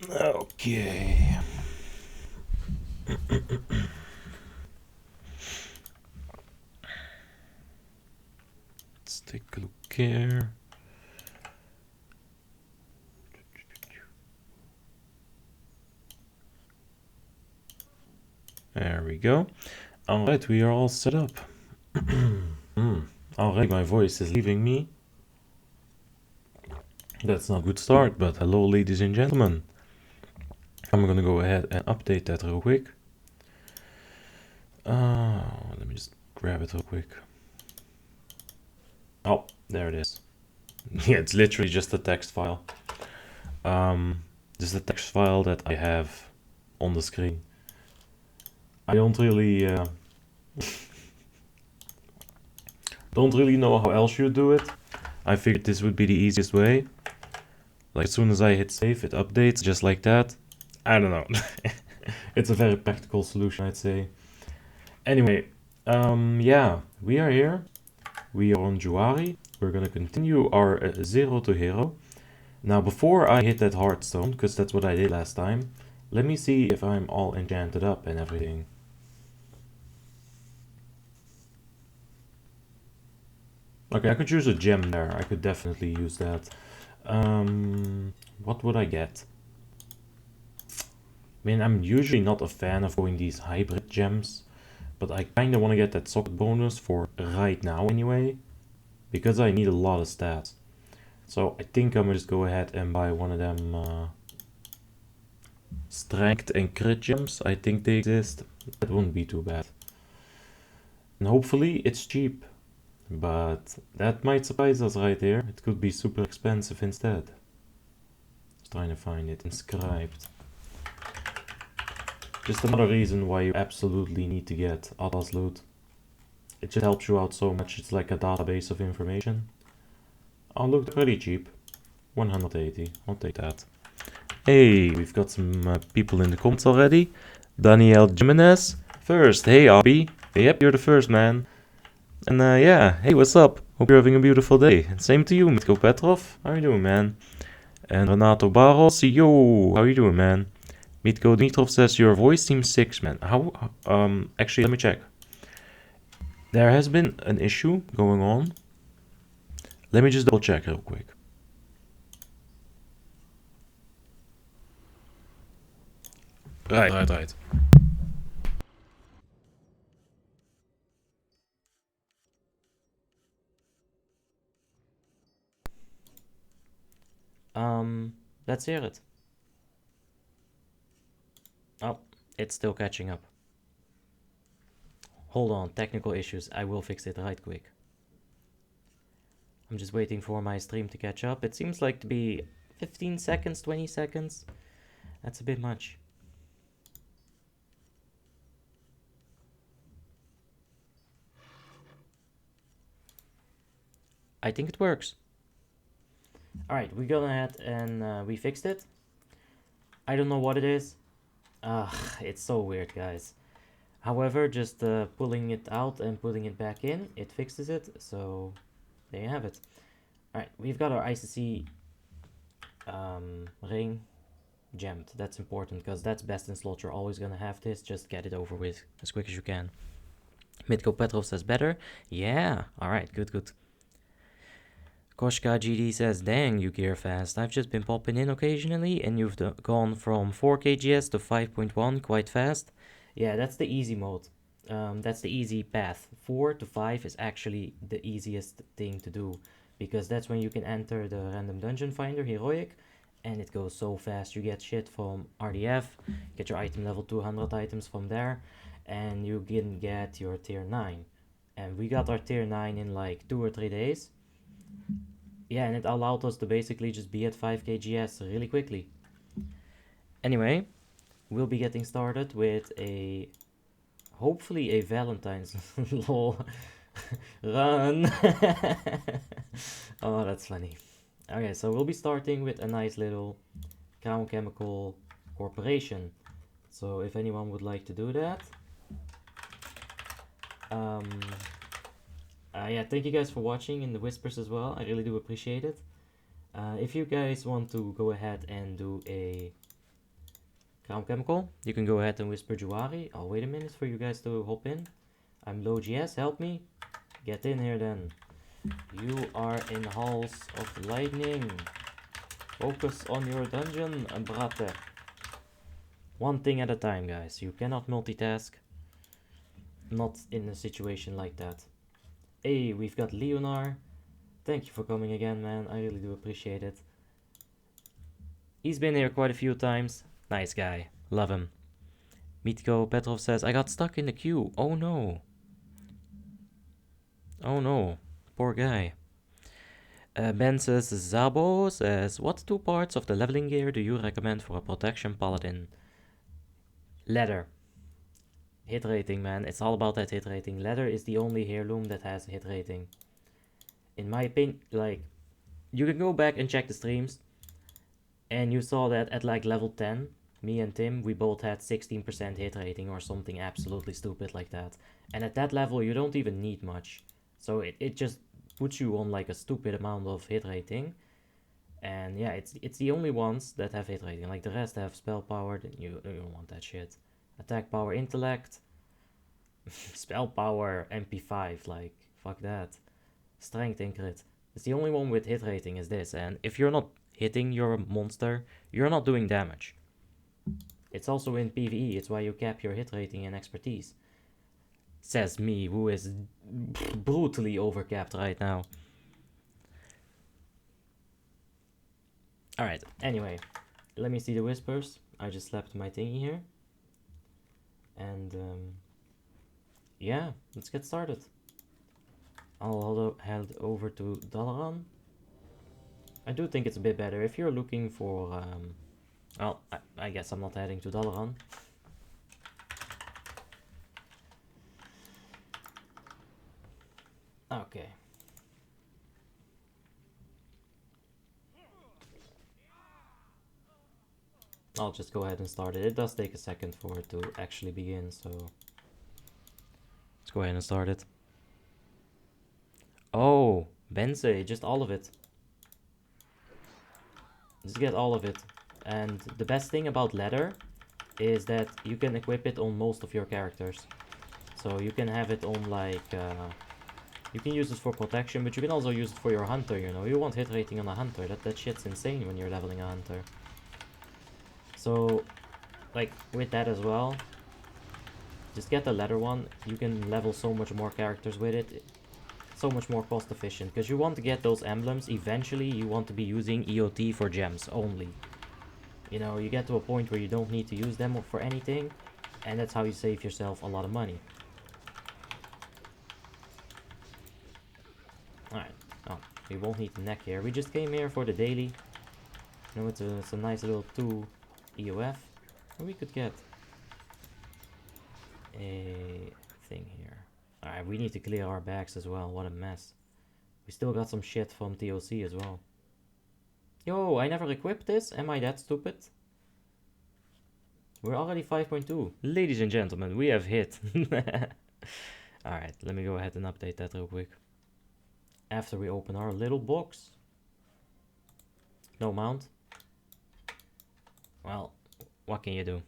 Okay. Let's take a look here. There we go. Alright, we are all set up. Alright, my voice is leaving me. That's not a good start, but hello ladies and gentlemen. I'm gonna go ahead and update that real quick. Let me just grab it real quick. Oh, there it is. Yeah, it's literally just a text file. This is a text file that I have on the screen. I don't really know how else you do it. I figured this would be the easiest way. Like as soon as I hit save, it updates just like that. I don't know. It's a very practical solution, I'd say. Anyway, yeah, we are here. We are on Juari. We're gonna continue our 0 to hero. Now, before I hit that hardstone, because that's what I did last time, let me see if I'm all enchanted up and everything. Okay, I could use a gem there. I could definitely use that. What would I get? I mean, I'm usually not a fan of going these hybrid gems, but I kind of want to get that socket bonus for right now anyway, because I need a lot of stats. So I think I'm gonna just go ahead and buy one of them strength and crit gems. I think they exist. That wouldn't be too bad. And hopefully it's cheap, but that might surprise us right here. It could be super expensive instead. Just trying to find it inscribed. Just another reason why you absolutely need to get Atlasloot. It just helps you out so much. It's like a database of information. Oh look, they're pretty cheap. 180, I'll take that. Hey, we've got some people in the comments already. Daniel Jimenez first. Hey Abby. Yep, you're the first, man. And yeah, hey, what's up? Hope you're having a beautiful day. And same to you, Mitko Petrov. How you doing, man? And Renato Barros. Yo, how you doing, man? Mitko Dmitrov says your voice seems sick, man. How? Actually, let me check. There has been an issue going on. Let me just double check real quick. Right. Let's hear it. Oh, it's still catching up. Hold on, technical issues. I will fix it right quick. I'm just waiting for my stream to catch up. It seems like to be 15 seconds, 20 seconds. That's a bit much. I think it works. Alright, we got ahead and we fixed it. I don't know what it is. It's so weird, guys. However, just pulling it out and putting it back in, it fixes it. So there you have it. Alright, we've got our ICC ring gemmed. That's important because that's best in slot. You're always gonna have this. Just get it over with as quick as you can. Mitko Petrov says better. Yeah, alright, good. Koshka GD says, dang, you gear fast. I've just been popping in occasionally and you've gone from 4 kgs to 5.1 quite fast. Yeah, that's the easy mode. That's the easy path. 4 to 5 is actually the easiest thing to do because that's when you can enter the random dungeon finder heroic and it goes so fast. You get shit from RDF, get your item level 200 items from there, and you can get your tier 9. And we got our tier 9 in like 2 or 3 days. Yeah, and it allowed us to basically just be at 5 kgs really quickly. Anyway, we'll be getting started with a hopefully a Valentine's lol run. Oh, that's funny. Okay, so we'll be starting with a nice little Crown Chemical Corporation. So if anyone would like to do that, yeah, thank you guys for watching in the whispers as well. I really do appreciate it. If you guys want to go ahead and do a Crown Chemical, you can go ahead and whisper Juari. I'll wait a minute for you guys to hop in. I'm low GS, help me. Get in here then. You are in Halls of Lightning. Focus on your dungeon, brate. One thing at a time, guys. You cannot multitask. Not in a situation like that. Hey, we've got Leonar. Thank you for coming again, man. I really do appreciate it. He's been here quite a few times. Nice guy. Love him. Mitko Petrov says, I got stuck in the queue. Oh no. Oh no. Poor guy. Ben says, Zabo says, what 2 parts of the leveling gear do you recommend for a protection paladin? Leather. Hit rating, man. It's all about that hit rating. Leather is the only heirloom that has hit rating. In my opinion, like, you can go back and check the streams, and you saw that at like level 10, me and Tim, we both had 16% hit rating or something absolutely stupid like that. And at that level, you don't even need much. So it just puts you on like a stupid amount of hit rating. And yeah, it's the only ones that have hit rating. Like the rest have spell power, you don't want that shit. Attack power, intellect, spell power, MP5, like, fuck that. Strength and crit. It's the only one with hit rating is this, and if you're not hitting your monster, you're not doing damage. It's also in PvE, it's why you cap your hit rating and expertise. Says me, who is brutally overcapped right now. Alright, anyway, let me see the whispers. I just slapped my thingy here. And yeah, let's get started. I'll head over to Dalaran. I do think it's a bit better if you're looking for well, I guess I'm not heading to Dalaran. Okay. I'll just go ahead and start it. It does take a second for it to actually begin, so let's go ahead and start it. Oh, Benze, just all of it. Just get all of it. And the best thing about leather is that you can equip it on most of your characters. So you can have it on like, you can use it for protection, but you can also use it for your hunter, you know. You want hit rating on a hunter, that shit's insane when you're leveling a hunter. So, like, with that as well, just get the leather one. You can level so much more characters with it. So much more cost efficient, because you want to get those emblems. Eventually, you want to be using EOT for gems only. You know, you get to a point where you don't need to use them for anything, and that's how you save yourself a lot of money. Alright, oh, we won't need the neck here. We just came here for the daily. You know, it's a nice little 2 EoF. We could get a thing here. Alright, we need to clear our bags as well. What a mess. We still got some shit from TOC as well. Yo, I never equipped this? Am I that stupid? We're already 5.2. Ladies and gentlemen, we have hit. Alright, let me go ahead and update that real quick. After we open our little box. No mount. Well, what can you do?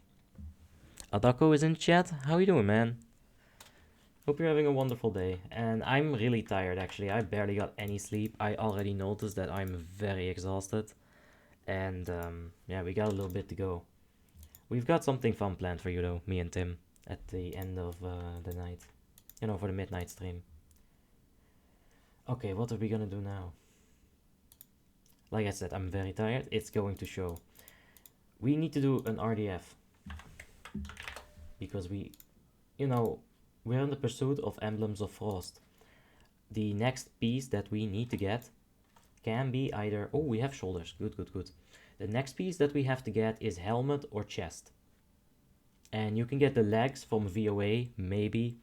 Adako is in chat. How you doing, man? Hope you're having a wonderful day. And I'm really tired, actually. I barely got any sleep. I already noticed that I'm very exhausted. And yeah, we got a little bit to go. We've got something fun planned for you, though, me and Tim, at the end of the night. You know, for the midnight stream. Okay, what are we gonna do now? Like I said, I'm very tired. It's going to show. We need to do an RDF. Because we, you know, we're in the pursuit of Emblems of Frost. The next piece that we need to get can be either... Oh, we have shoulders. Good, good, good. The next piece that we have to get is helmet or chest. And you can get the legs from VOA, maybe.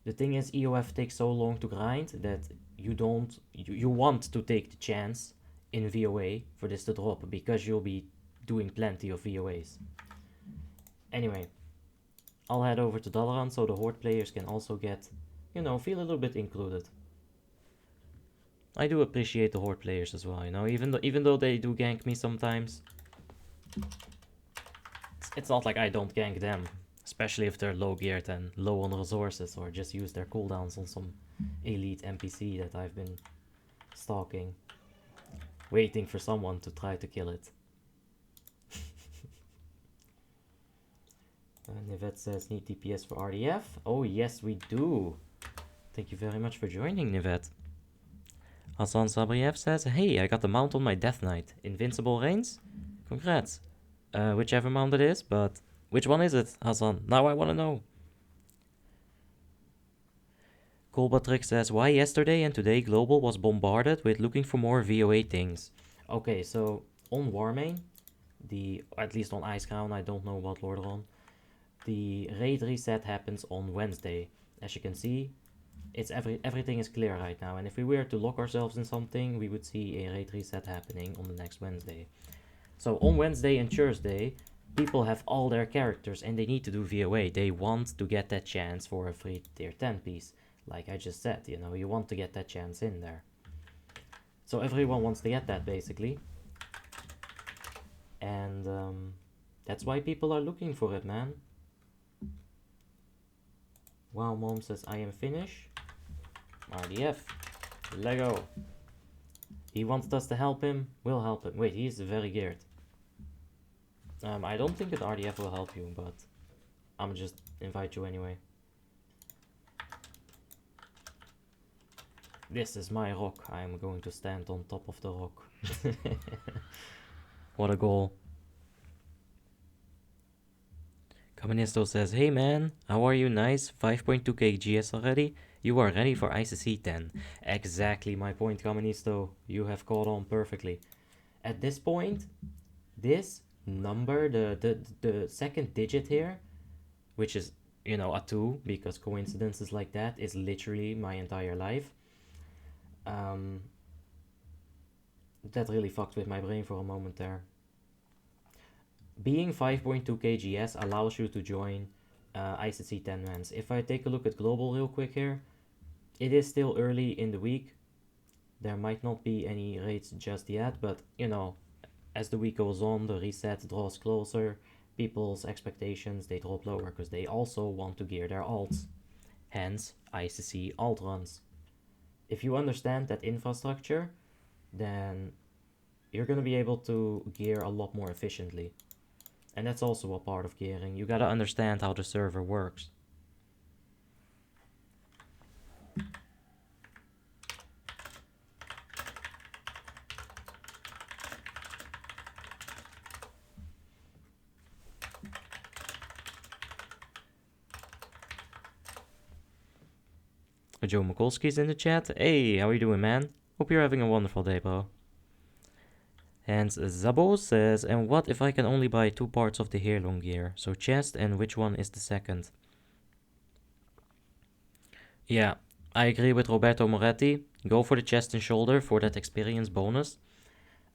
The thing is, EoF takes so long to grind that you want to take the chance in VOA for this to drop, because you'll be doing plenty of VOAs. Anyway, I'll head over to Dalaran so the Horde players can also get, you know, feel a little bit included. I do appreciate the Horde players as well, you know, even though they do gank me sometimes. it's not like I don't gank them, especially if they're low geared and low on resources, or just use their cooldowns on some elite NPC that I've been stalking, waiting for someone to try to kill it. Nivette says, need DPS for RDF? Oh yes, we do. Thank you very much for joining, Nivette. Hassan Sabriev says, hey, I got the mount on my Death Knight. Invincible Reigns? Congrats. Whichever mount it is, but which one is it, Hassan? Now I want to know. Colbatrix says, why yesterday and today Global was bombarded with looking for more VOA things? Okay, so on Warmane, at least on Icecrown, I don't know what Lord on, the raid reset happens on Wednesday. As you can see, everything is clear right now, and if we were to lock ourselves in something, we would see a raid reset happening on the next Wednesday. So on Wednesday and Thursday, people have all their characters and they need to do VOA. They want to get that chance for a free tier 10 piece. Like I just said, you know, you want to get that chance in there. So everyone wants to get that, basically. And that's why people are looking for it, man. Wow, Mom says, I am Finnish. RDF. Lego. He wants us to help him. We'll help him. Wait, he's very geared. I don't think that RDF will help you, but I'm just invite you anyway. This is my rock. I'm going to stand on top of the rock. What a goal. Communisto says, hey man, how are you? Nice. 5.2k GS already? You are ready for ICC 10. Exactly my point, Communisto. You have caught on perfectly. At this point, this number, the second digit here, which is, you know, a 2, because coincidences like that is literally my entire life. That really fucked with my brain for a moment there. Being 5.2k GS allows you to join ICC 10 mans. If I take a look at global real quick here, it is still early in the week. There might not be any raids just yet, but you know, as the week goes on, the reset draws closer, people's expectations, they drop lower because they also want to gear their alts. Hence, ICC alt runs. If you understand that infrastructure, then you're going to be able to gear a lot more efficiently. And that's also a part of gearing. You gotta understand how the server works. Joe Mikulski's in the chat. Hey, how are you doing, man? Hope you're having a wonderful day, bro. And Zabo says, and what if I can only buy 2 parts of the heirloom gear? So chest, and which one is the second? Yeah, I agree with Roberto Moretti. Go for the chest and shoulder for that experience bonus.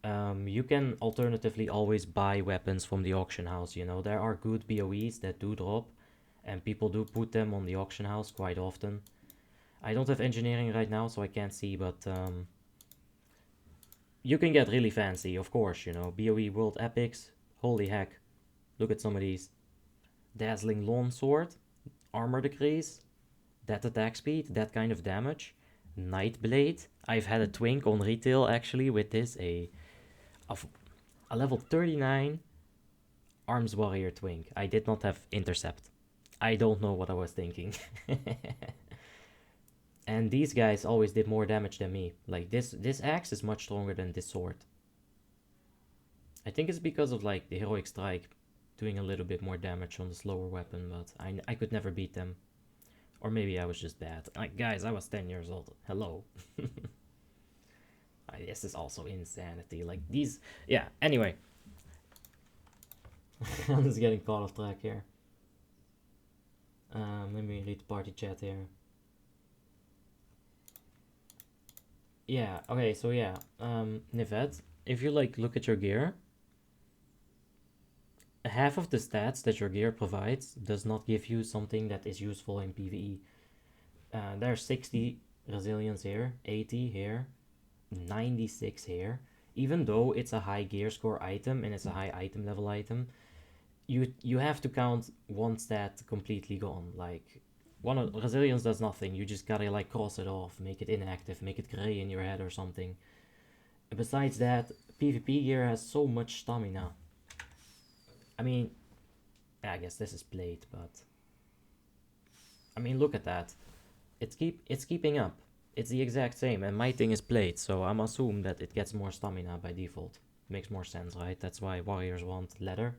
You can alternatively always buy weapons from the auction house, you know. There are good BOEs that do drop, and people do put them on the auction house quite often. I don't have engineering right now, so I can't see, but you can get really fancy, of course, you know. BOE World Epics, holy heck. Look at some of these. Dazzling Longsword, armor decrease, that attack speed, that kind of damage. Nightblade. I've had a twink on retail actually with this, a level 39 Arms Warrior twink. I did not have intercept. I don't know what I was thinking. And these guys always did more damage than me. Like this axe is much stronger than this sword. I think it's because of like the heroic strike doing a little bit more damage on the slower weapon, but I could never beat them. Or maybe I was just bad. Like guys, I was 10 years old. Hello. This is also insanity. Like these, yeah. Anyway, I'm just getting caught off track here. Let me read the party chat here. Yeah, okay, so yeah, Nivette, if you like look at your gear, half of the stats that your gear provides does not give you something that is useful in PvE. There's 60 resilience here, 80 here, 96 here. Even though it's a high gear score item and it's a high item level item, you have to count one stat completely gone. Like one of resilience does nothing. You just gotta like cross it off, make it inactive, make it gray in your head or something. And besides that, PvP gear has so much stamina. I mean, I guess this is plate, but I mean, look at that. It's keeping up. It's the exact same, and my thing is plate, so I'm assuming that it gets more stamina by default. Makes more sense, right? That's why warriors want leather,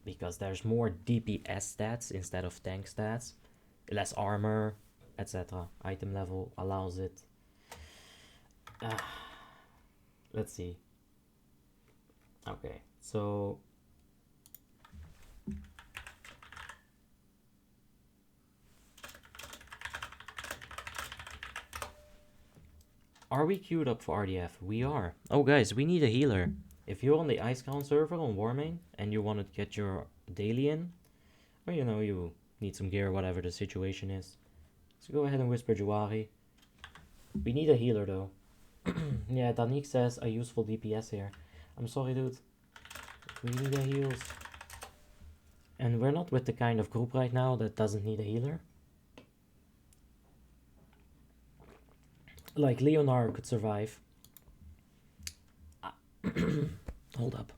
because there's more DPS stats instead of tank stats, less armor, etc. Item level allows it. Let's see. Okay, so are we queued up for RDF? We are. Oh guys, we need a healer. If you're on the Icecrown server on Warmane and you want to get your daily in, or you know, you need some gear, whatever the situation is, so go ahead and whisper Jawari. We need a healer though. Yeah, Danik says a useful DPS here. I'm sorry, dude. We need a heals. And we're not with the kind of group right now that doesn't need a healer. Like Leonard could survive. Hold up.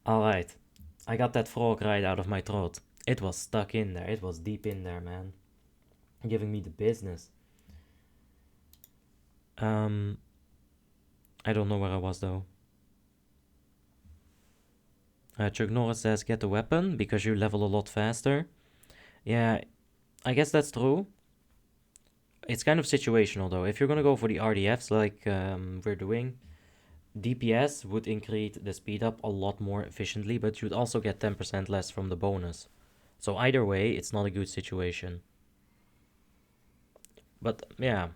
Alright. I got that frog right out of my throat. It was stuck in there. It was deep in there, man. Giving me the business. I don't know where I was though. Chuck Norris says get the weapon because you level a lot faster. Yeah, I guess that's true. It's kind of situational though. If you're gonna go for the RDFs like we're doing, DPS would increase the speed up a lot more efficiently, but you'd also get 10% less from the bonus. So either way, it's not a good situation. But yeah,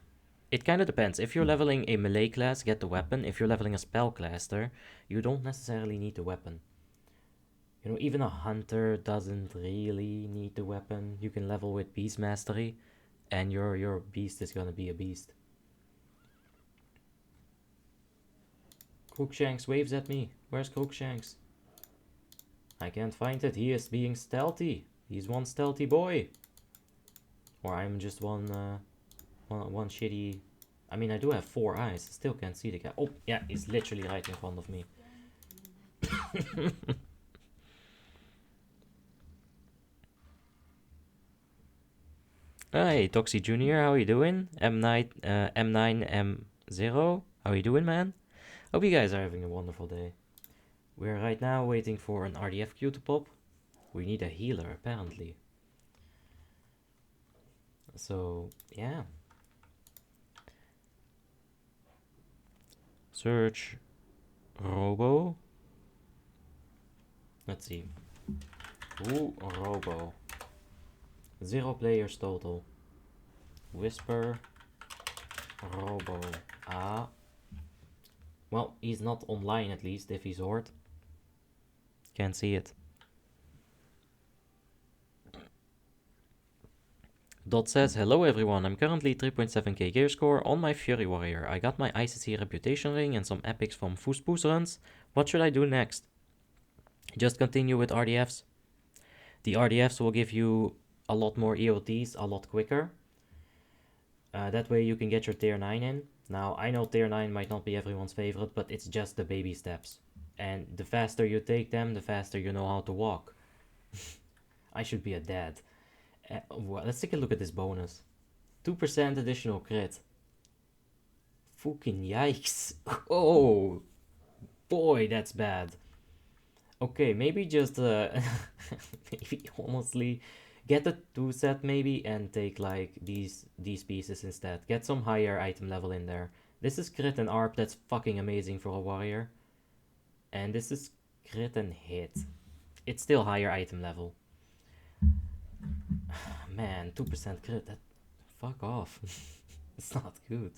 it kind of depends. If you're leveling a melee class, get the weapon. If you're leveling a spellcaster, you don't necessarily need the weapon. You know, even a hunter doesn't really need the weapon. You can level with beast mastery, and your beast is gonna be a beast. Crookshanks waves at me. Where's Crookshanks? I can't find it. He is being stealthy. He's one stealthy boy. Or I'm just one shitty... I mean, I do have 4 eyes. I still can't see the guy. Oh, yeah, he's literally right in front of me. Hey, Toxie Jr., how you doing? M9, M9M0, how you doing, man? Hope you guys are having a wonderful day. We're right now waiting for an RDF queue to pop. We need a healer, apparently. So, yeah. Search Robo. Let's see. Ooh, Robo. 0 players total. Whisper Robo. Ah. Well, he's not online at least if he's Horde. Can't see it. Dot says, hello everyone, I'm currently 3.7k gear score on my Fury Warrior. I got my ICC reputation ring and some epics from Foospoos runs. What should I do next? Just continue with RDFs. The RDFs will give you a lot more EOTs a lot quicker. That way you can get your tier 9 in. Now, I know tier 9 might not be everyone's favorite, but it's just the baby steps. And the faster you take them, the faster you know how to walk. I should be a dad. Well, let's take a look at this bonus. 2% additional crit. Fucking yikes. Oh, boy, that's bad. Okay, maybe just, maybe honestly, get the 2 set maybe and take like these pieces instead. Get some higher item level in there. This is crit and ARP, that's fucking amazing for a warrior. And this is crit and hit. It's still higher item level. Man, 2% crit, that... Fuck off. It's not good.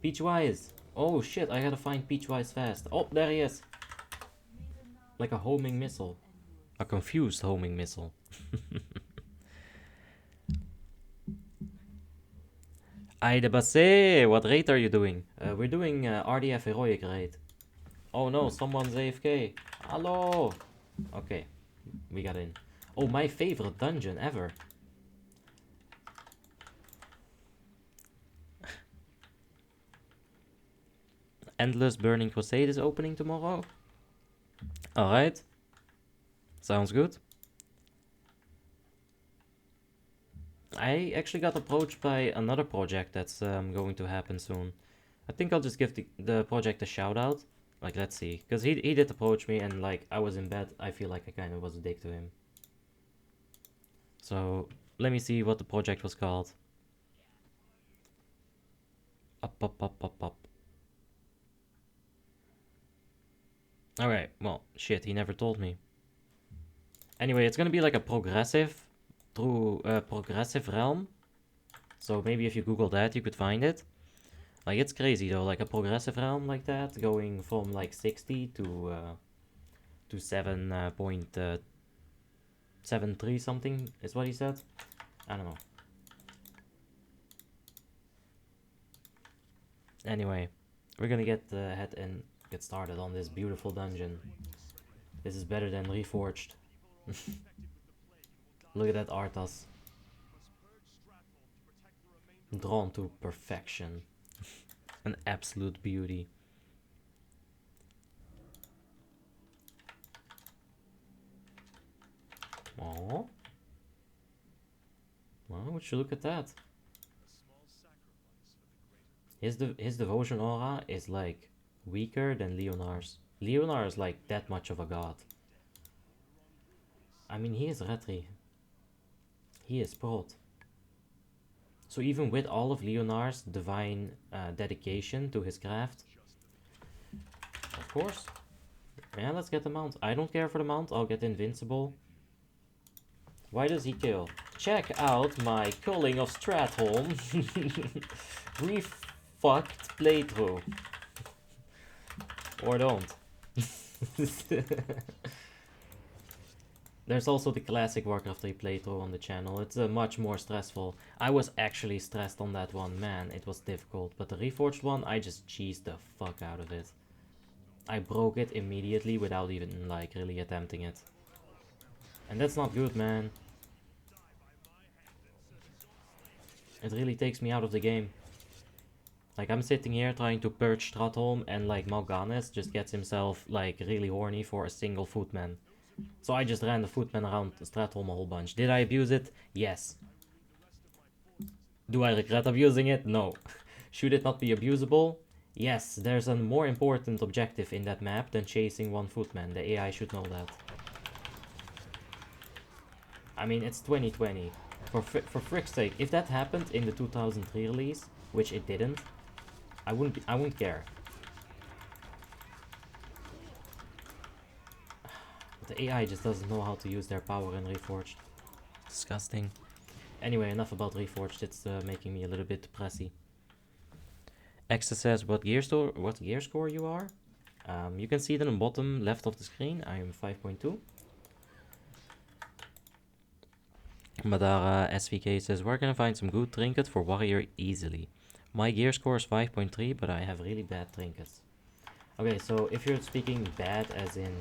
Peachwise! Oh shit, I gotta find Peachwise fast. Oh, there he is! Like a homing missile. A confused homing missile. Aidebase, what raid are you doing? We're doing RDF Heroic raid. Oh no, someone's AFK. Hello! Okay, we got in. Oh, my favorite dungeon ever. Endless Burning Crusade is opening tomorrow. Alright. Sounds good. I actually got approached by another project that's going to happen soon. I think I'll just give the project a shout out. Like, let's see. Because he did approach me and, like, I was in bed. I feel like I kind of was a dick to him. So, let me see what the project was called. Up. Alright, well, shit, he never told me. Anyway, it's gonna be like a progressive realm. So maybe if you Google that, you could find it. Like, it's crazy though, like a progressive realm like that, going from like 60 to 7.73 something is what he said. I don't know. Anyway, we're gonna get ahead and get started on this beautiful dungeon. This is better than Reforged. Look at that Arthas. Drawn to perfection. An absolute beauty. Oh. Well, would you look at that? His devotion aura is like weaker than Leonar's. Leonar is like that much of a god. I mean, he is Retri. He is Prot. So even with all of Leonar's divine dedication to his craft, of course. Yeah, let's get the mount. I don't care for the mount. I'll get invincible. Why does he kill? Check out my culling of Stratholm. Refucked playthrough. Or don't. There's also the classic Warcraft 3 playthrough on the channel. It's much more stressful. I was actually stressed on that one. Man, it was difficult. But the Reforged one, I just cheesed the fuck out of it. I broke it immediately without even, like, really attempting it. And that's not good, man. It really takes me out of the game. Like, I'm sitting here trying to purge Stratholm, and, like, Mal'Ganis just gets himself, like, really horny for a single footman. So I just ran the footman around Stratholm a whole bunch. Did I abuse it? Yes. Do I regret abusing it? No. Should it not be abusable? Yes, there's a more important objective in that map than chasing one footman. The AI should know that. I mean, it's 2020. For frick's sake, if that happened in the 2003 release, which it didn't, I wouldn't care. The AI just doesn't know how to use their power in Reforged. Disgusting. Anyway, enough about Reforged. It's making me a little bit depressy. Exa says what gear score you are. You can see it in the bottom left of the screen. I am 5.2. Madara SVK says, where can I find some good trinket for warrior easily? My gear score is 5.3, but I have really bad trinkets. Okay, so if you're speaking bad as in...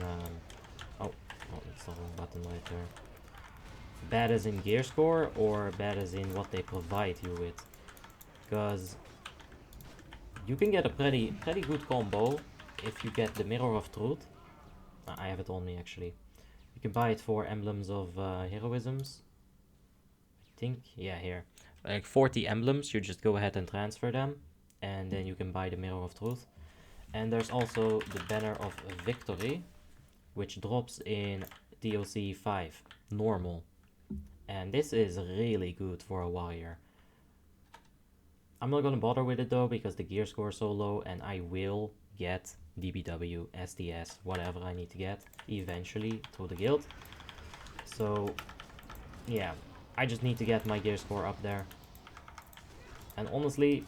oh, that's the wrong button right there. Bad as in gear score, or bad as in what they provide you with? Because you can get a pretty good combo if you get the Mirror of Truth. I have it on me, actually. You can buy it for emblems of heroisms. I think, yeah, here. Like 40 emblems, you just go ahead and transfer them. And then you can buy the Mirror of Truth. And there's also the Banner of Victory, which drops in DLC 5, normal. And this is really good for a warrior. I'm not gonna bother with it though, because the gear score is so low, and I will get DBW, SDS, whatever I need to get, eventually, through the guild. So, yeah, I just need to get my gear score up there. And honestly,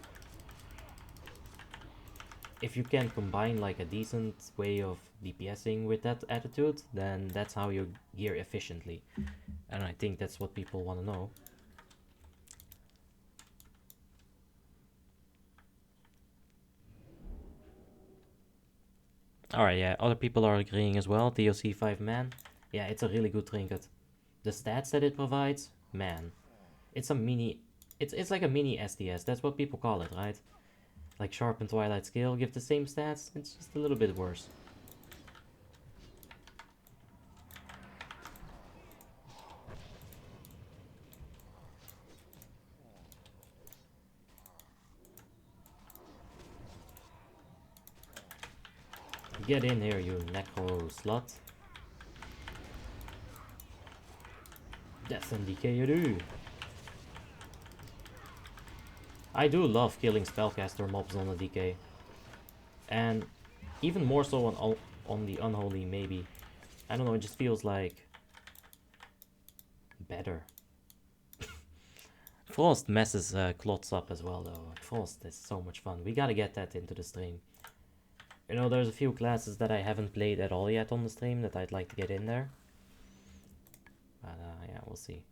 if you can combine like a decent way of DPSing with that attitude, then that's how you gear efficiently. And I think that's what people want to know. Alright, yeah, other people are agreeing as well. DOC 5 man. Yeah, it's a really good trinket. The stats that it provides, man. It's a mini... It's like a mini SDS, that's what people call it, right? Like Sharp and Twilight Scale give the same stats, it's just a little bit worse. Get in here, you necro slut. Death and decay you do. I do love killing spellcaster mobs on the DK. And even more so on the unholy, maybe. I don't know, it just feels like better. Frost messes clots up as well though. Frost is so much fun. We gotta get that into the stream. You know, there's a few classes that I haven't played at all yet on the stream that I'd like to get in there. But yeah, we'll see.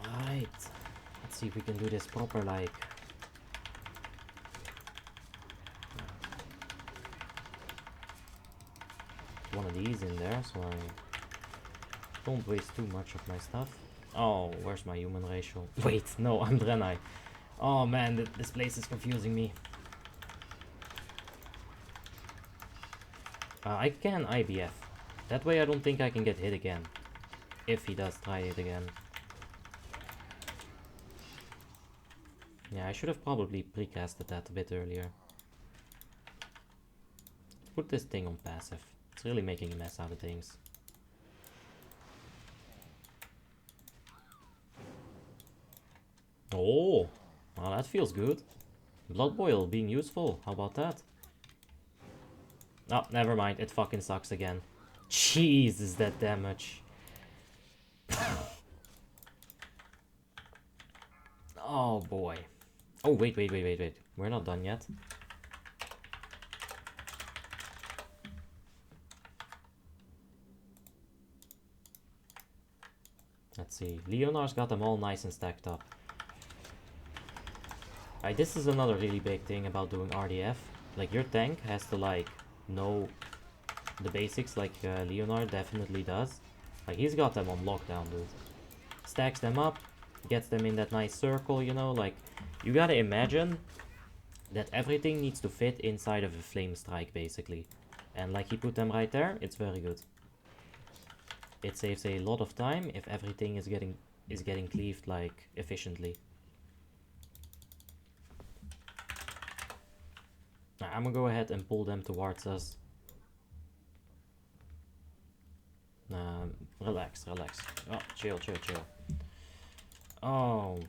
Alright. Let's see if we can do this proper, like. One of these in there, so I don't waste too much of my stuff. Oh, where's my human ratio? Wait, no, I'm Draenei. Oh man, this place is confusing me. I can IBF. That way I don't think I can get hit again. If he does try it again. Yeah, I should have probably precasted that a bit earlier. Put this thing on passive. It's really making a mess out of things. Oh, well, that feels good. Blood Boil being useful. How about that? Oh, never mind. It fucking sucks again. Jeez, is that damage. Oh boy. Oh, wait. We're not done yet. Let's see. Leonar's got them all nice and stacked up. Alright, this is another really big thing about doing RDF. Like, your tank has to, like, know the basics like Leonar definitely does. Like, he's got them on lockdown, dude. Stacks them up, gets them in that nice circle, you know, like, you gotta imagine that everything needs to fit inside of a flame strike, basically. And like he put them right there, it's very good. It saves a lot of time if everything is getting cleaved, like, efficiently. Now, I'm gonna go ahead and pull them towards us. Relax. Oh, chill. Oh,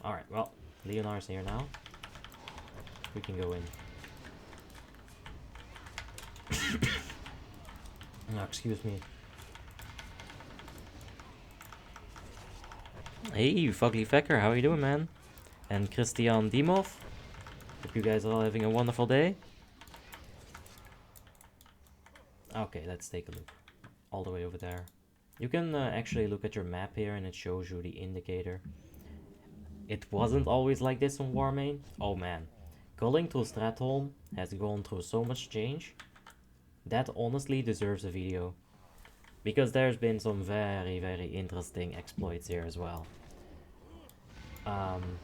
alright, well, Leonar's here now. We can go in. No, excuse me. Hey, Fugly Fecker, how are you doing, man? And Christian Dimov. Hope you guys are all having a wonderful day. Okay, let's take a look. All the way over there. You can actually look at your map here and it shows you the indicator. It wasn't always like this on Warmane. Oh man. Going through Stratholm has gone through so much change. That honestly deserves a video. Because there's been some very, very interesting exploits here as well.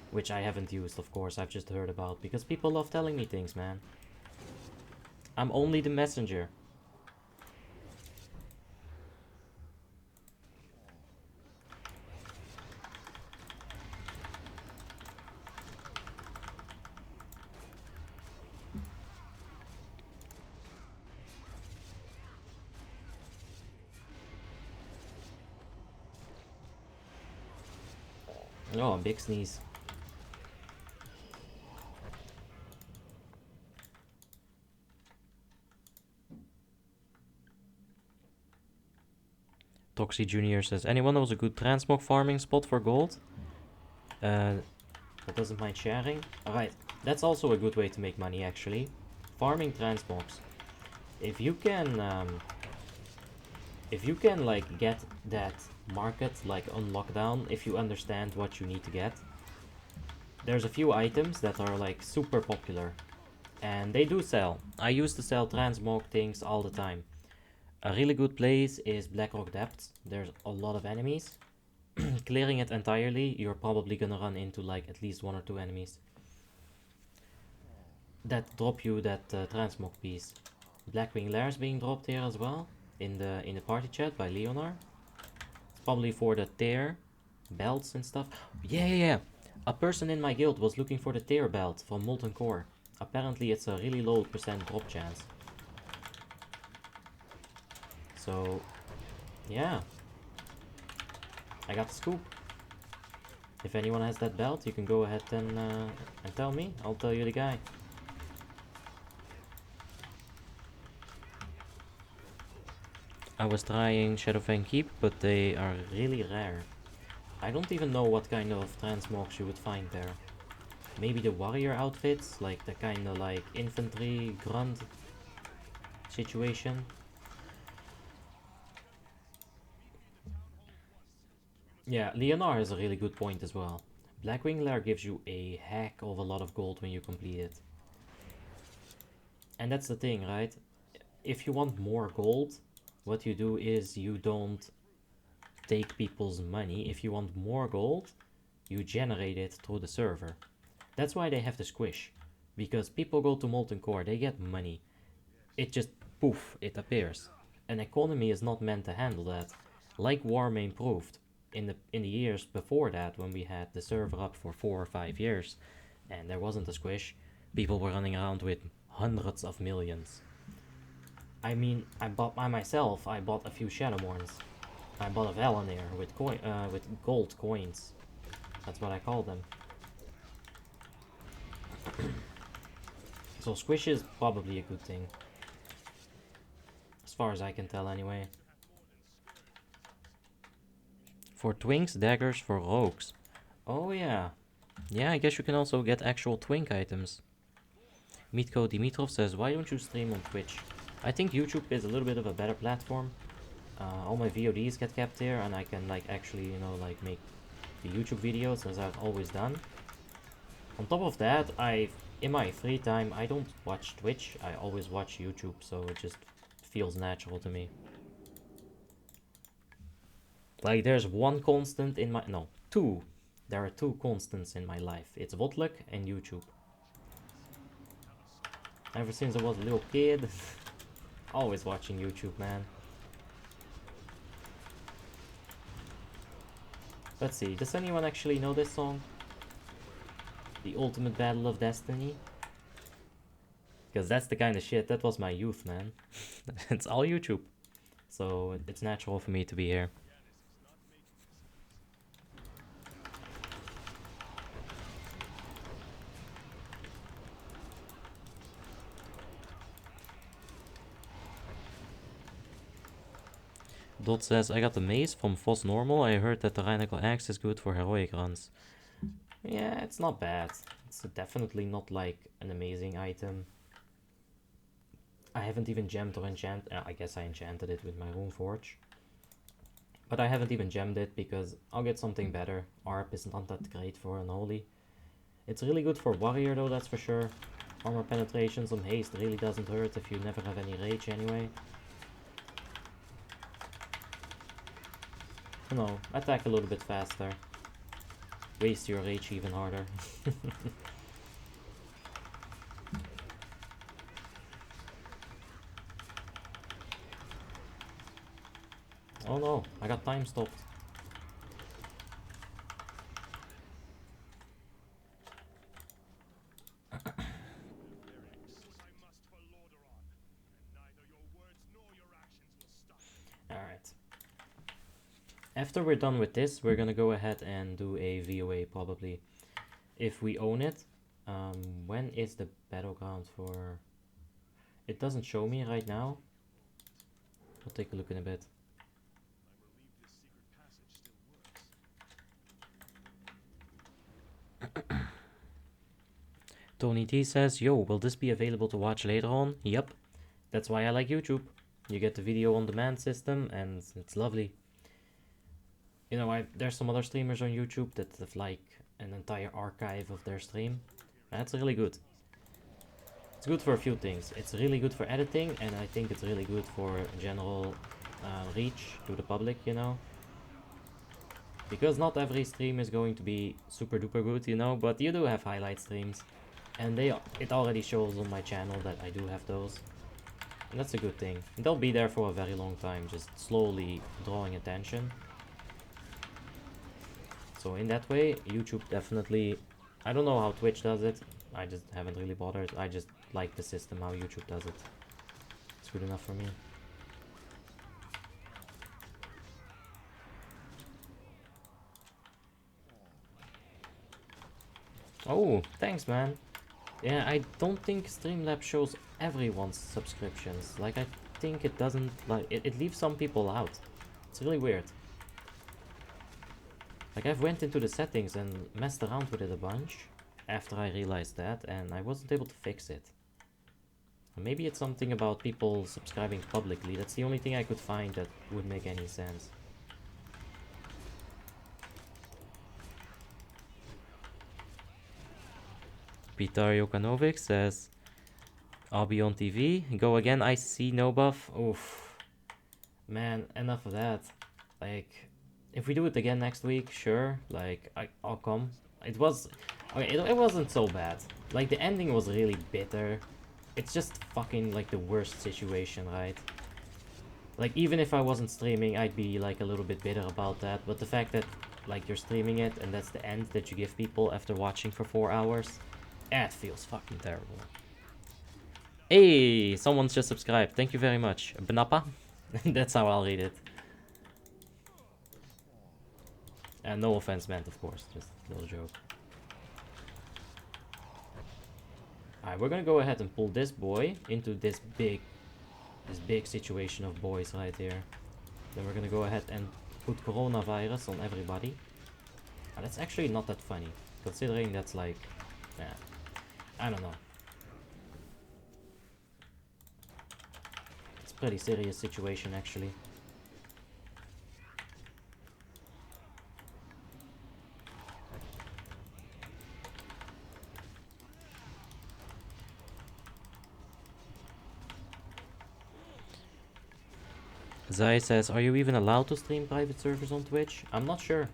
Which I haven't used, of course, I've just heard about. Because people love telling me things, man. I'm only the messenger. Oh, a big sneeze. Toxie Junior says, anyone knows a good transmog farming spot for gold? That doesn't mind sharing. Alright, that's also a good way to make money, actually. Farming transmogs. If you can like get that market like on lockdown, if you understand what you need to get, there's a few items that are like super popular. And they do sell. I used to sell transmog things all the time. A really good place is Blackrock Depths. There's a lot of enemies. Clearing it entirely, you're probably gonna run into like at least 1 or 2 enemies that drop you that transmog piece. Blackwing Lairs being dropped here as well in the party chat by Leonar. It's probably for the tear belts and stuff. Yeah. A person in my guild was looking for the tear belt from Molten Core. Apparently it's a really low percent drop chance. So, yeah. I got the scoop. If anyone has that belt, you can go ahead and tell me. I'll tell you the guy. I was trying Shadowfang Keep, but they are really rare. I don't even know what kind of transmogs you would find there. Maybe the warrior outfits, like the kind of like infantry grunt situation. Yeah, Leonar is a really good point as well. Blackwing Lair gives you a heck of a lot of gold when you complete it. And that's the thing, right? If you want more gold, what you do is you don't take people's money. If you want more gold, you generate it through the server. That's why they have the squish. Because people go to Molten Core, they get money. It just, poof, it appears. An economy is not meant to handle that. Like Warmane proved in the years before that, when we had the server up for 4 or 5 years and there wasn't a squish, people were running around with hundreds of millions. I mean, I bought a few Shadowmourns. I bought a Valanir with gold coins. That's what I call them. So squish is probably a good thing. As far as I can tell anyway. For twinks, daggers, for rogues. Oh yeah. Yeah, I guess you can also get actual twink items. Mitko Dimitrov says, why don't you stream on Twitch? I think YouTube is a little bit of a better platform. All my VODs get kept there, and I can like actually, you know, like make the YouTube videos as I've always done. On top of that, in my free time, I don't watch Twitch. I always watch YouTube, so it just feels natural to me. Like, there's one constant in my... No, two. There are two constants in my life. It's WoTLK and YouTube. Ever since I was a little kid, always watching YouTube, man. Let's see, does anyone actually know this song? The Ultimate Battle of Destiny? Because that's the kind of shit, that was my youth, man. It's all YouTube. So it's natural for me to be here. Dot says, I got the mace from Voss Normal. I heard that the Tyrannical Axe is good for heroic runs. Yeah, it's not bad. It's definitely not like an amazing item. I haven't even gemmed or enchanted. I guess I enchanted it with my Runeforge. But I haven't even gemmed it because I'll get something better. ARP is not that great for Unholy. It's really good for Warrior though, that's for sure. Armor penetration, some haste really doesn't hurt if you never have any rage anyway. No, attack a little bit faster. Waste your rage even harder. Oh no, I got time stopped. Alright. After we're done with this, we're gonna go ahead and do a VOA probably. If we own it. When is the battleground for... It doesn't show me right now. I'll take a look in a bit. Tony T says, yo, will this be available to watch later on? Yep. That's why I like YouTube. You get the video on demand system and it's lovely. You know, there's some other streamers on YouTube that have like an entire archive of their stream. That's really good. It's good for a few things. It's really good for editing, and I think it's really good for general reach to the public, you know. Because not every stream is going to be super duper good, you know, but you do have highlight streams. And it already shows on my channel that I do have those. And that's a good thing. They'll be there for a very long time, just slowly drawing attention. So in that way, YouTube definitely... I don't know how Twitch does it. I just haven't really bothered. I just like the system, how YouTube does it. It's good enough for me. Oh, thanks, man. Yeah, I don't think Streamlabs shows everyone's subscriptions. Like, I think it doesn't, like, it leaves some people out. It's really weird. Like, I've went into the settings and messed around with it a bunch after I realized that, and I wasn't able to fix it. Maybe it's something about people subscribing publicly. That's the only thing I could find that would make any sense. Peter Jokanovic says, I'll be on TV. Go again, ICC, no buff. Oof. Man, enough of that. Like, if we do it again next week, sure. Like, I'll come. It was... Okay, it wasn't so bad. Like, the ending was really bitter. It's just fucking, like, the worst situation, right? Like, even if I wasn't streaming, I'd be, like, a little bit bitter about that. But the fact that, like, you're streaming it and that's the end that you give people after watching for 4 hours... That feels fucking terrible. Hey, someone's just subscribed. Thank you very much. Benappa? That's how I'll read it. And no offense meant, of course. Just a little joke. Alright, we're gonna go ahead and pull this boy into this big situation of boys right here. Then we're gonna go ahead and put coronavirus on everybody. And that's actually not that funny, considering that's like... Yeah, I don't know. It's a pretty serious situation, actually. Zai says, are you even allowed to stream private servers on Twitch? I'm not sure.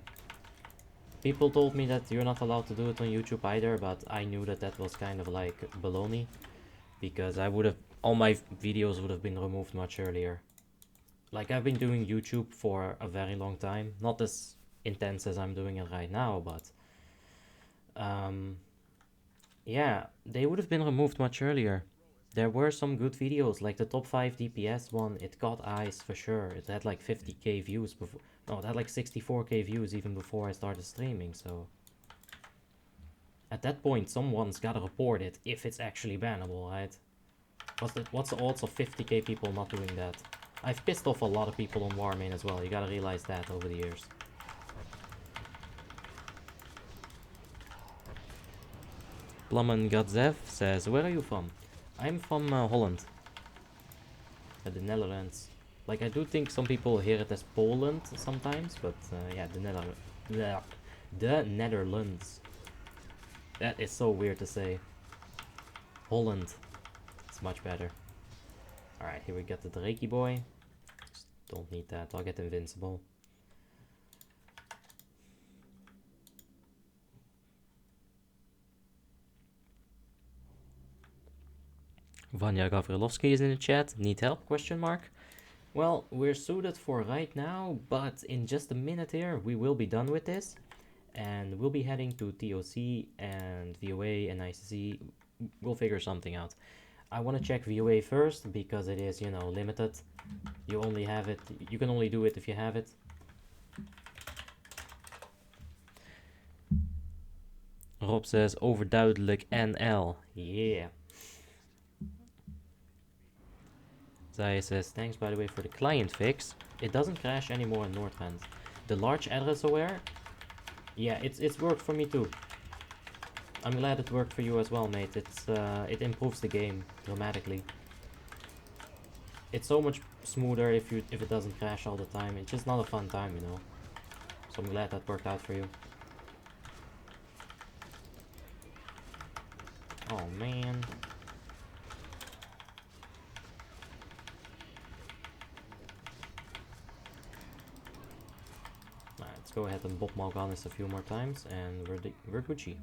People told me that you're not allowed to do it on YouTube either, but I knew that that was kind of like baloney. Because all my videos would have been removed much earlier. Like, I've been doing YouTube for a very long time. Not as intense as I'm doing it right now, but... yeah, they would have been removed much earlier. There were some good videos, like the top 5 DPS one, it got eyes for sure. It had like 50k views before... No, it had like 64k views even before I started streaming, so... At that point, someone's gotta report it, if it's actually bannable, right? What's the odds of 50k people not doing that? I've pissed off a lot of people on Warmanes as well, you gotta realize that over the years. Plumman Gadzev says, where are you from? I'm from Holland. The Netherlands. Like, I do think some people hear it as Poland sometimes, but yeah, the Netherlands. That is so weird to say. Holland. It's much better. Alright, here we got the Drakey boy. Just don't need that, I'll get invincible. Vanya Gavrilovsky is in the chat. Need help? Question mark. Well, we're suited for right now, but in just a minute here, we will be done with this. And we'll be heading to TOC and VOA and ICC. We'll figure something out. I want to check VOA first, because it is, you know, limited. You only have it, you can only do it if you have it. Rob says, overduidelijk NL. Yeah. Zaya says, thanks by the way for the client fix. It doesn't crash anymore in Northrend. The large address aware? Yeah, it's worked for me too. I'm glad it worked for you as well, mate. It improves the game dramatically. It's so much smoother if it doesn't crash all the time. It's just not a fun time, you know. So I'm glad that worked out for you. Oh man. go ahead and Bob Malganis a few more times, and we're Gucci.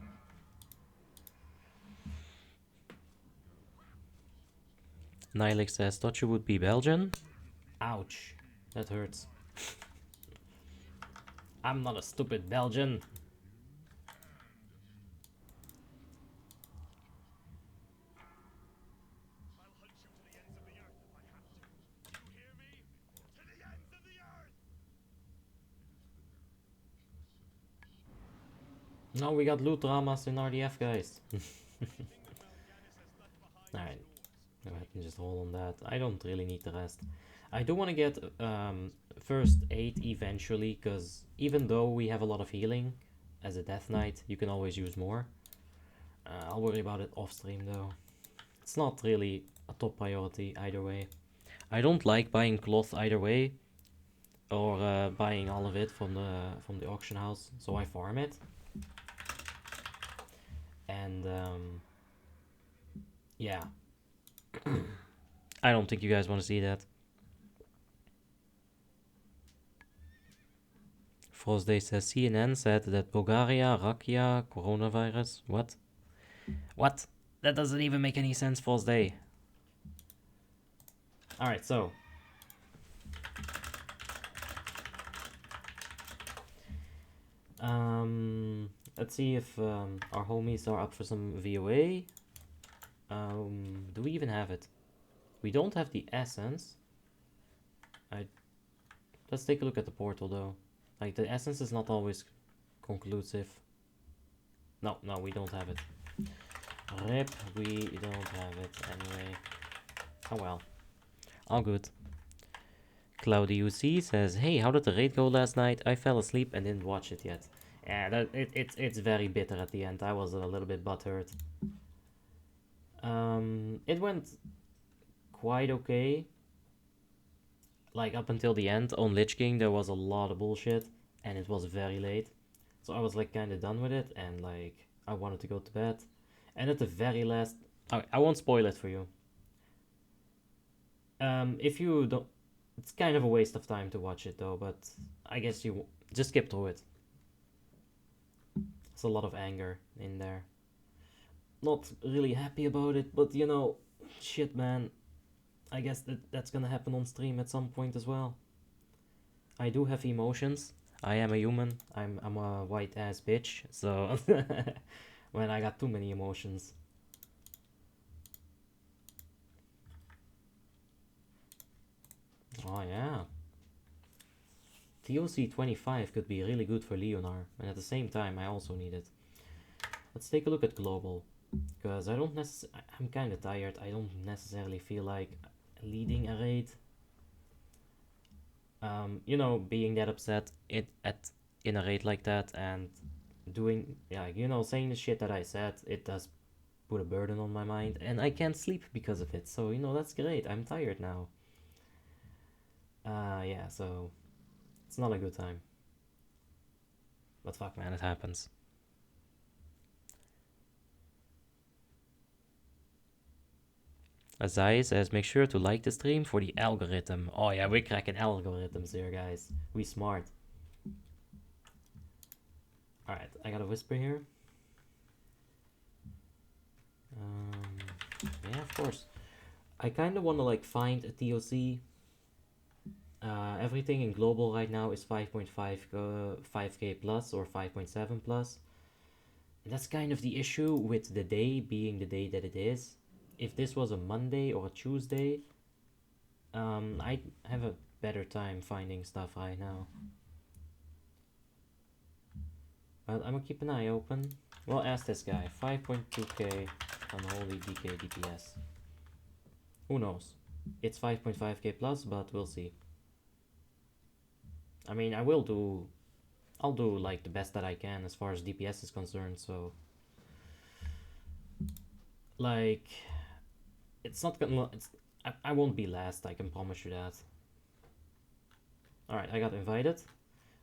Nihilix says, thought you would be Belgian. Ouch, that hurts. I'm not a stupid Belgian. No, we got loot dramas in RDF, guys. Alright, go ahead and just hold on that. I don't really need the rest. I do want to get first aid eventually, because even though we have a lot of healing as a Death Knight, you can always use more. I'll worry about it off stream though. It's not really a top priority either way. I don't like buying cloth either way, or buying all of it from the auction house, so I farm it. And yeah, I don't think you guys want to see that. Frostday says CNN said that Bulgaria, Rakia, coronavirus. What? What? That doesn't even make any sense, Frostday. Alright, so. Let's see if our homies are up for some VOA. Do we even have it? We don't have the essence. Let's take a look at the portal though. Like, the essence is not always conclusive. No, we don't have it. RIP, we don't have it anyway. Oh well. All good. Cloudy UC says, hey, how did the raid go last night? I fell asleep and didn't watch it yet. Yeah, it's very bitter at the end. I was a little bit butthurt. It went quite okay. Like, up until the end, on Lich King, there was a lot of bullshit, and it was very late. So I was, like, kind of done with it, and, like, I wanted to go to bed. And at the very last... I won't spoil it for you. If you don't... It's kind of a waste of time to watch it, though, but I guess you just skip through it. There's a lot of anger in there. Not really happy about it, but, you know, shit, man. I guess that's gonna happen on stream at some point as well. I do have emotions. I am a human. I'm a white ass bitch. So when I got too many emotions. Oh yeah. TOC 25 could be really good for Leonar, and at the same time I also need it. Let's take a look at global, because I'm kind of tired. I don't necessarily feel like leading a raid. You know, being that upset in a raid like that and doing, yeah, you know, saying the shit that I said, it does put a burden on my mind, and I can't sleep because of it. So, you know, that's great. I'm tired now. Yeah, so it's not a good time. But fuck, man, it happens. Azai says, make sure to like the stream for the algorithm. Oh yeah, we're cracking algorithms here, guys. We smart. Alright, I got a whisper here. Yeah, of course. I kind of want to like find a TOC. Everything in global right now is 5.5k plus or 5.7 plus. And that's kind of the issue with the day being the day that it is. If this was a Monday or a Tuesday, I'd have a better time finding stuff right now. But I'm gonna keep an eye open. Well, ask this guy. 5.2k unholy DK DPS. Who knows? It's 5.5k plus, but we'll see. I mean, I'll do like the best that I can as far as DPS is concerned, so like it's not gonna I won't be last, I can promise you that. Alright, I got invited.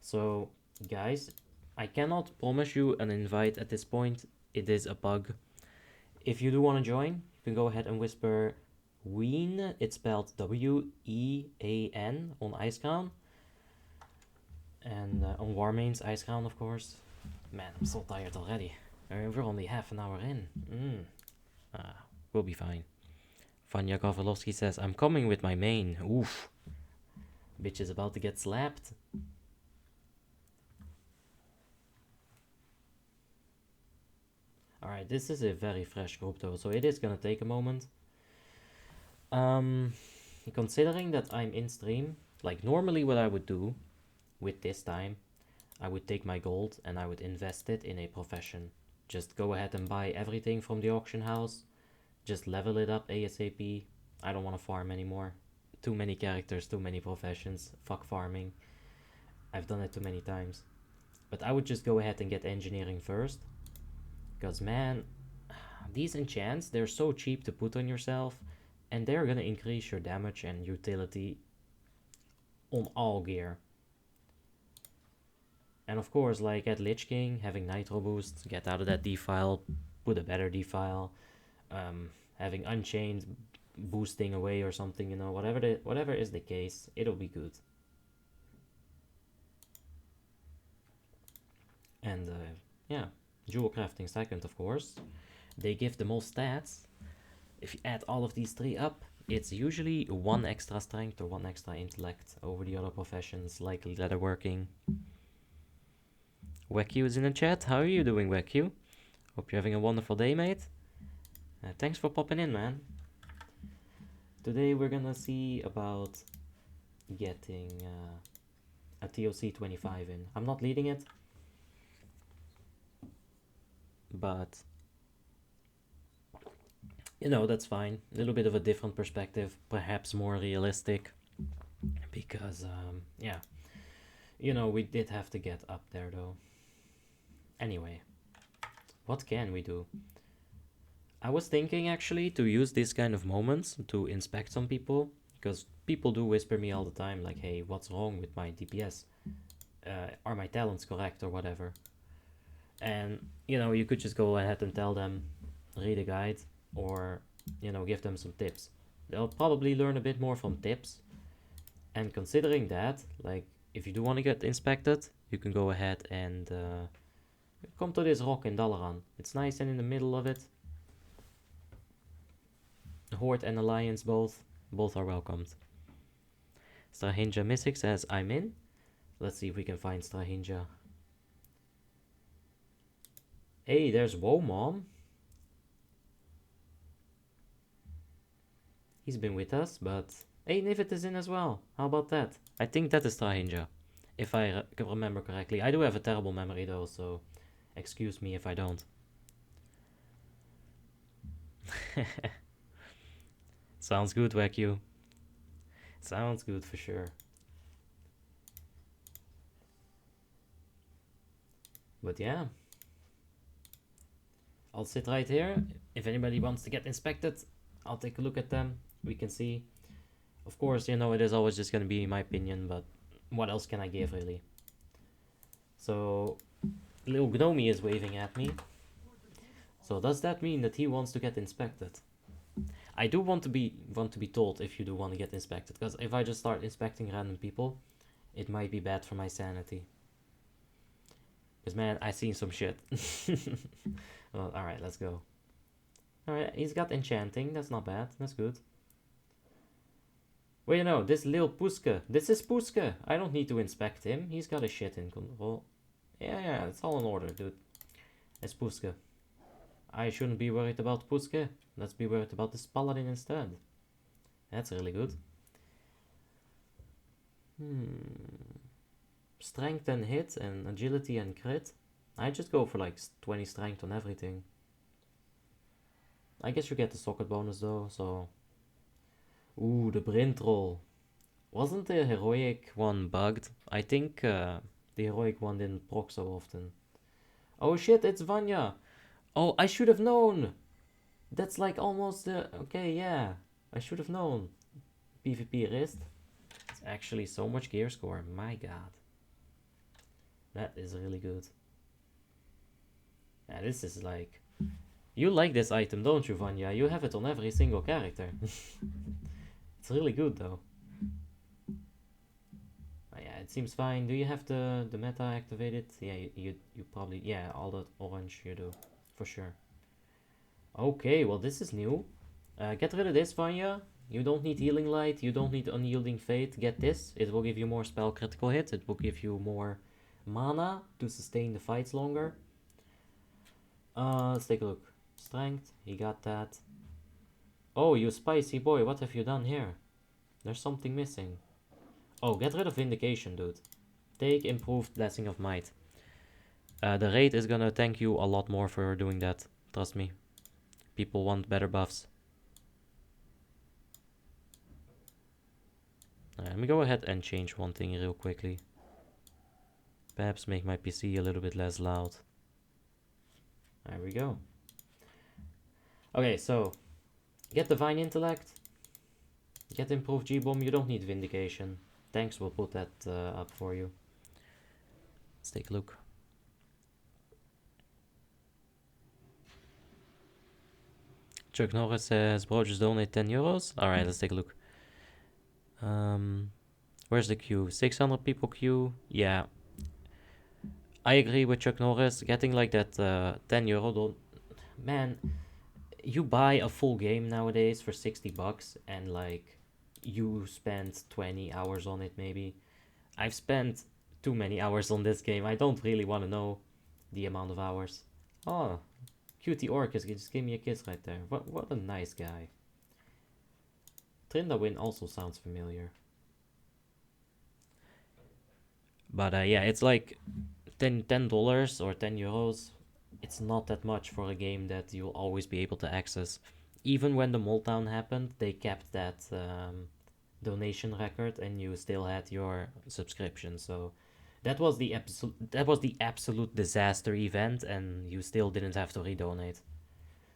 So guys, I cannot promise you an invite at this point. It is a bug. If you do want to join, you can go ahead and whisper Ween, it's spelled W-E-A-N on Icecrown. And on Warmanes, Icecrown, of course. Man, I'm so tired already. We're only half an hour in. We'll be fine. Vanya Gavrilovsky says, I'm coming with my main. Oof. Bitch is about to get slapped. Alright, this is a very fresh group though, so it is gonna take a moment. Considering that I'm in stream, like normally what I would do with this time, I would take my gold and I would invest it in a profession. Just go ahead and buy everything from the auction house. Just level it up ASAP. I don't want to farm anymore. Too many characters, too many professions. Fuck farming. I've done it too many times. But I would just go ahead and get engineering first. Because man, these enchants, they're so cheap to put on yourself. And they're gonna increase your damage and utility on all gear. And of course, like at Lich King, having Nitro boost, get out of that defile, put a better defile. Having Unchained boosting away or something, you know, whatever is the case, it'll be good. And yeah, jewel crafting second, of course. They give the most stats. If you add all of these three up, it's usually 1 extra strength or 1 extra intellect over the other professions, like leatherworking. Weku is in the chat. How are you doing, Weku? Hope you're having a wonderful day, mate. Thanks for popping in, man. Today we're gonna see about getting a TOC 25 in. I'm not leading it, but you know, that's fine. A little bit of a different perspective, perhaps more realistic, because yeah, you know, we did have to get up there though. Anyway, what can we do? I was thinking actually to use this kind of moments to inspect some people, because people do whisper me all the time like, hey, what's wrong with my DPS? Are my talents correct or whatever? And you know, you could just go ahead and tell them, read a guide, or you know, give them some tips. They'll probably learn a bit more from tips. And considering that, like, if you do want to get inspected, you can go ahead and come to this rock in Dalaran. It's nice and in the middle of it. Horde and Alliance both are welcomed. Strahinja Mystic says, I'm in. Let's see if we can find Strahinja. Hey, there's Womom. He's been with us, but hey, Nivet is in as well. How about that? I think that is Strahinja, if I remember correctly. I do have a terrible memory though, so excuse me if I don't. Sounds good, Weku. Sounds good for sure. But yeah, I'll sit right here. If anybody wants to get inspected, I'll take a look at them. We can see. Of course, you know, it is always just going to be my opinion, but what else can I give, really? So, little Gnomi is waving at me. So does that mean that he wants to get inspected? I do want to be told if you do want to get inspected, because if I just start inspecting random people, it might be bad for my sanity. Because man, I've seen some shit. Well, alright, let's go. Alright, he's got enchanting, that's not bad, that's good. Wait, no, this little Puska. This is Puska. I don't need to inspect him. He's got his shit in control. Yeah, it's all in order, dude. It's Puska. I shouldn't be worried about Puska. Let's be worried about this Paladin instead. That's really good. Strength and hit and agility and crit. I just go for like 20 strength on everything. I guess you get the socket bonus though, so... Ooh, the Brint roll. Wasn't the heroic one bugged? I think the heroic one didn't proc so often. Oh shit, it's Vanya! Oh, I should have known! That's like almost the... Okay, yeah. I should have known. PvP wrist. It's actually so much gear score. My god. That is really good. Yeah, this is like... You like this item, don't you, Vanya? You have it on every single character. It's really good, though. Yeah, it seems fine. Do you have the meta activated? Yeah, you probably, yeah, all the orange you do, for sure. Okay, well this is new. Get rid of this, Vanya. You don't need Healing Light, you don't need Unyielding Fate. Get this, it will give you more spell critical hits, it will give you more mana to sustain the fights longer. Let's take a look. Strength, he got that. Oh, you spicy boy, what have you done here? There's something missing. Oh, get rid of Vindication, dude. Take Improved Blessing of Might. The raid is gonna thank you a lot more for doing that. Trust me. People want better buffs. Let me go ahead and change one thing real quickly. Perhaps make my PC a little bit less loud. There we go. Okay, so get Divine Intellect. Get Improved G-Bomb. You don't need Vindication. Thanks, we'll put that up for you. Let's take a look. Chuck Norris says, bro, just donate 10 euros. Alright, let's take a look. Where's the queue? 600 people queue. Yeah. I agree with Chuck Norris. Getting like that 10 euro, don't... Man, you buy a full game nowadays for 60 bucks and like you spend 20 hours on it maybe. I've spent too many hours on this game. I don't really want to know the amount of hours. Oh, Cutie Orcus just gave me a kiss right there. What a nice guy. Trindawin also sounds familiar. But yeah, it's like $10 or 10 euros. It's not that much for a game that you'll always be able to access. Even when the meltdown happened, they kept that donation record and you still had your subscription. So that was the absolute disaster event and you still didn't have to redonate.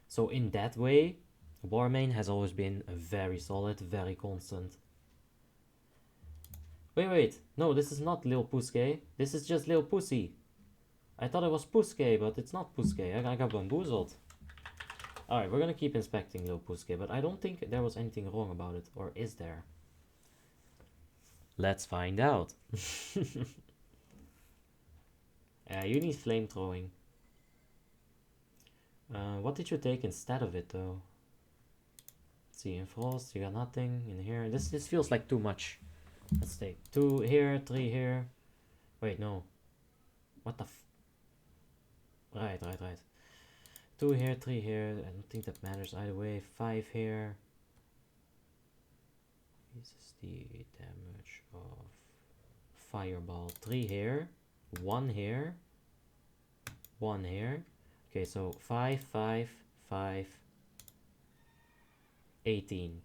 So in that way, Warmane has always been very solid, very constant. Wait, no, this is not Lil Puske. This is just Lil Pussy. I thought it was Puske, but it's not Puske. I got bamboozled. Alright, we're gonna keep inspecting Lil Puske, but I don't think there was anything wrong about it. Or is there? Let's find out. You need flamethrowing. What did you take instead of it, though? Let's see, in Frost, you got nothing. In here, this feels like too much. Let's take 2 here, 3 here. Wait, no. What the f... Right. 2 here, 3 here. I don't think that matters either way. 5 here. This is the damage of Fireball. 3 here. 1 here. 1 here. Okay, so 5, 5, 5. 18.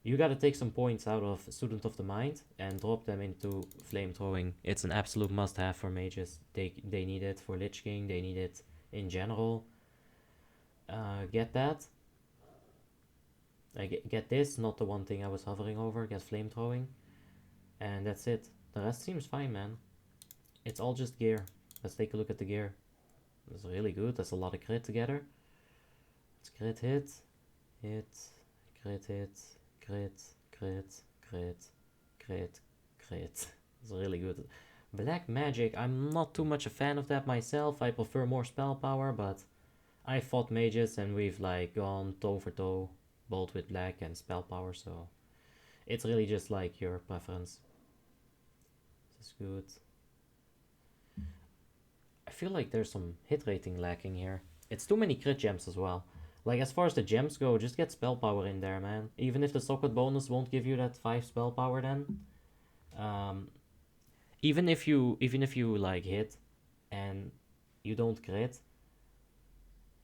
You gotta take some points out of Student of the Mind and drop them into flamethrowing. It's an absolute must-have for mages. They need it for Lich King. They need it in general. Get that. Get this, not the one thing I was hovering over. Get flamethrowing, and that's it. The rest seems fine, man. It's all just gear. Let's take a look at the gear. That's really good. That's a lot of crit together. It's crit hit, crit hit. Crit. It's really good. Black magic, I'm not too much a fan of that myself. I prefer more spell power, but I fought mages and we've like gone toe for toe, both with black and spell power, so it's really just like your preference. This is good. I feel like there's some hit rating lacking here. It's too many crit gems as well. Like, as far as the gems go, just get spell power in there, man. Even if the socket bonus won't give you that 5 spell power then. Even if you like hit and you don't crit,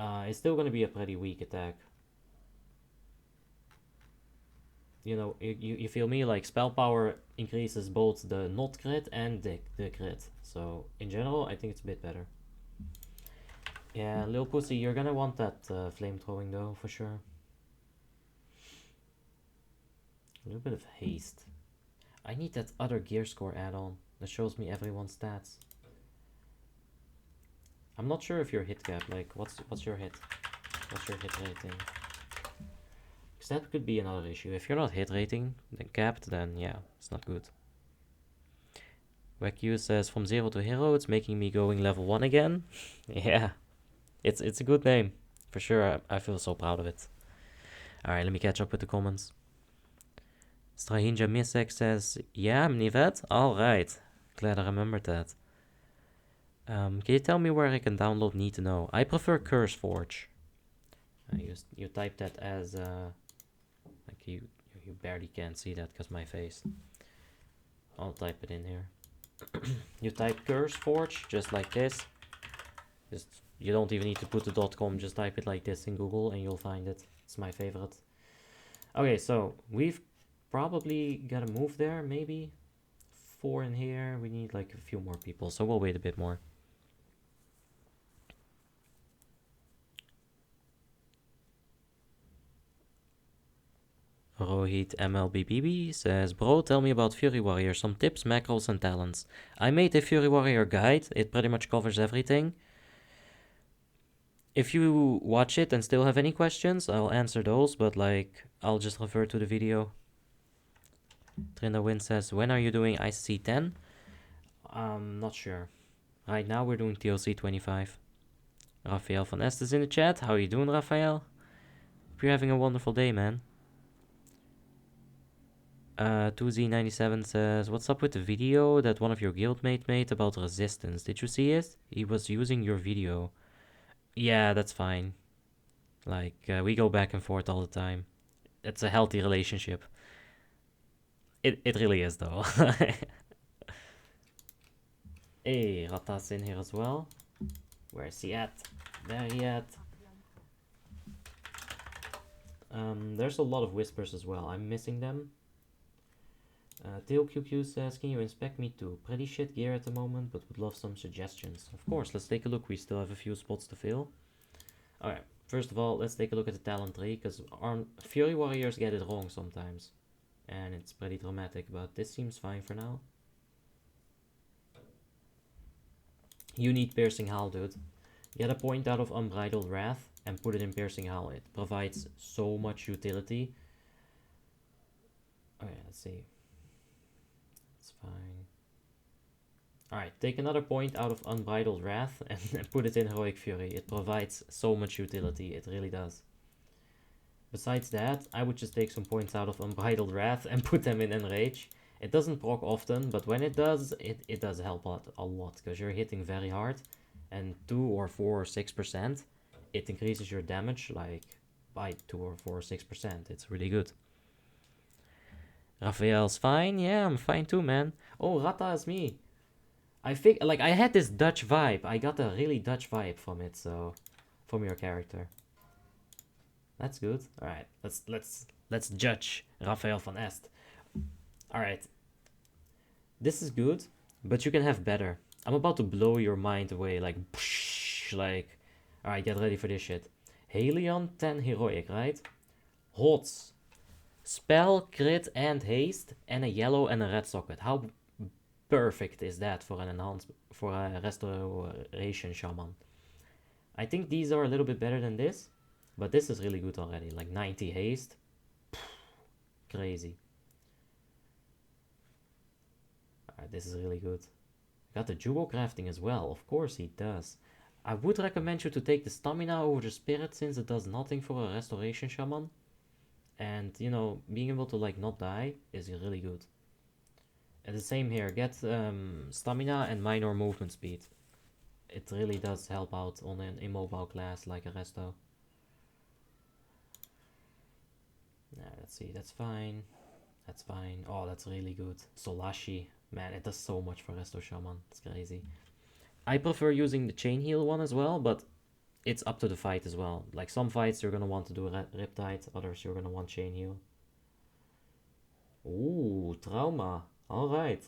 it's still gonna be a pretty weak attack. You know, you feel me? Like, spell power increases both the not crit and the crit. So, in general, I think it's a bit better. Yeah, Lil Pussy, you're gonna want that flamethrowing though, for sure. A little bit of haste. I need that other gear score add-on that shows me everyone's stats. I'm not sure if you're hit cap, like, what's your hit? What's your hit rating? Because that could be another issue. If you're not hit rating, then capped, then yeah, it's not good. Waku says, from 0 to hero, it's making me going level 1 again. Yeah, it's a good name. For sure, I feel so proud of it. Alright, let me catch up with the comments. Strahinja Misek says, yeah, Mnivet? Alright, glad I remembered that. Can you tell me where I can download NeedtoKnow? I prefer CurseForge. You type that as, like you barely can't see that because my face. I'll type it in here. You type CurseForge, just like this. You don't even need to put the .com, just type it like this in Google and you'll find it. It's my favorite. Okay, so we've probably got to move there, maybe. 4 in here, we need like a few more people, so we'll wait a bit more. Rohit MLBBB says, bro, tell me about Fury Warrior, some tips, macros and talents. I made a Fury Warrior guide, it pretty much covers everything. If you watch it and still have any questions, I'll answer those, but like, I'll just refer to the video. Trinda Win says, when are you doing ICC 10? Not sure. Right now we're doing TLC 25. Raphael van Est is in the chat. How are you doing, Raphael? Hope you're having a wonderful day, man. 2Z97 says, what's up with the video that one of your guildmates made about resistance? Did you see it? He was using your video. Yeah, that's fine. Like, we go back and forth all the time. It's a healthy relationship. It really is, though. Hey, Rata's in here as well. Where's he at? There he at. There's a lot of whispers as well. I'm missing them. TailQQ says, can you inspect me too? Pretty shit gear at the moment, but would love some suggestions. Of course, let's take a look. We still have a few spots to fill. Alright, first of all, let's take a look at the talent tree, because Fury Warriors get it wrong sometimes. And it's pretty dramatic, but this seems fine for now. You need Piercing Howl, dude. Get a point out of Unbridled Wrath and put it in Piercing Howl. It provides so much utility. Okay, let's see. It's fine. Alright, take another point out of Unbridled Wrath and put it in Heroic Fury. It provides so much utility, it really does. Besides that, I would just take some points out of Unbridled Wrath and put them in Enrage. It doesn't proc often, but when it does, it does help a lot, because you're hitting very hard. And 2 or 4 or 6%, it increases your damage like by 2 or 4 or 6%. It's really good. Raphael's fine. Yeah, I'm fine too, man. Oh, Rata is me. I think, like, I had this Dutch vibe. I got a really Dutch vibe from it, so from your character. That's good. All right, let's judge Raphael van Est. All right, this is good, but you can have better. I'm about to blow your mind away, like, like. All right, get ready for this shit. Helion 10 heroic, right? Hots. Spell, crit, and haste, and a yellow and a red socket. How perfect is that for an for a restoration shaman? I think these are a little bit better than this, but this is really good already. Like 90 haste, crazy. Alright, this is really good. Got the Jugo crafting as well. Of course he does. I would recommend you to take the stamina over the spirit, since it does nothing for a restoration shaman. And, you know, being able to, like, not die is really good. And the same here. Get stamina and minor movement speed. It really does help out on an immobile class like a resto. Let's see. That's fine. That's fine. Oh, that's really good. Solashi. Man, it does so much for resto shaman. It's crazy. I prefer using the chain heal one as well, but it's up to the fight as well. Like, some fights you're gonna want to do Riptide, others you're gonna want chain heal. Ooh, trauma. Alright.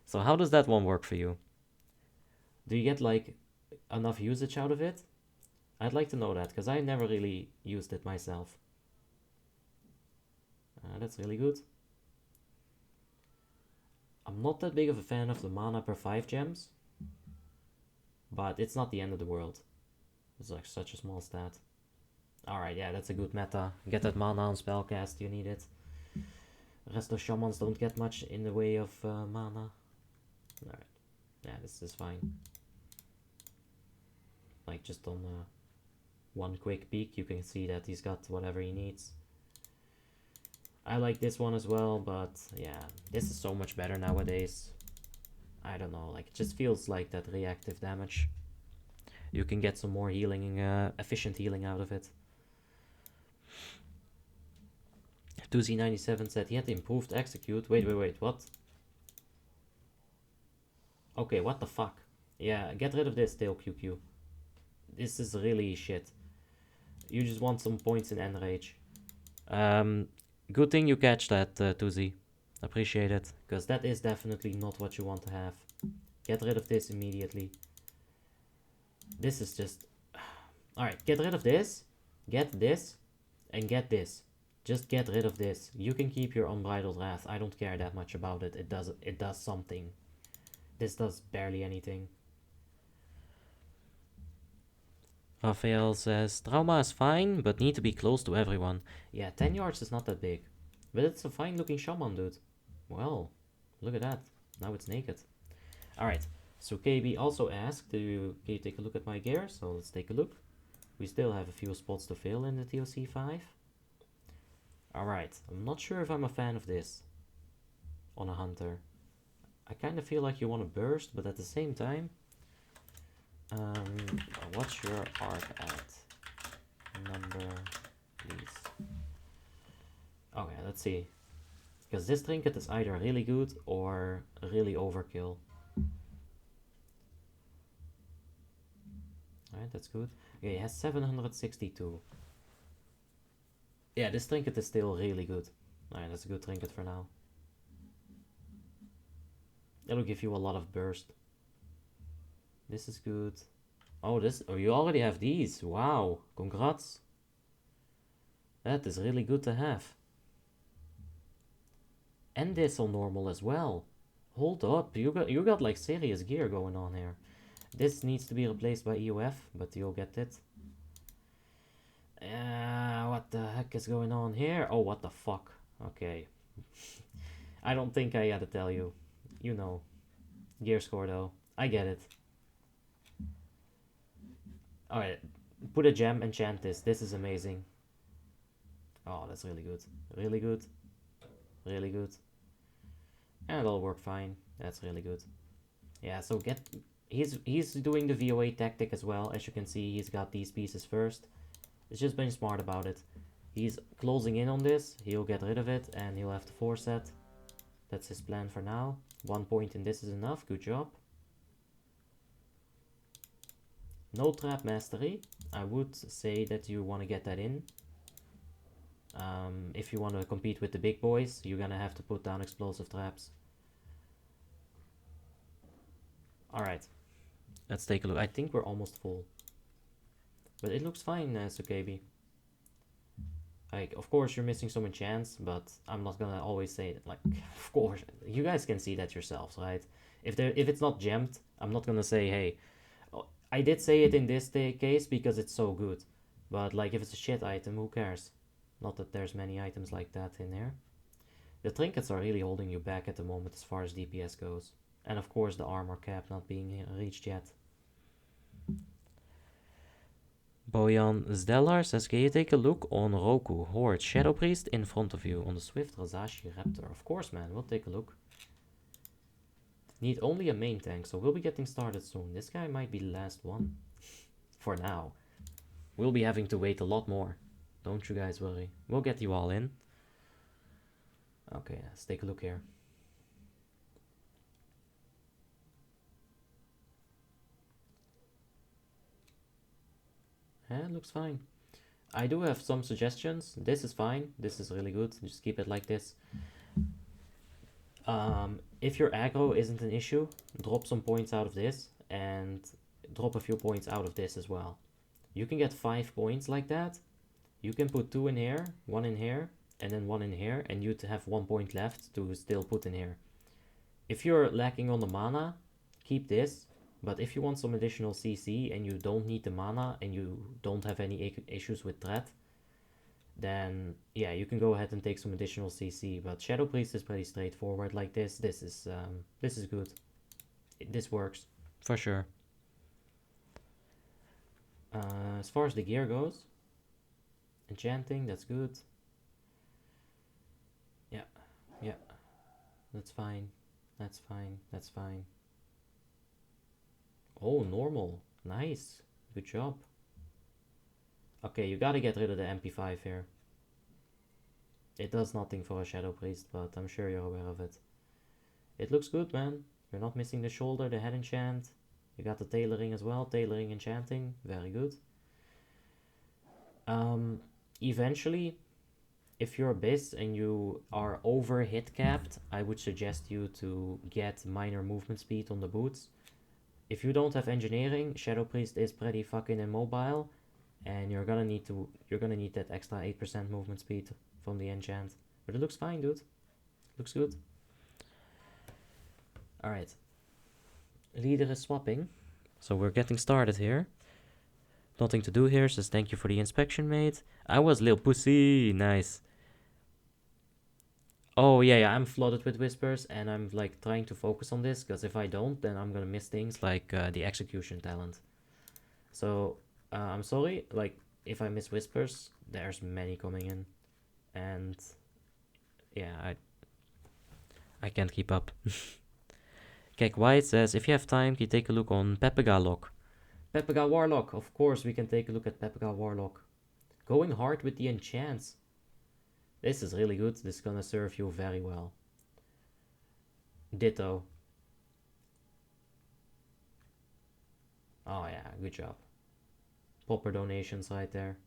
So how does that one work for you? Do you get, like, enough usage out of it? I'd like to know that, because I never really used it myself. That's really good. I'm not that big of a fan of the mana per 5 gems, but it's not the end of the world. It's like such a small stat. Alright, yeah, that's a good meta. Get that mana on spellcast, you need it. The rest of shamans don't get much in the way of mana. Alright. Yeah, this is fine. Like, just on one quick peek, you can see that he's got whatever he needs. I like this one as well, but yeah, this is so much better nowadays. I don't know, like, it just feels like that reactive damage. You can get some more healing, efficient healing out of it. 2Z97 said he had improved execute. Wait, what? Okay, what the fuck? Yeah, get rid of this, Tail QQ. This is really shit. You just want some points in Enrage. Good thing you catch that, 2Z. Appreciate it, because that is definitely not what you want to have. Get rid of this immediately. This is just... Alright, get rid of this, get this, and get this. Just get rid of this. You can keep your Unbridled Wrath. I don't care that much about it. It does something. This does barely anything. Raphael says, Trauma is fine, but need to be close to everyone. Yeah, 10 yards is not that big. But it's a fine looking shaman, dude. Well, look at that. Now it's naked. Alright, so KB also asked, can you take a look at my gear? So let's take a look. We still have a few spots to fill in the TOC 5. Alright, I'm not sure if I'm a fan of this on a hunter. I kind of feel like you want to burst, but at the same time, what's your arc at? Number, please. Okay, let's see. Because this trinket is either really good or really overkill. Alright, that's good. Okay, it has 762. Yeah, this trinket is still really good. Alright, that's a good trinket for now. It'll give you a lot of burst. This is good. Oh, you already have these. Wow, congrats. That is really good to have. And this on normal as well. Hold up, you got like serious gear going on here. This needs to be replaced by EoF, but you'll get it. What the heck is going on here? Oh, what the fuck. Okay. I don't think I gotta tell you. You know. Gearscore though. I get it. Alright. Put a gem, enchant this. This is amazing. Oh, that's really good. Really good. Really good. And it'll work fine. That's really good. Yeah, so he's doing the VOA tactic as well. As you can see, he's got these pieces first. It's just being smart about it. He's closing in on this. He'll get rid of it and he'll have the 4 set. That's his plan for now. 1 point in this is enough. Good job. No trap mastery. I would say that you want to get that in. If you want to compete with the big boys, you're gonna have to put down explosive traps. Alright. Let's take a look. I think we're almost full. But it looks fine, Sukebi. Like, of course you're missing some enchants, but I'm not gonna always say it. Like, of course, you guys can see that yourselves, right? If it's not gemmed, I'm not gonna say, hey, I did say it in this case because it's so good. But like, if it's a shit item, who cares? Not that there's many items like that in here. The trinkets are really holding you back at the moment as far as DPS goes. And of course the armor cap not being reached yet. Bojan Zdelar says, can you take a look on Roku, Horde, Shadow Priest in front of you on the Swift Razashi Raptor? Of course, man, we'll take a look. Need only a main tank, so we'll be getting started soon. This guy might be the last one. For now. We'll be having to wait a lot more. Don't you guys worry. We'll get you all in. Okay, let's take a look here. Yeah, it looks fine. I do have some suggestions. This is fine. This is really good. Just keep it like this. If your aggro isn't an issue, drop some points out of this and drop a few points out of this as well. You can get 5 points like that. You can put 2 in here, 1 in here, and then 1 in here, and you'd have 1 point left to still put in here. If you're lacking on the mana, keep this. But if you want some additional CC and you don't need the mana and you don't have any issues with threat, then yeah, you can go ahead and take some additional CC. But Shadow Priest is pretty straightforward like this. This is good. this works for sure. As far as the gear goes, enchanting, that's good. Yeah, that's fine. That's fine. That's fine. Oh, normal. Nice. Good job. Okay, you gotta get rid of the MP5 here. It does nothing for a Shadow Priest, but I'm sure you're aware of it. It looks good, man. You're not missing the shoulder, the head enchant. You got the tailoring as well. Tailoring enchanting. Very good. Eventually, if you're Abyss and you are over hit capped, I would suggest you to get minor movement speed on the boots. If you don't have engineering, Shadow Priest is pretty fucking immobile, and you're gonna need that extra 8% movement speed from the enchant. But it looks fine, dude. Looks good. Alright. Leader is swapping. So we're getting started here. Nothing to do here, says thank you for the inspection, mate. I was little pussy. Nice. Oh, yeah, I'm flooded with whispers, and I'm, like, trying to focus on this, because if I don't, then I'm gonna miss things like the execution talent. So, I'm sorry, like, if I miss whispers, there's many coming in, and, yeah, I can't keep up. Kek White says, if you have time, can you take a look on Pepega Lock? Pepega Warlock, of course we can take a look at Pepega Warlock. Going hard with the enchants. This is really good. This is gonna serve you very well. Ditto. Oh yeah, good job. Proper donations right there.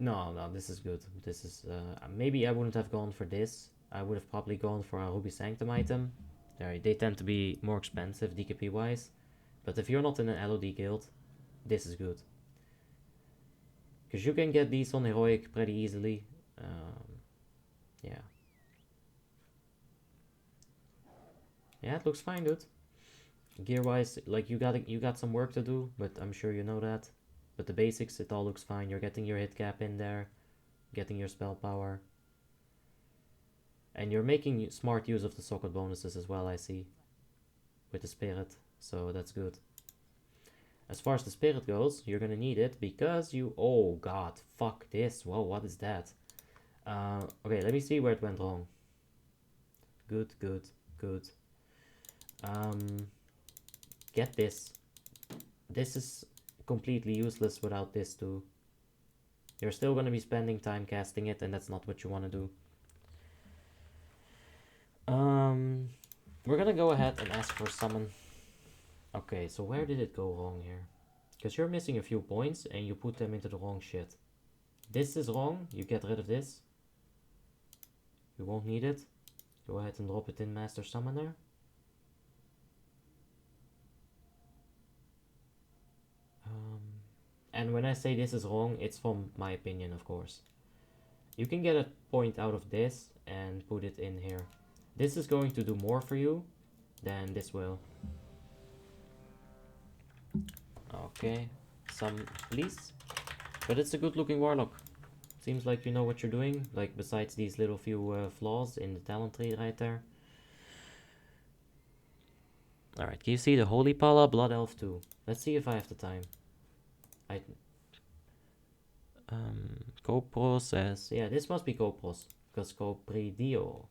No, this is good. This is, maybe I wouldn't have gone for this. I would have probably gone for a Ruby Sanctum item. They tend to be more expensive DKP wise. But if you're not in an LOD guild, this is good. Because you can get these on Heroic pretty easily. Yeah. Yeah, it looks fine, dude. Gear wise, like you got some work to do, but I'm sure you know that. But the basics, it all looks fine. You're getting your hit cap in there, getting your spell power. And you're making smart use of the socket bonuses as well, I see. With the spirit, so that's good. As far as the spirit goes, you're gonna need it because you... Oh god, fuck this. Whoa, what is that? Okay, let me see where it went wrong. Good. Get this. This is completely useless without this too. You're still gonna be spending time casting it, and that's not what you want to do. We're gonna go ahead and ask for summon. Okay, so where did it go wrong here? Because you're missing a few points and you put them into the wrong shit. This is wrong. You get rid of this. You won't need it. Go ahead and drop it in Master Summoner. And when I say this is wrong, it's from my opinion, of course. You can get a point out of this and put it in here. This is going to do more for you than this will. Okay, some please. But it's a good looking warlock. Seems like you know what you're doing, like besides these little few flaws in the talent tree right there. Alright, can you see the Holy Pala, Blood Elf 2? Let's see if I have the time. Copro says, yeah, this must be Copros, because Copredio.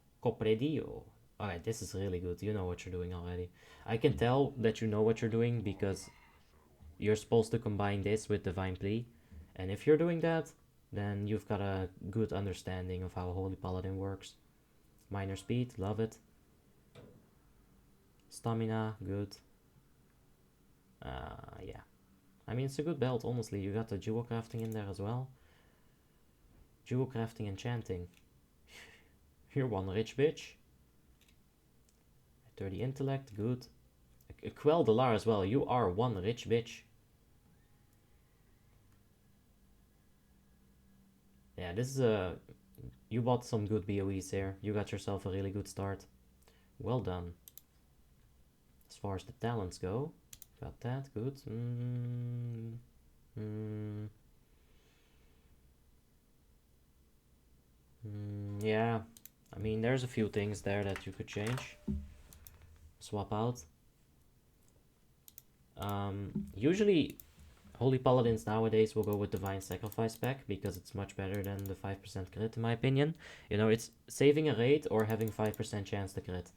Alright, this is really good. You know what you're doing already. I can tell that you know what you're doing because you're supposed to combine this with Divine Plea. And if you're doing that, then you've got a good understanding of how Holy Paladin works. Minor speed, love it. Stamina, good. Yeah. I mean, it's a good belt, honestly. You got the jewel crafting in there as well. Jewel crafting enchanting. You're one rich bitch. 30 intellect, good. Quell Delar as well. You are one rich bitch. Yeah, this is a... You bought some good BOEs here. You got yourself a really good start. Well done. As far as the talents go, got that, good. Yeah, I mean, there's a few things there that you could change. Swap out. Usually, Holy Paladins nowadays will go with Divine Sacrifice spec because it's much better than the 5% crit, in my opinion. You know, it's saving a raid or having 5% chance to crit.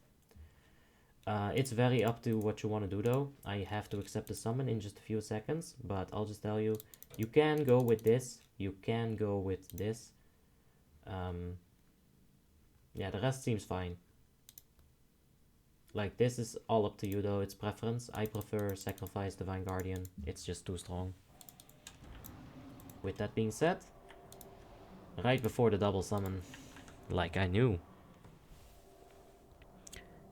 It's very up to what you want to do, though. I have to accept the summon in just a few seconds, but I'll just tell you, you can go with this, you can go with this. Yeah, the rest seems fine. Like, this is all up to you, though. It's preference. I prefer Sacrifice Divine Guardian. It's just too strong. With that being said, right before the double summon, like I knew.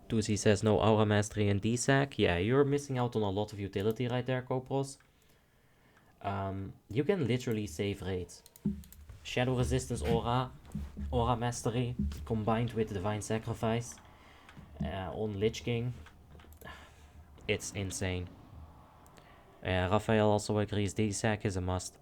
Tuzi says no Aura Mastery and DSAC. Yeah, you're missing out on a lot of utility right there, Kopros. You can literally save raids. Shadow Resistance Aura Mastery, combined with Divine Sacrifice on Lich King. It's insane. Raphael also agrees DSAC is a must.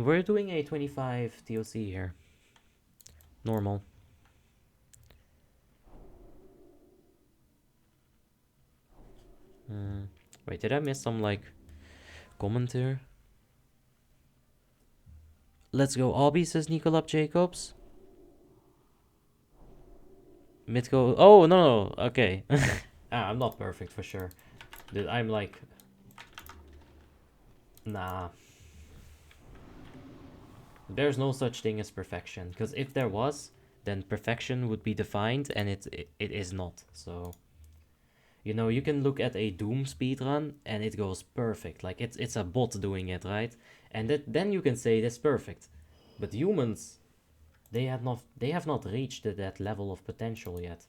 We're doing a 25 TOC here. Normal. Wait, did I miss some, like, comment here? Let's go Obby, says Nicolab Jacobs. Mid go. Oh, no. Okay. I'm not perfect for sure. Dude, I'm like... Nah. There's no such thing as perfection. Because if there was, then perfection would be defined, and it is not. So... You know, you can look at a Doom speedrun, and it goes perfect. Like, it's a bot doing it, right? And then you can say that's perfect. But humans... They have not reached that level of potential yet.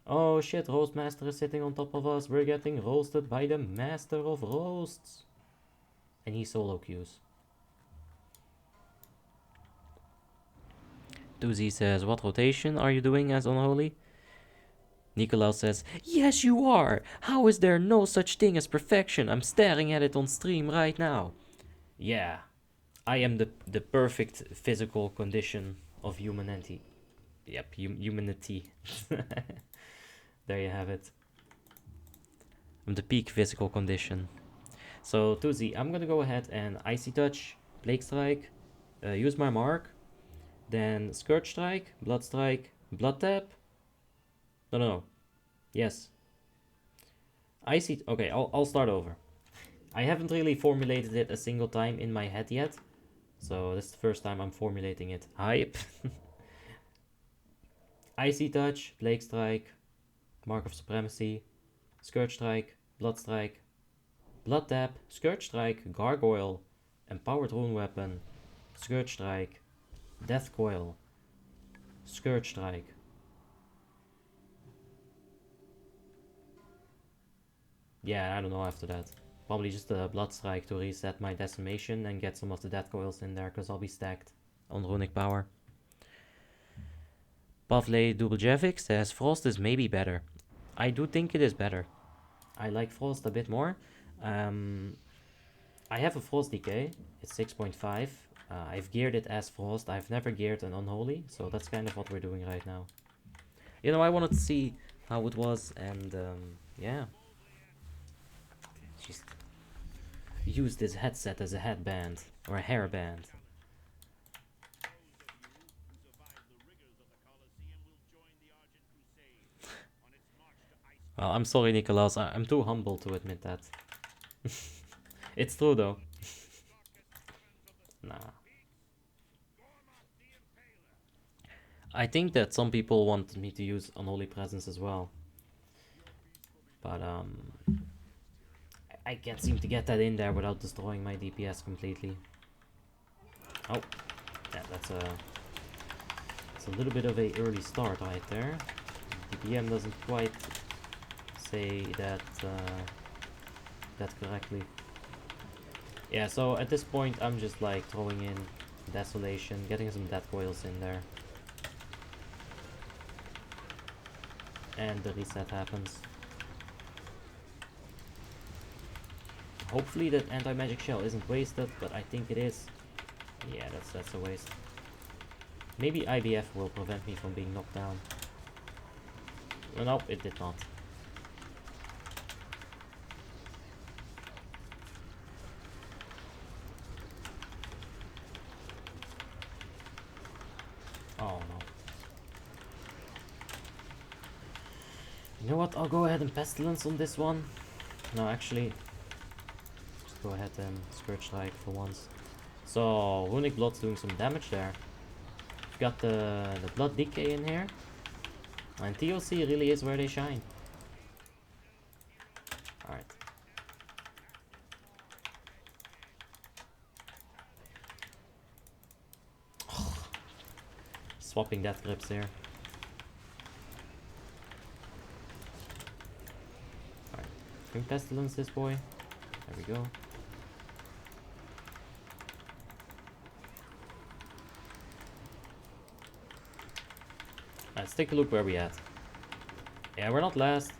Oh shit, Roastmaster is sitting on top of us. We're getting roasted by the Master of Roasts. And he solo queues. Doozy says, what rotation are you doing as Unholy? Nicolaus says, yes you are! How is there no such thing as perfection? I'm staring at it on stream right now. Yeah, I am the perfect physical condition of humanity. Yep, humanity. There you have it. I'm the peak physical condition. So, Tuzi, I'm gonna go ahead and Icy Touch, Plague Strike, use my mark, then Scourge Strike, Blood Strike, Blood Tap. No. Yes. Icy. Okay, I'll start over. I haven't really formulated it a single time in my head yet. So, this is the first time I'm formulating it. Hype. Icy Touch, Plague Strike, Mark of Supremacy, Scourge Strike, Blood Strike, Blood Tap, Scourge Strike, Gargoyle, Empowered Rune Weapon, Scourge Strike, Death Coil, Scourge Strike. Yeah, I don't know after that. Probably just a Blood Strike to reset my Decimation and get some of the Death Coils in there, because I'll be stacked on Runic Power. Pavley Dubeljevic says Frost is maybe better. I do think it is better. I like Frost a bit more. I have a Frost Decay. It's 6.5. I've geared it as Frost. I've never geared an Unholy, so that's kind of what we're doing right now. You know, I wanted to see how it was, and yeah. Just use this headset as a headband or a hairband. Well, I'm sorry, Nicolaus. I'm too humble to admit that. It's true, though. Nah. I think that some people want me to use Unholy Presence as well. But, I can't seem to get that in there without destroying my DPS completely. Oh. Yeah, that's a little bit of a early start right there. DPM doesn't quite say that correctly. Yeah, so at this point I'm just like throwing in Desolation, getting some Death Coils in there. and the reset happens. Hopefully that anti-magic shell isn't wasted, but I think it is. Yeah, that's a waste. Maybe IBF will prevent me from being knocked down. Well, nope, it did not. Oh no. You know what, I'll go ahead and Pestilence on this one. No, actually, just go ahead and Scourge Strike for once. So, Runic Blood's doing some damage there. We've got the Blood Decay in here. And TLC really is where they shine. Alright. Swapping Death Grips here. Alright. Can we Pestilence this boy? There we go. Let's take a look where we at. Yeah, we're not last.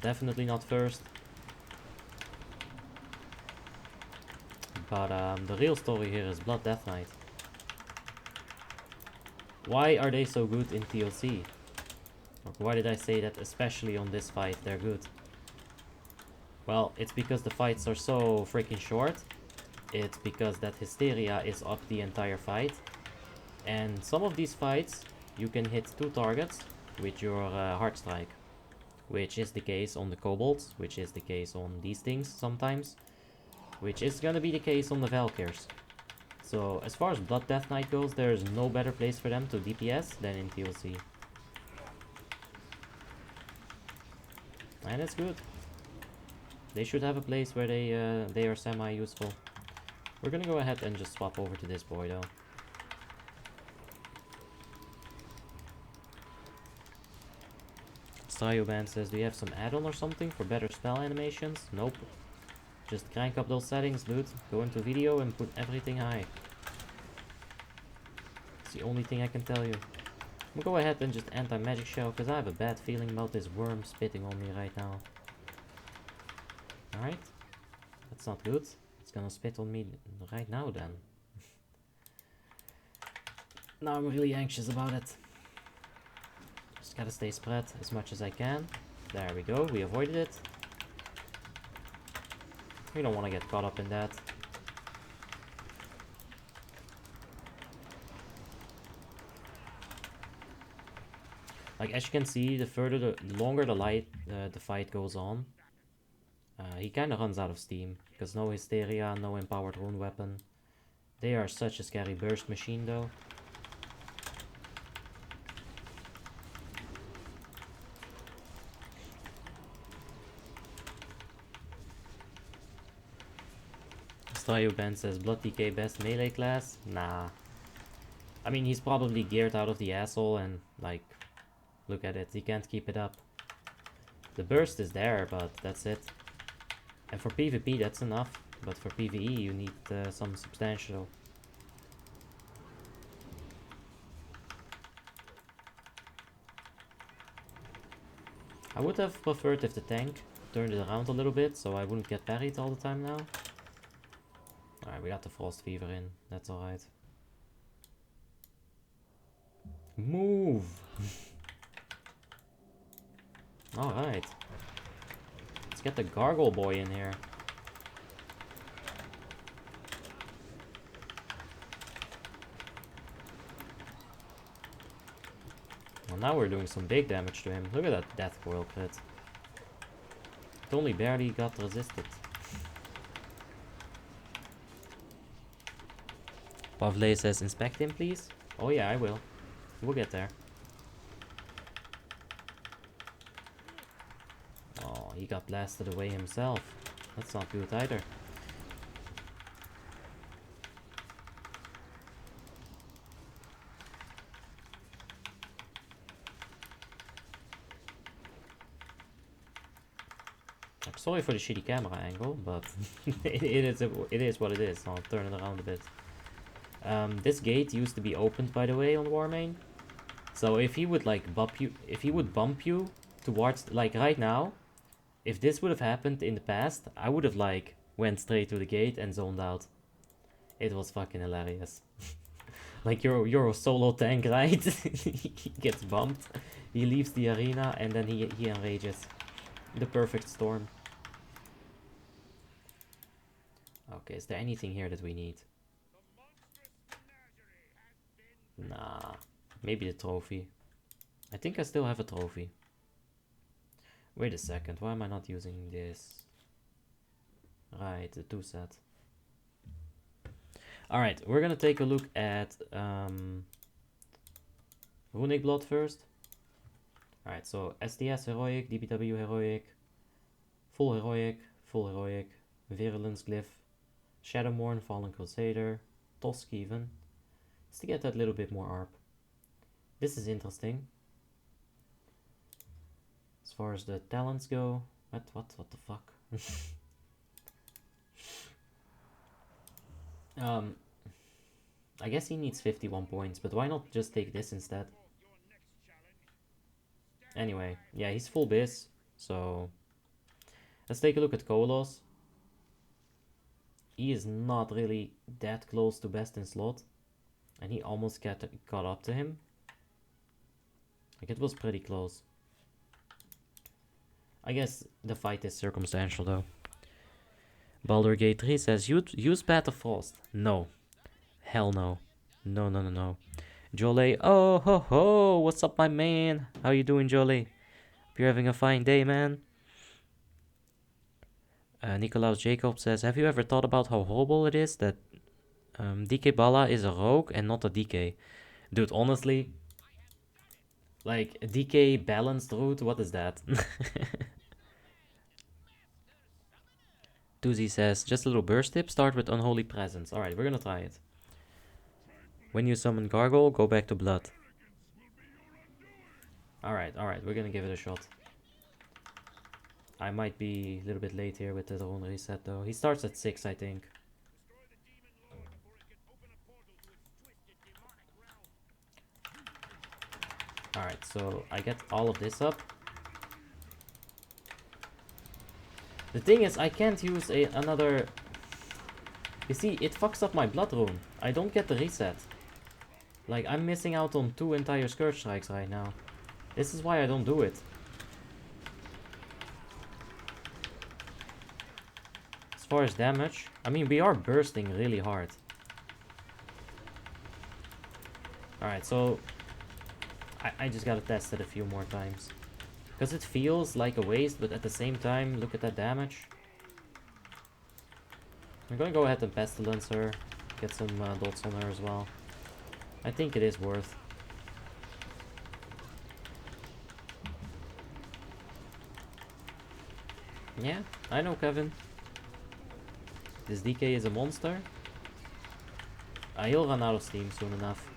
Definitely not first. But the real story here is Blood Death Knight. Why are they so good in TLC? Or why did I say that especially on this fight they're good? Well, it's because the fights are so freaking short. It's because that Hysteria is up the entire fight. And some of these fights, you can hit 2 targets with your Heart Strike. Which is the case on the Kobolds, which is the case on these things sometimes. Which is gonna be the case on the Valkyrs. So, as far as Blood Death Knight goes, there's no better place for them to DPS than in TLC. And it's good. They should have a place where they are semi-useful. We're gonna go ahead and just swap over to this boy though. Styoban says, do you have some add-on or something for better spell animations? Nope. Just crank up those settings, dude. Go into video and put everything high. It's the only thing I can tell you. I'm gonna go ahead and just anti-magic shell, because I have a bad feeling about this worm spitting on me right now. Alright. That's not good. It's gonna spit on me right now then. Now I'm really anxious about it. Just gotta stay spread as much as I can. There we go, we avoided it. We don't want to get caught up in that. Like, as you can see, the longer the fight goes on, he kind of runs out of steam. Because no Hysteria, no Empowered Rune Weapon. They are such a scary burst machine though. Styoban says, Blood DK best melee class? Nah. I mean, he's probably geared out of the asshole and, like, look at it, he can't keep it up. The burst is there, but that's it. And for PvP, that's enough. But for PvE, you need some substantial. I would have preferred if the tank turned it around a little bit, so I wouldn't get parried all the time now. Alright, we got the Frost Fever in. That's alright. Move! Alright. Let's get the Gargle Boy in here. Well, now we're doing some big damage to him. Look at that Death Coil crit. It only barely got resisted. Pavle says, inspect him, please. Oh yeah, I will. We'll get there. Oh, he got blasted away himself. That's not good either. I'm sorry for the shitty camera angle, but it is what it is. I'll turn it around a bit. This gate used to be opened, by the way, on Warmane. So if he would like bump you, to towards, like right now, if this would have happened in the past, I would have like went straight to the gate and zoned out. It was fucking hilarious. Like you're a solo tank, right? He gets bumped. He leaves the arena and then he enrages. The perfect storm. Okay, is there anything here that we need? Nah. Maybe the trophy. I think I still have a trophy. Wait a second, why am I not using this? Right, the 2 set. Alright, we're gonna take a look at Runic Blood first. Alright, so STS Heroic, DPW Heroic, Full Heroic, Virulence Glyph, Shadowmourne, Fallen Crusader, Tosk even. Just to get that little bit more ARP. This is interesting. As far as the talents go, what the fuck? I guess he needs 51 points, but why not just take this instead? Anyway, yeah, he's full biz, so let's take a look at Kolos. He is not really that close to best in slot, and he almost caught up to him. Like, it was pretty close. I guess the fight is circumstantial though. Baldur Gate 3 says, use Path of Frost. No. Hell no. No. Jolie, oh ho ho, what's up my man? How you doing, Jolie? Hope you're having a fine day, man. Nicolaus Jacob says, have you ever thought about how horrible it is that DK Bala is a rogue and not a DK? Dude, honestly, like, a DK balanced route, what is that? Tuzi says, just a little burst tip, start with Unholy Presence. Alright, we're gonna try it. When you summon Gargoyle, go back to Blood. Alright, we're gonna give it a shot. I might be a little bit late here with the rune reset though. He starts at 6, I think. Alright, so I get all of this up. The thing is, I can't use another... You see, it fucks up my blood rune. I don't get the reset. Like, I'm missing out on 2 entire Scourge Strikes right now. This is why I don't do it. As far as damage, I mean, we are bursting really hard. Alright, so... I just gotta test it a few more times. Because it feels like a waste, but at the same time, look at that damage. I'm gonna go ahead and Pestilence her. Get some dots on her as well. I think it is worth. Yeah, I know, Kevin. This DK is a monster. He'll run out of steam soon enough.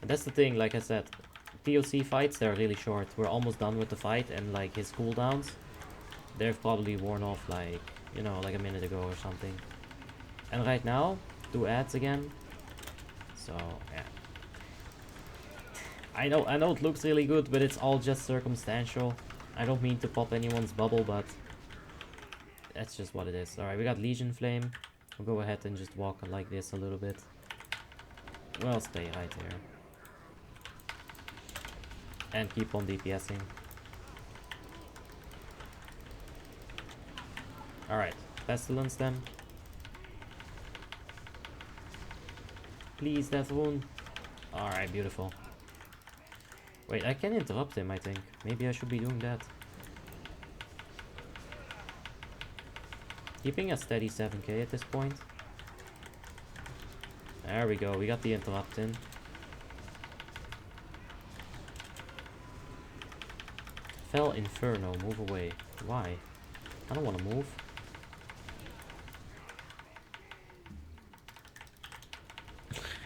And that's the thing, like I said. TOC fights, they're really short. We're almost done with the fight, and like his cooldowns, they've probably worn off like, you know, like a minute ago or something. And right now, 2 ads again. So, yeah. I know it looks really good, but it's all just circumstantial. I don't mean to pop anyone's bubble, but that's just what it is. Alright, we got Legion Flame. We'll go ahead and just walk like this a little bit. We'll stay right here. And keep on DPSing. Alright, Pestilence them. Please, Death Rune. Alright, beautiful. Wait, I can interrupt him, I think. Maybe I should be doing that. Keeping a steady 7k at this point. There we go, we got the interrupt in. Fell Inferno, move away. Why? I don't want to move.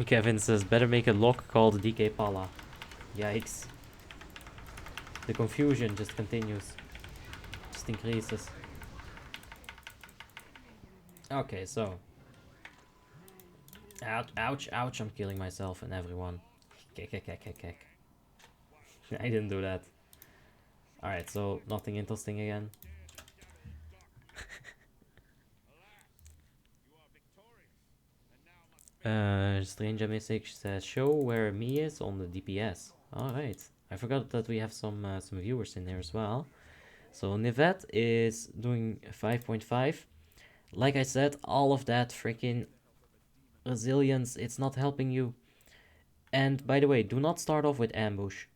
Kevin says, better make a lock called DK Pala. Yikes. The confusion just continues. Just increases. Okay, so. Ouch, ouch, I'm killing myself and everyone. Kek. I didn't do that. Alright, so nothing interesting again. Stranger Message says, show where me is on the DPS. Alright. I forgot that we have some viewers in there as well. So Nivette is doing 5.5. Like I said, all of that freaking resilience, it's not helping you. And by the way, do not start off with ambush.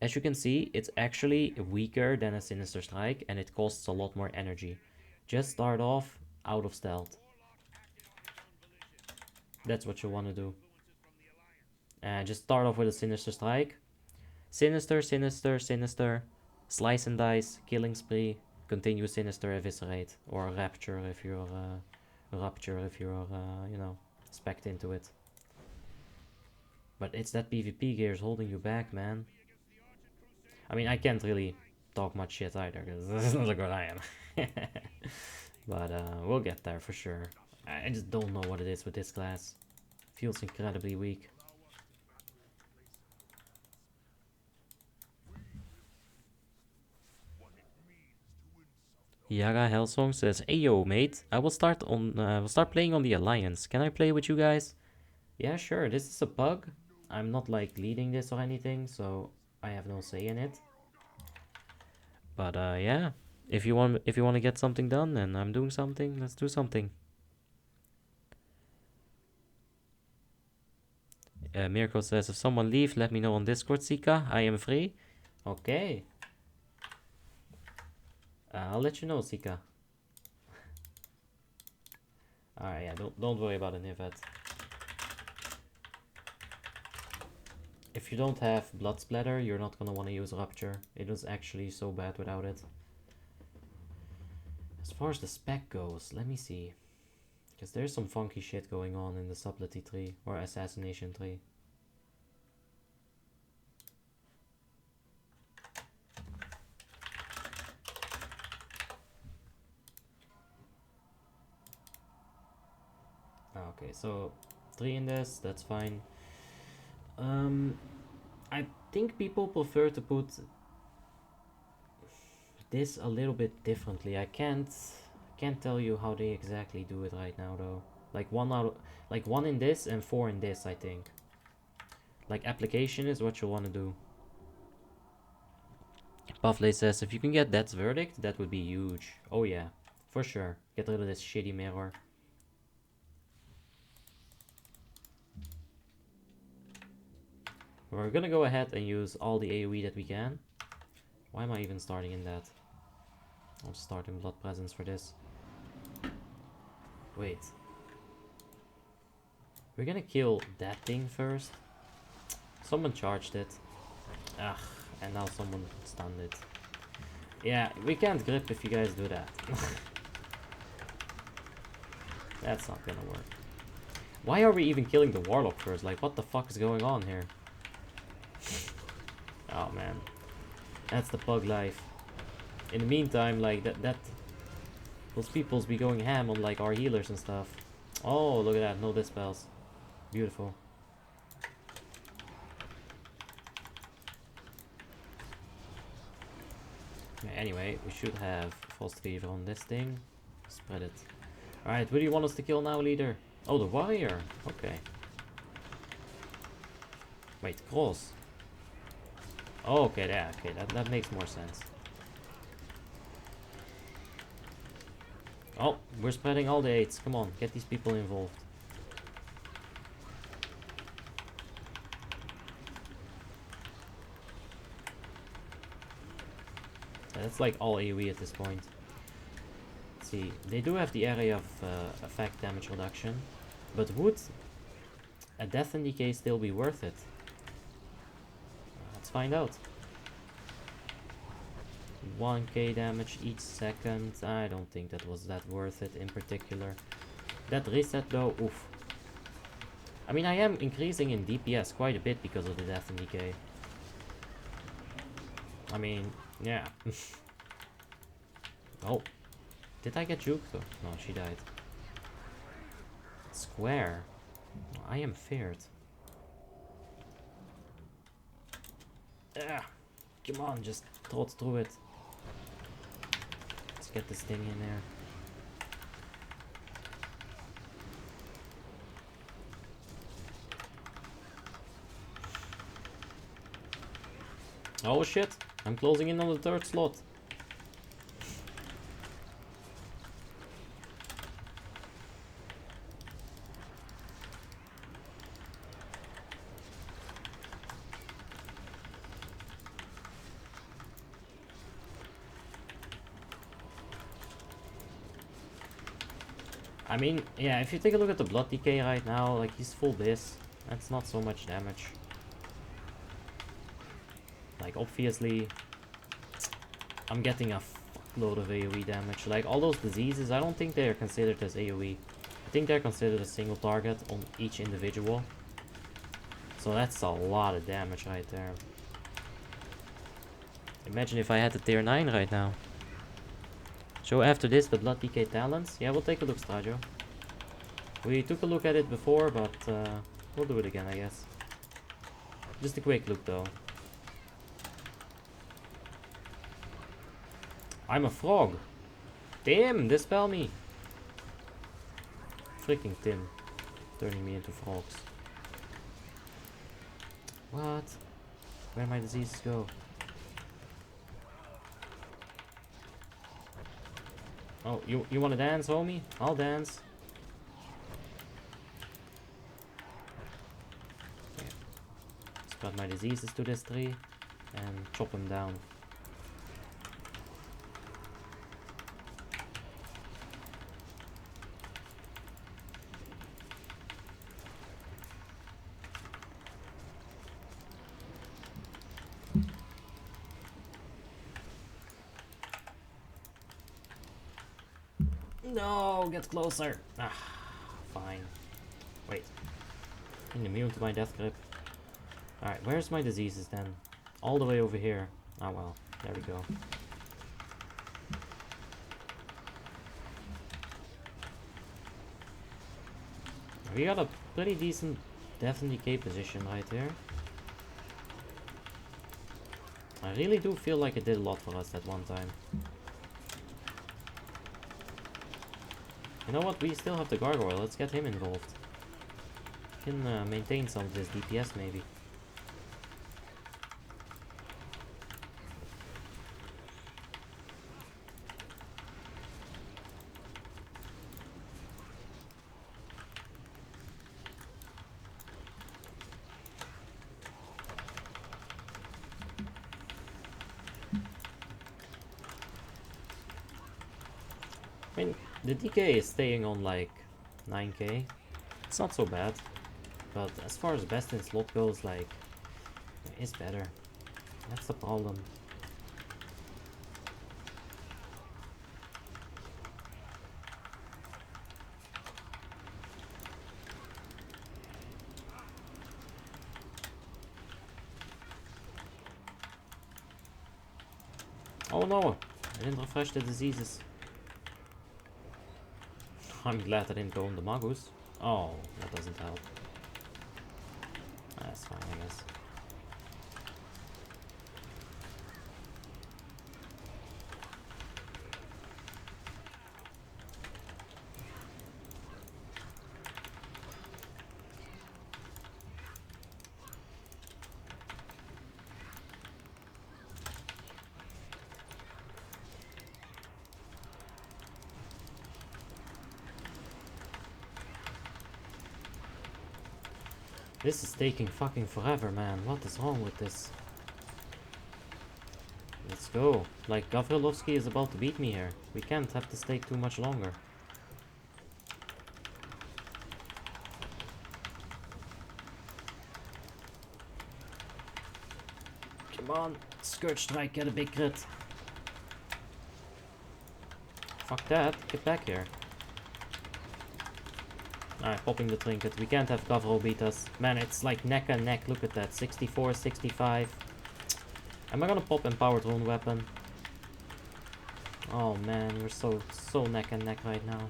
As you can see, it's actually weaker than a Sinister Strike and it costs a lot more energy. Just start off out of stealth. That's what you want to do. Just start off with a Sinister Strike. Sinister, Sinister, Sinister. Slice and dice, killing spree. Continue Sinister, Eviscerate. Or Rapture if you're, you know, spec'd into it. But it's that PvP gears holding you back, man. I mean, I can't really talk much shit either, because this is not like what I am. But we'll get there for sure. I just don't know what it is with this class. Feels incredibly weak. Yaga Hellsong says, "Hey yo, mate, I will start playing on the Alliance. Can I play with you guys?" Yeah, sure. This is a bug. I'm not like leading this or anything, so I have no say in it. But yeah, if you want to get something done and I'm doing something, let's do something. Mirko says, if someone leave, let me know on Discord, Sika. I am free. Okay. I'll let you know, Sika. Alright, yeah, don't worry about it, Nivet. If you don't have Blood Splatter, you're not gonna want to use Rupture. It was actually so bad without it. As far as the spec goes, let me see. Because there's some funky shit going on in the Subtlety tree, or Assassination tree. Okay, so 3 in this, that's fine. I think people prefer to put this a little bit differently. I can't tell you how they exactly do it right now though. Like one in this and 4 in this, I think. Like application is what you want to do. Puffley says, if you can get Death's Verdict, that would be huge. Oh yeah, for sure. Get rid of this shitty mirror. We're gonna go ahead and use all the AoE that we can. Why am I even starting in that? I'll start in Blood Presence for this. Wait. We're gonna kill that thing first. Someone charged it. Ugh, and now someone stunned it. Yeah, we can't grip if you guys do that. That's not gonna work. Why are we even killing the Warlock first? Like, what the fuck is going on here? Oh man. That's the pug life. In the meantime, like, those peoples be going ham on, like, our healers and stuff. Oh, look at that. No dispels. Beautiful. Anyway, we should have Frost Fever on this thing. Spread it. Alright, who do you want us to kill now, leader? Oh, the warrior. Okay. Wait, cross. Oh, okay, yeah, okay, that makes more sense. Oh, we're spreading all the 8s. Come on, get these people involved. That's like all AoE at this point. Let's see, they do have the area of effect damage reduction, but would a Death and Decay still be worth it? Let's find out. 1k damage each second. I don't think that was that worth it in particular. That reset though, oof. I mean, I am increasing in DPS quite a bit because of the Death and Decay. I mean, yeah. Oh, did I get juked? Oh, no, she died. Square. I am feared. Ah, come on, just throw it through it. Let's get this thing in there. Oh shit, I'm closing in on the third slot. I mean, yeah, if you take a look at the blood decay right now, like he's full bis. That's not so much damage. Like obviously, I'm getting a fuckload of AoE damage. Like all those diseases, I don't think they are considered as AoE. I think they're considered a single target on each individual. So that's a lot of damage right there. Imagine if I had the tier 9 right now. So after this, the blood decay talents. Yeah, we'll take a look, Strajo. We took a look at it before, but we'll do it again, I guess. Just a quick look though. I'm a frog. Damn, dispel me. Freaking Tim. Turning me into frogs. What? Where'd my diseases go? Oh, you wanna dance, homie? I'll dance. Okay. Spread my diseases to this tree and chop him down. No, get closer. Ah, fine. Wait. I'm immune to my death grip. Alright, where's my diseases then? All the way over here. Ah well, there we go. We got a pretty decent death and decay position right here. I really do feel like it did a lot for us that one time. You know what, we still have the gargoyle, let's get him involved. Can maintain some of this DPS maybe. I mean, the DK is staying on like 9k. It's not so bad. But as far as best in slot goes, like, it's better. That's the problem. Oh no! I didn't refresh the diseases. I'm glad I didn't go on the Magus. Oh, that doesn't help. That's fine, I guess. This is taking fucking forever, man. What is wrong with this? Let's go. Like, Gavrilovsky is about to beat me here. We can't have this take too much longer. Come on, Scourge Strike, get a big crit. Fuck that, get back here. Alright, popping the trinket. We can't have Gavro beat us. Man, it's like neck and neck. Look at that. 64, 65. Am I gonna pop empowered rune weapon? Oh man, we're so neck and neck right now.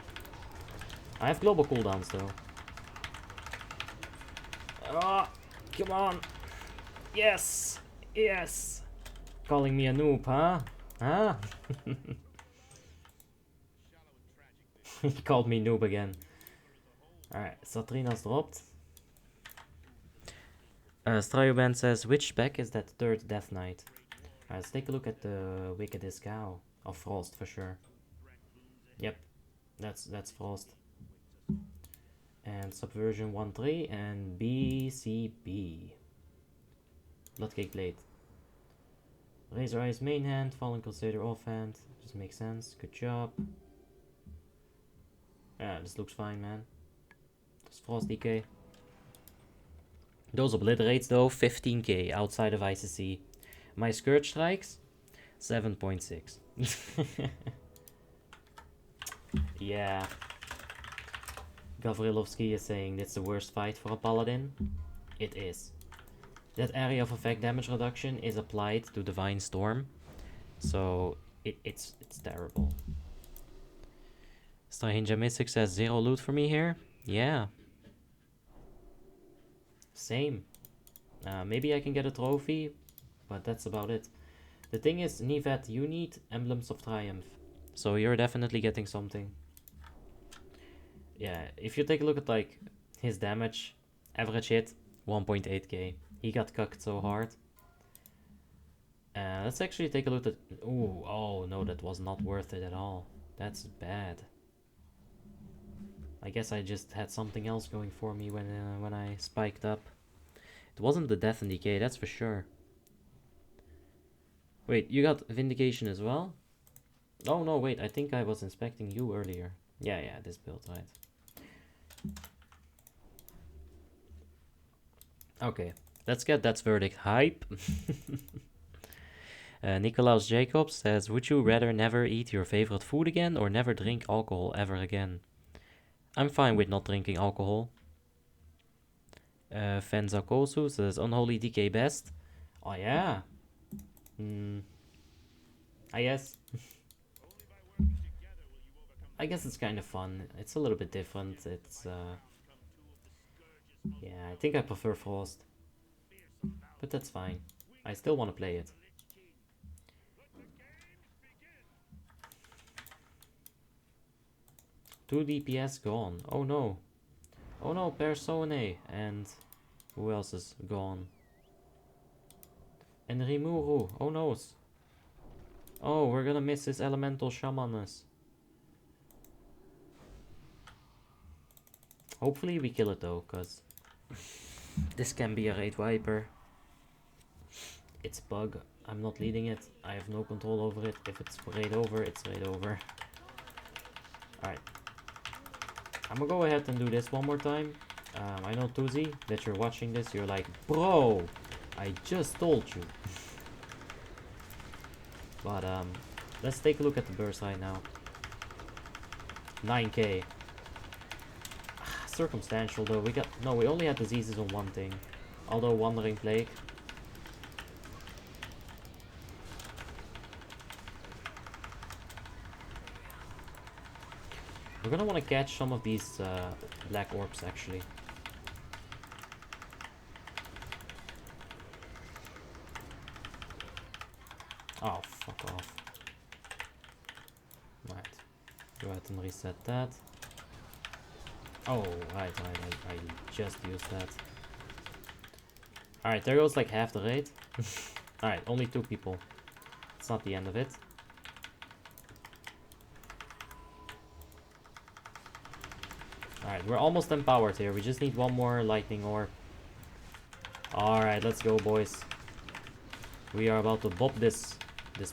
I have global cooldowns though. Oh, come on. Yes, yes. Calling me a noob, huh? Huh? He called me noob again. Alright, Satrina's dropped. Stryoban says, which spec is that third Death Knight? Alright, let's take a look at the Wickedest Cow. Of Frost, for sure. Yep, that's Frost. And Subversion 1-3 and BCB. Bloodcake Blade. Razor Eyes main hand, Fallen Crusader offhand. Just makes sense. Good job. Yeah, this looks fine, man. It's Frost DK. Those obliterates though, 15k outside of ICC. My Scourge Strikes, 7.6. Yeah. Gavrilovsky is saying it's the worst fight for a paladin. It is. That area of effect damage reduction is applied to Divine Storm. So it's terrible. Strahinja Mystic says 0 loot for me here. Yeah. Same. Maybe I can get a trophy, but that's about it. The thing is, Nivet, you need Emblems of Triumph. So you're definitely getting something. Yeah, if you take a look at like his damage, average hit, 1.8k. He got cucked so hard. Let's actually take a look at... Ooh, oh no, that was not worth it at all. That's bad. I guess I just had something else going for me when I spiked up. It wasn't the Death and Decay, that's for sure. Wait, you got Vindication as well? Oh no, wait, I think I was inspecting you earlier. Yeah, this build, right. Okay, let's get that verdict hype. Nicolaus Jacobs says, would you rather never eat your favorite food again or never drink alcohol ever again? I'm fine with not drinking alcohol. Fenza Kosu says, Unholy DK best. Oh yeah. I guess. I guess it's kind of fun. It's a little bit different. It's yeah, I think I prefer Frost. But that's fine. I still want to play it. Two DPS gone. Oh no. Oh no, Persone. And who else is gone? And Rimuru. Oh no. Oh, we're gonna miss his elemental shamaness. Hopefully we kill it though, cause this can be a raid wiper. It's bug. I'm not leading it. I have no control over it. If it's raid over, it's raid over. Alright. I'm gonna go ahead and do this one more time. I know Tuzi, that you're watching this, you're like, bro, I just told you. But let's take a look at the burst right now. 9k. Circumstantial though. We only had diseases on one thing. Although Wandering Plague. We're gonna want to catch some of these black orbs actually. Oh, fuck off. Right. Go ahead and reset that. Oh, right. I just used that. Alright, there goes like half the raid. Alright, only 2 people. It's not the end of it. Alright, we're almost empowered here. We just need one more lightning orb. Alright, let's go, boys. We are about to bop this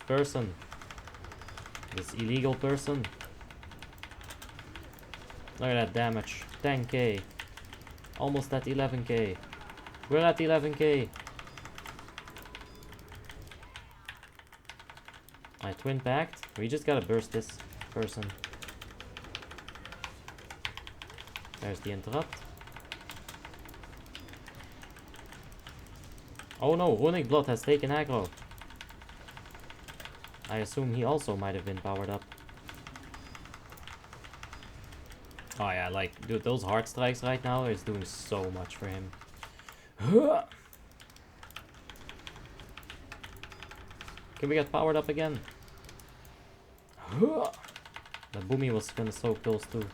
person. This illegal person. Look at that damage. 10k. Almost at 11k. We're at 11k. Alright, twin pact. We just gotta burst this person. There's the interrupt. Oh no, Runic Blood has taken aggro. I assume he also might have been powered up. Oh yeah, like, dude, those hard strikes right now is doing so much for him. Can we get powered up again? The Boomy was kinda so close too.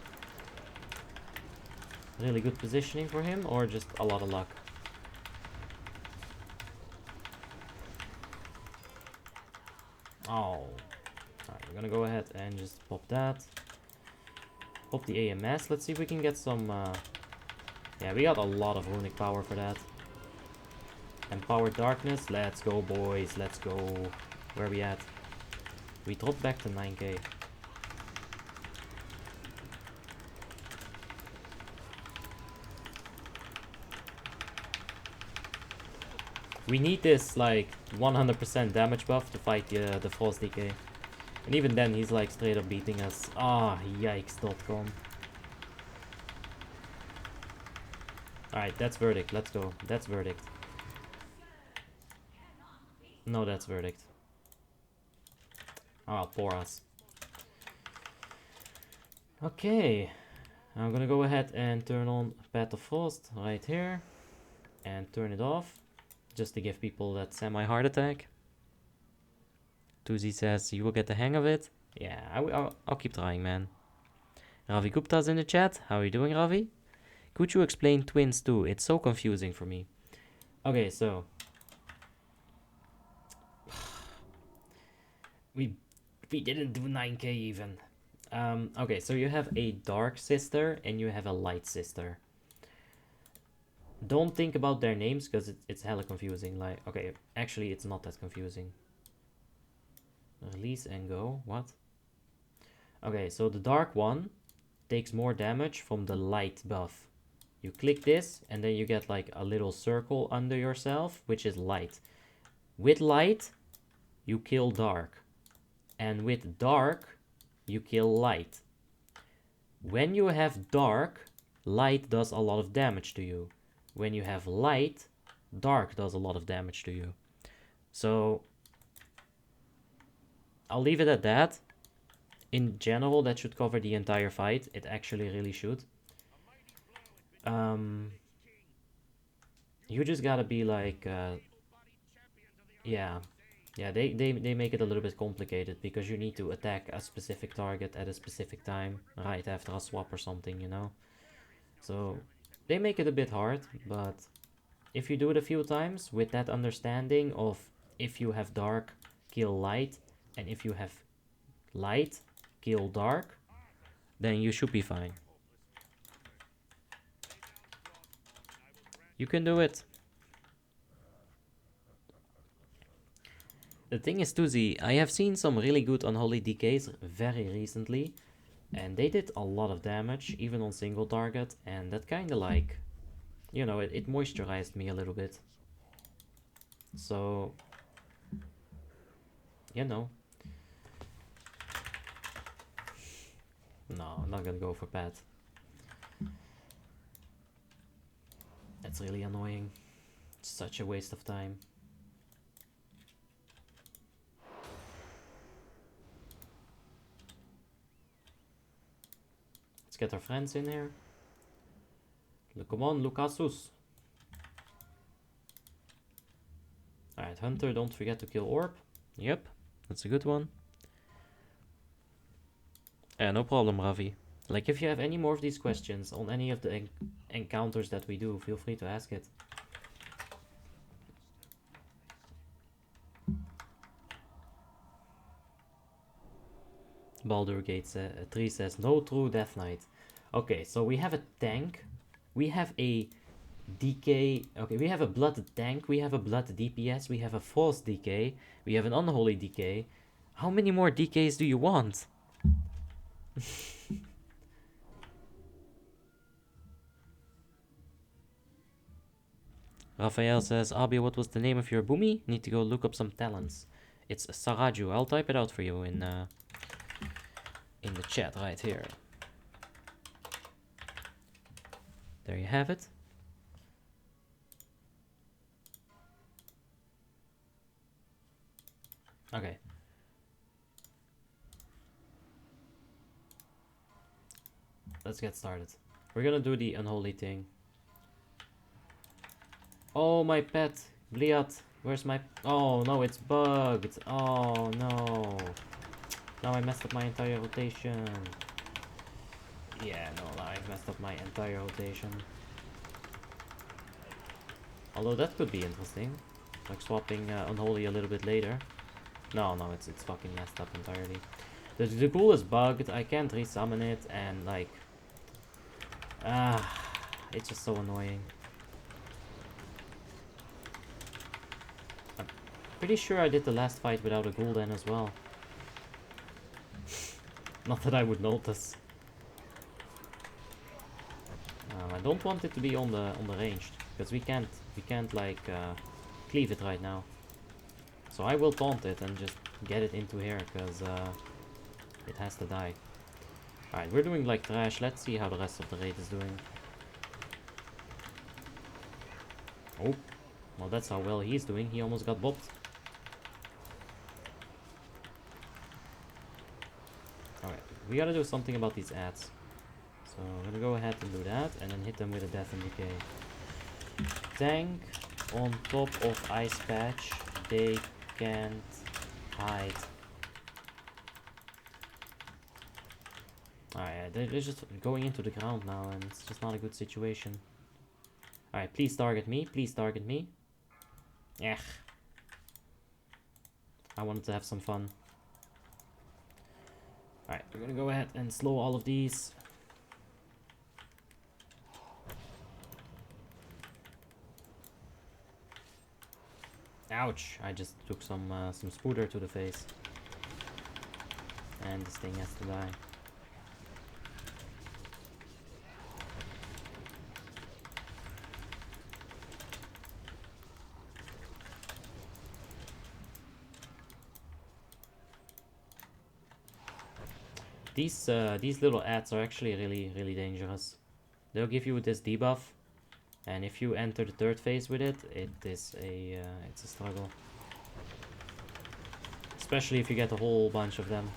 Really good positioning for him, or just a lot of luck? Oh. Alright, we're gonna go ahead and just pop that. Pop the AMS. Let's see if we can get some... yeah, we got a lot of runic power for that. Empowered Darkness. Let's go, boys. Let's go. Where are we at? We dropped back to 9k. We need this, like, 100% damage buff to fight the Frost DK. And even then, he's, like, straight up beating us. Ah, yikes.com. Alright, that's Verdict. Let's go. That's Verdict. No, that's Verdict. Oh, poor us. Okay. I'm gonna go ahead and turn on Path of Frost right here. And turn it off. Just to give people that semi-heart attack. Tuzi says, you will get the hang of it. Yeah, I'll keep trying, man. Ravi Gupta's in the chat. How are you doing, Ravi? Could you explain twins too? It's so confusing for me. Okay, so... we didn't do 9k even. Okay, so you have a dark sister and you have a light sister. Don't think about their names because it's hella confusing. Like, okay, actually it's not that confusing. Release and go. What? Okay, so the dark one takes more damage from the light buff. You click this and then you get like a little circle under yourself, which is light. With light, you kill dark. And with dark, you kill light. When you have dark, light does a lot of damage to you. When you have light, dark does a lot of damage to you. So I'll leave it at that. In general, that should cover the entire fight. It actually really should. You just gotta be like, yeah, they make it a little bit complicated because you need to attack a specific target at a specific time, right after a swap or something, you know. So they make it a bit hard, but if you do it a few times with that understanding of if you have dark, kill light, and if you have light, kill dark, then you should be fine. You can do it. The thing is, Tuzi, I have seen some really good unholy DKs very recently, and they did a lot of damage, even on single target, and that kind of like, you know, it moisturized me a little bit. So, you know. No, I'm not gonna go for Pat. That's really annoying. It's such a waste of time. Let's get our friends in here. Come on, Lucasus. Alright, Hunter, don't forget to kill Orb. Yep, that's a good one. Yeah, no problem, Ravi. Like, if you have any more of these questions on any of the encounters that we do, feel free to ask it. Baldur Gate 3 says, no true Death Knight. Okay, so we have a tank. We have a DK. Okay, we have a blood tank. We have a blood DPS. We have a false DK. We have an unholy DK. How many more DKs do you want? Raphael says, Abi, what was the name of your boomy? Need to go look up some talents. It's Saraju. I'll type it out for you in the chat right here. There you have it. Okay. Let's get started. We're gonna do the unholy thing. Oh, my pet. Bliat. Where's my... Oh, no, it's bugged. Oh, no. Now I messed up my entire rotation. Yeah, no, I've messed up my entire rotation. Although that could be interesting. Like swapping Unholy a little bit later. No, it's fucking messed up entirely. The ghoul is bugged, I can't resummon it, and like... it's just so annoying. I'm pretty sure I did the last fight without a ghoul then as well. Not that I would notice. I don't want it to be on the ranged, because we can't like cleave it right now. So I will taunt it and just get it into here, because it has to die. Alright, we're doing like trash. Let's see how the rest of the raid is doing. Oh, well that's how well he's doing. He almost got bopped. Alright, we gotta do something about these ads. So I'm gonna go ahead and do that, and then hit them with a death and decay. Tank on top of ice patch. They can't hide. Alright, they're just going into the ground now, and it's just not a good situation. Alright, please target me. Please target me. Ech. I wanted to have some fun. Alright, we're gonna go ahead and slow all of these. Ouch! I just took some spooter to the face. And this thing has to die. These little ads are actually really dangerous. They'll give you this debuff, and if you enter the third phase with it, it's a struggle. Especially if you get a whole bunch of them,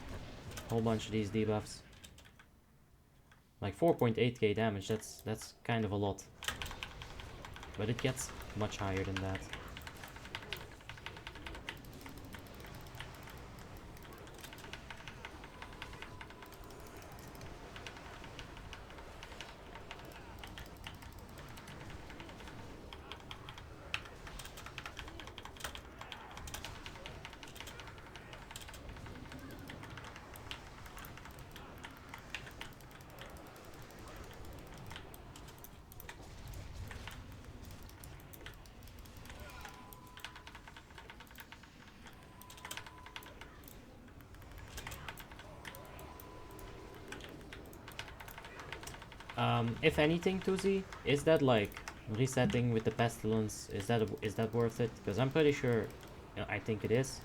a whole bunch of these debuffs. Like 4.8k damage. That's kind of a lot, but it gets much higher than that. If anything, Tuzi, is that like resetting with the pestilence? Is that worth it? Because I'm pretty sure, I think it is.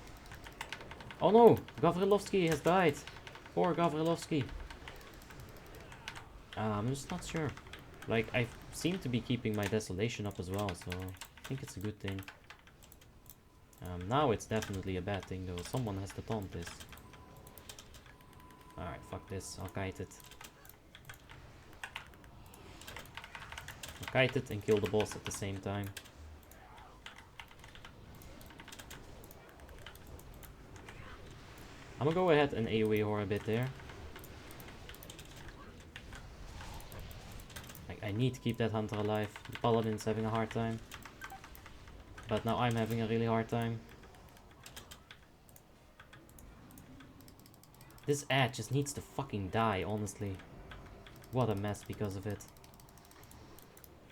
Oh no, Gavrilovsky has died. Poor Gavrilovsky. I'm just not sure. Like, I seem to be keeping my desolation up as well, so I think it's a good thing. Now it's definitely a bad thing though. Someone has to taunt this. Alright, fuck this. I'll kite it. Kite it and kill the boss at the same time. I'm gonna go ahead and AoE horror a bit there. Like, I need to keep that hunter alive. The paladin's having a hard time. But now I'm having a really hard time. This ad just needs to fucking die, honestly. What a mess because of it.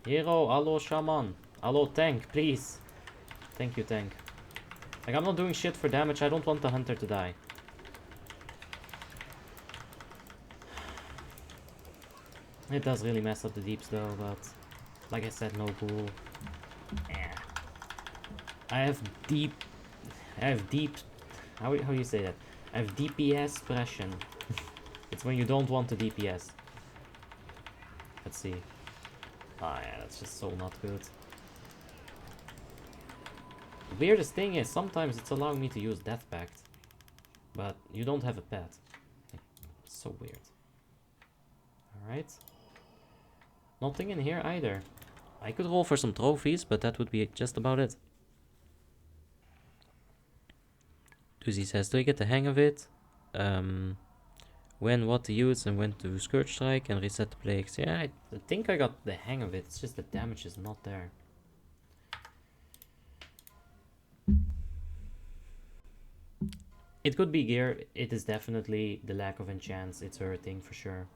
Hero, hello shaman. Hello tank, please. Thank you, tank. Like, I'm not doing shit for damage. I don't want the hunter to die. It does really mess up the deeps though, but like I said, no ghoul. Yeah. I have deep, how do you say that? I have DPS suppression. It's when you don't want the DPS. Let's see. Ah, yeah, that's just so not good. The weirdest thing is, sometimes it's allowing me to use Death Pact, but you don't have a pet. Like, so weird. Alright. Nothing in here either. I could roll for some trophies, but that would be just about it. Tuzi says, do I get the hang of it? when what to use and when to Scourge Strike and reset the plagues. Yeah, I think I got the hang of it. It's just the damage is not there. It could be gear. It is definitely the lack of enchants. It's hurting for sure.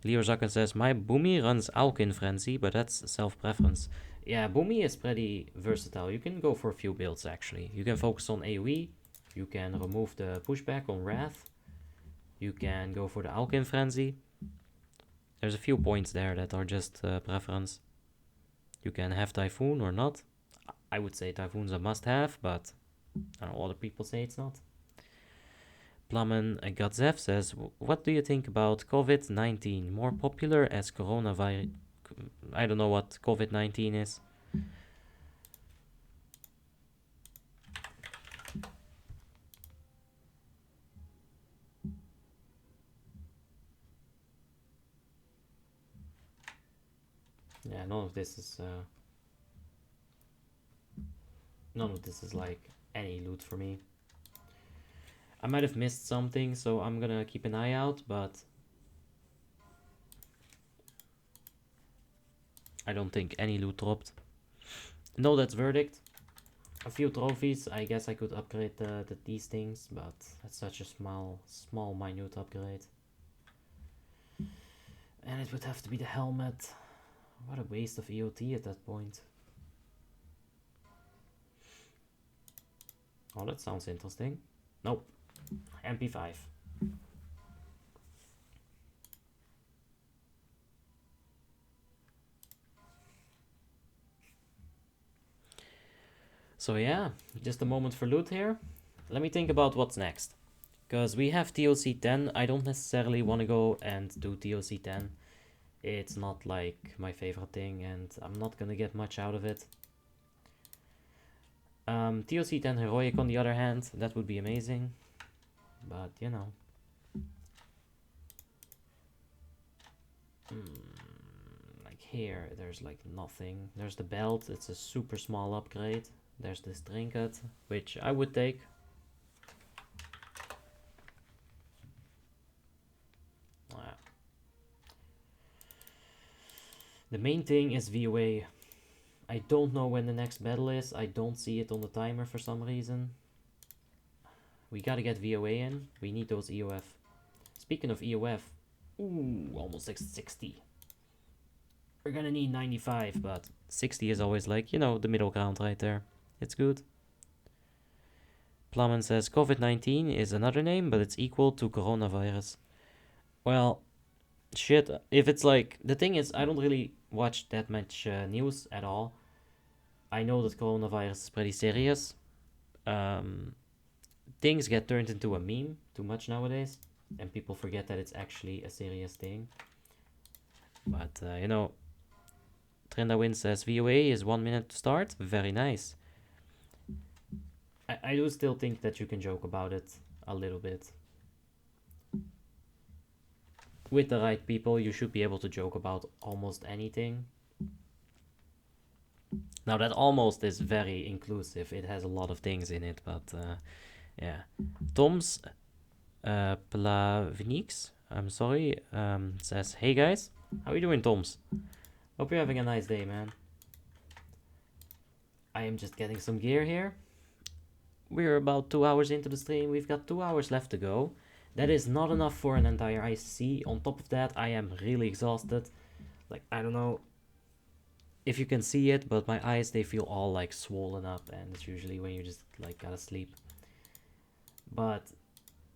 Leo Zakken says, my Boomy runs Alkin Frenzy, but that's self-preference. Yeah, Boomy is pretty versatile. You can go for a few builds, actually. You can focus on AoE. You can remove the pushback on Wrath. You can go for the Alkin Frenzy. There's a few points there that are just preference. You can have Typhoon or not. I would say Typhoon's a must-have, but I don't know, other people say it's not. Plummen Gadzev says, what do you think about COVID-19? More popular as coronavirus? I don't know what COVID-19 is. Yeah, none of this is like any loot for me. I might have missed something, so I'm gonna keep an eye out, but I don't think any loot dropped. No, that's verdict. A few trophies. I guess I could upgrade these things, but that's such a small minute upgrade. And it would have to be the helmet. What a waste of EOT at that point. Oh, that sounds interesting. Nope. MP5. So yeah, just a moment for loot here. Let me think about what's next. Because we have TOC 10. I don't necessarily want to go and do TOC 10. It's not like my favorite thing and I'm not gonna get much out of it. TOC 10 Heroic on the other hand, that would be amazing. But you know. Like here, there's like nothing. There's the belt, it's a super small upgrade. There's this trinket, which I would take. The main thing is VOA. I don't know when the next battle is. I don't see it on the timer for some reason. We gotta get VOA in. We need those EoF. Speaking of EoF, ooh, almost 60. We're gonna need 95, but 60 is always like, you know, the middle ground right there. It's good. Plummen says COVID-19 is another name, but it's equal to coronavirus. Well, shit. If it's like, the thing is, I don't really watch that much news at all. I know that coronavirus is pretty serious. Things get turned into a meme too much nowadays, and people forget that it's actually a serious thing. But, you know, Trendawin says VOA is 1 minute to start. Very nice. I do still think that you can joke about it a little bit. With the right people, you should be able to joke about almost anything. Now, that almost is very inclusive. It has a lot of things in it, but yeah. Tom's Plavnix, I'm sorry, says, hey guys, how are you doing, Toms? Hope you're having a nice day, man. I am just getting some gear here. We're about 2 hours into the stream. We've got 2 hours left to go. That is not enough for an entire ICC. On top of that, I am really exhausted. Like, I don't know if you can see it, but my eyes, they feel all like swollen up, and it's usually when you just like gotta sleep. But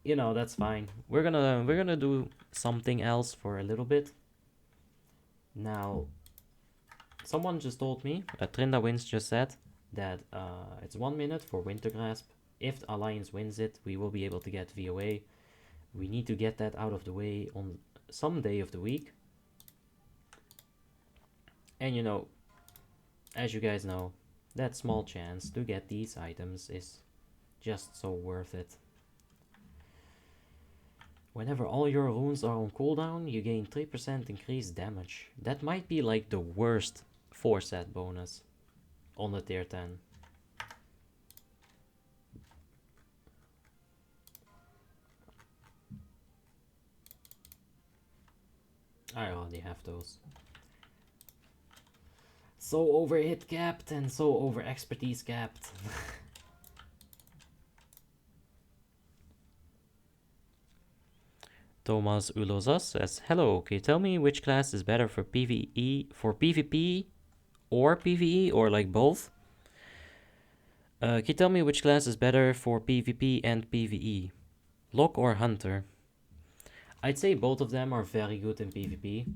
you know, that's fine. We're gonna do something else for a little bit. Now, someone just told me, Trinda Wins just said that it's 1 minute for Winter Grasp. If Alliance wins it, we will be able to get VOA. We need to get that out of the way on some day of the week. And you know, as you guys know, that small chance to get these items is just so worth it. Whenever all your runes are on cooldown, you gain 3% increased damage. That might be like the worst 4-set bonus on the tier 10. I already have those. So over hit capped and so over expertise capped. Thomas Ulozas says, hello, can you tell me which class is better for PvE, for PvP or PvE, or like both? Can you tell me which class is better for PvP and PvE? Lock or Hunter? I'd say both of them are very good in PvP.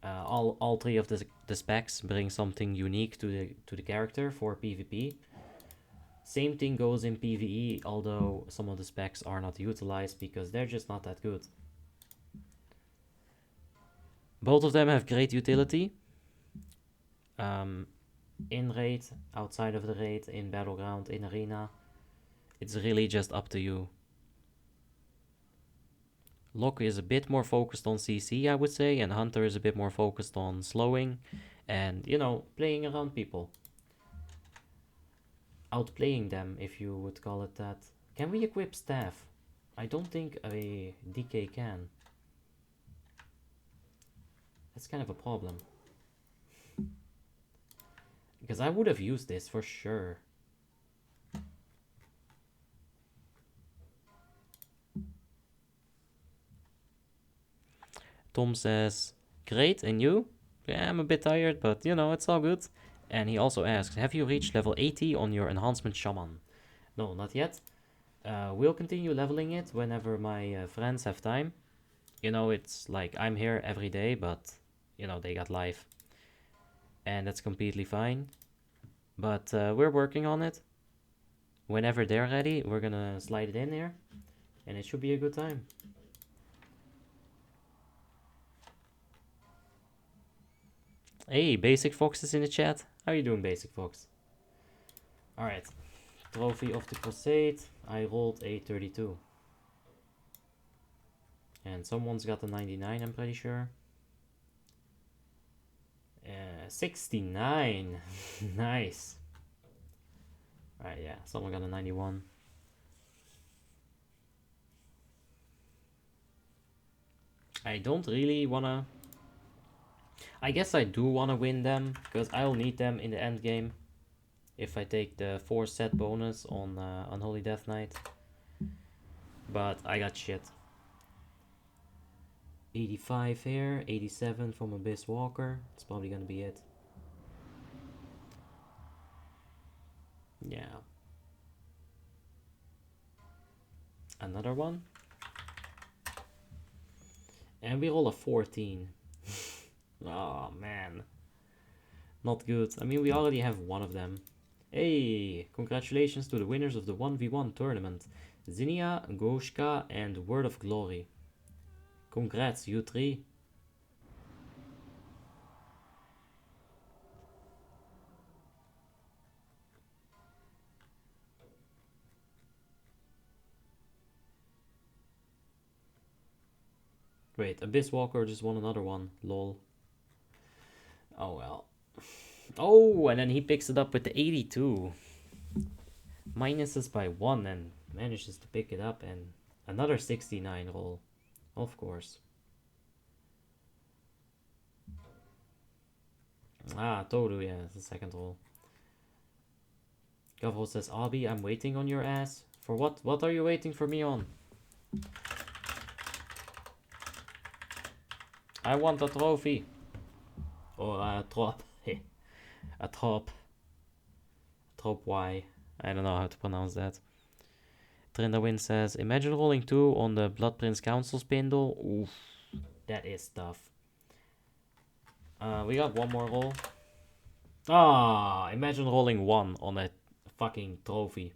All three of the specs bring something unique to the character for PvP. Same thing goes in PvE, although some of the specs are not utilized because they're just not that good. Both of them have great utility. In raid, outside of the raid, in battleground, in arena. It's really just up to you. Lock is a bit more focused on CC, I would say, and Hunter is a bit more focused on slowing and, you know, playing around people. Outplaying them, if you would call it that. Can we equip staff? I don't think a DK can. That's kind of a problem. Because I would have used this for sure. Tom says, great, and you? Yeah, I'm a bit tired, but you know, it's all good. And he also asks, have you reached level 80 on your enhancement shaman? No, not yet. We'll continue leveling it whenever my friends have time. You know, it's like I'm here every day, but you know, they got life. And that's completely fine. But we're working on it. Whenever they're ready, we're gonna slide it in here. And it should be a good time. Hey, Basic Fox is in the chat. How you doing, Basic Fox? Alright. Trophy of the Crusade. I rolled a 32. And someone's got a 99, I'm pretty sure. 69. Nice. Alright, yeah. Someone got a 91. I don't really wanna... I guess I do wanna win them, because I'll need them in the end game. If I take the 4 set bonus on Unholy Death Knight. But I got shit. 85 here, 87 from Abyss Walker. It's probably gonna be it. Yeah. Another one. And we roll a 14. Oh man. Not good. I mean, we already have one of them. Hey, congratulations to the winners of the 1v1 tournament. Zinnia, Goshka, and Word of Glory. Congrats, you three. Wait, Abyss Walker just won another one. Lol. Oh well. Oh, and then he picks it up with the 82. Minuses by 1 and manages to pick it up, and another 69 roll. Of course. Ah, Toru, yeah, it's the second roll. Gavro says, Abby, I'm waiting on your ass. For what? What are you waiting for me on? I want a trophy. Or a trop. A trop. Trop Y. I don't know how to pronounce that. Trindawin says, imagine rolling 2 on the Blood Prince Council spindle. Oof. That is tough. We got one more roll. Ah, imagine rolling 1 on a fucking trophy.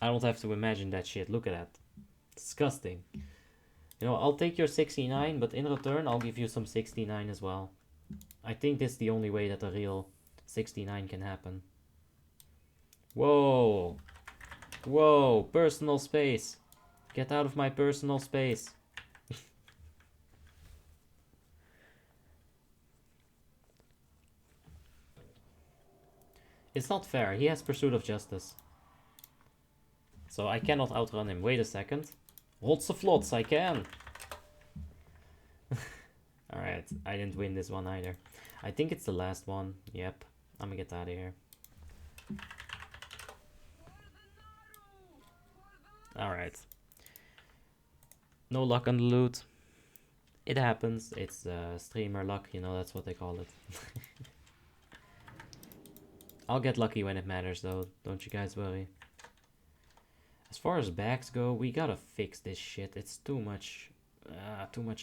I don't have to imagine that shit. Look at that. Disgusting. You know, I'll take your 69, but in return, I'll give you some 69 as well. I think this is the only way that a real 69 can happen. Whoa. Whoa, personal space. Get out of my personal space. It's not fair. He has Pursuit of Justice. So I cannot outrun him. Wait a second. Lots of flots, I can. Alright, I didn't win this one either. I think it's the last one. Yep. I'm gonna get out of here. Alright. No luck on the loot. It happens. It's streamer luck, you know, that's what they call it. I'll get lucky when it matters though, don't you guys worry. As far as bags go, we gotta fix this shit. It's too much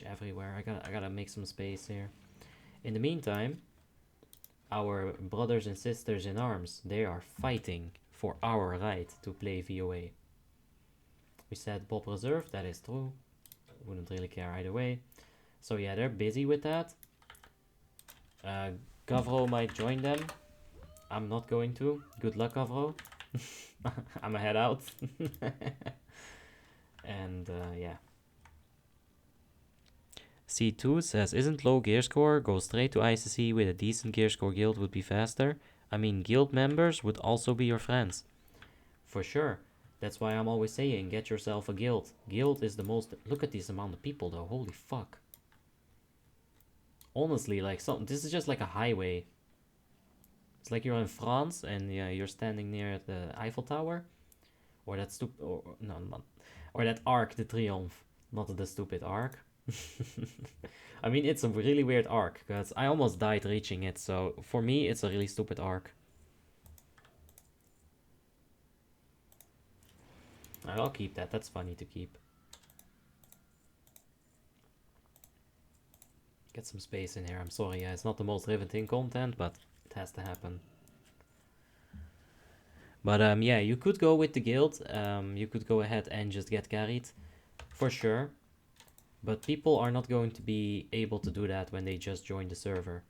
everywhere. I gotta make some space here. In the meantime, our brothers and sisters in arms, they are fighting for our right to play VOA. We said Bob Reserve, that is true. Wouldn't really care either way. So yeah, they're busy with that. Gavro might join them. I'm not going to. Good luck, Gavro. I'ma head out. And yeah. C2 says, isn't low gear score? Go straight to ICC with a decent gear score guild would be faster. I mean, guild members would also be your friends. For sure. That's why I'm always saying, get yourself a guild. Guild is the most... Look at this amount of people though, holy fuck. Honestly, like, this is just like a highway. It's like you're in France and yeah, you're standing near the Eiffel Tower. Or that stupid... No, not... Or that Arc de Triomphe. Not the stupid Arc. I mean, it's a really weird arc, because I almost died reaching it, so for me, it's a really stupid arc. I'll keep that, that's funny to keep. Get some space in here, I'm sorry, yeah, it's not the most riveting content, but it has to happen. But yeah, you could go with the guild, you could go ahead and just get carried, for sure. But people are not going to be able to do that when they just join the server.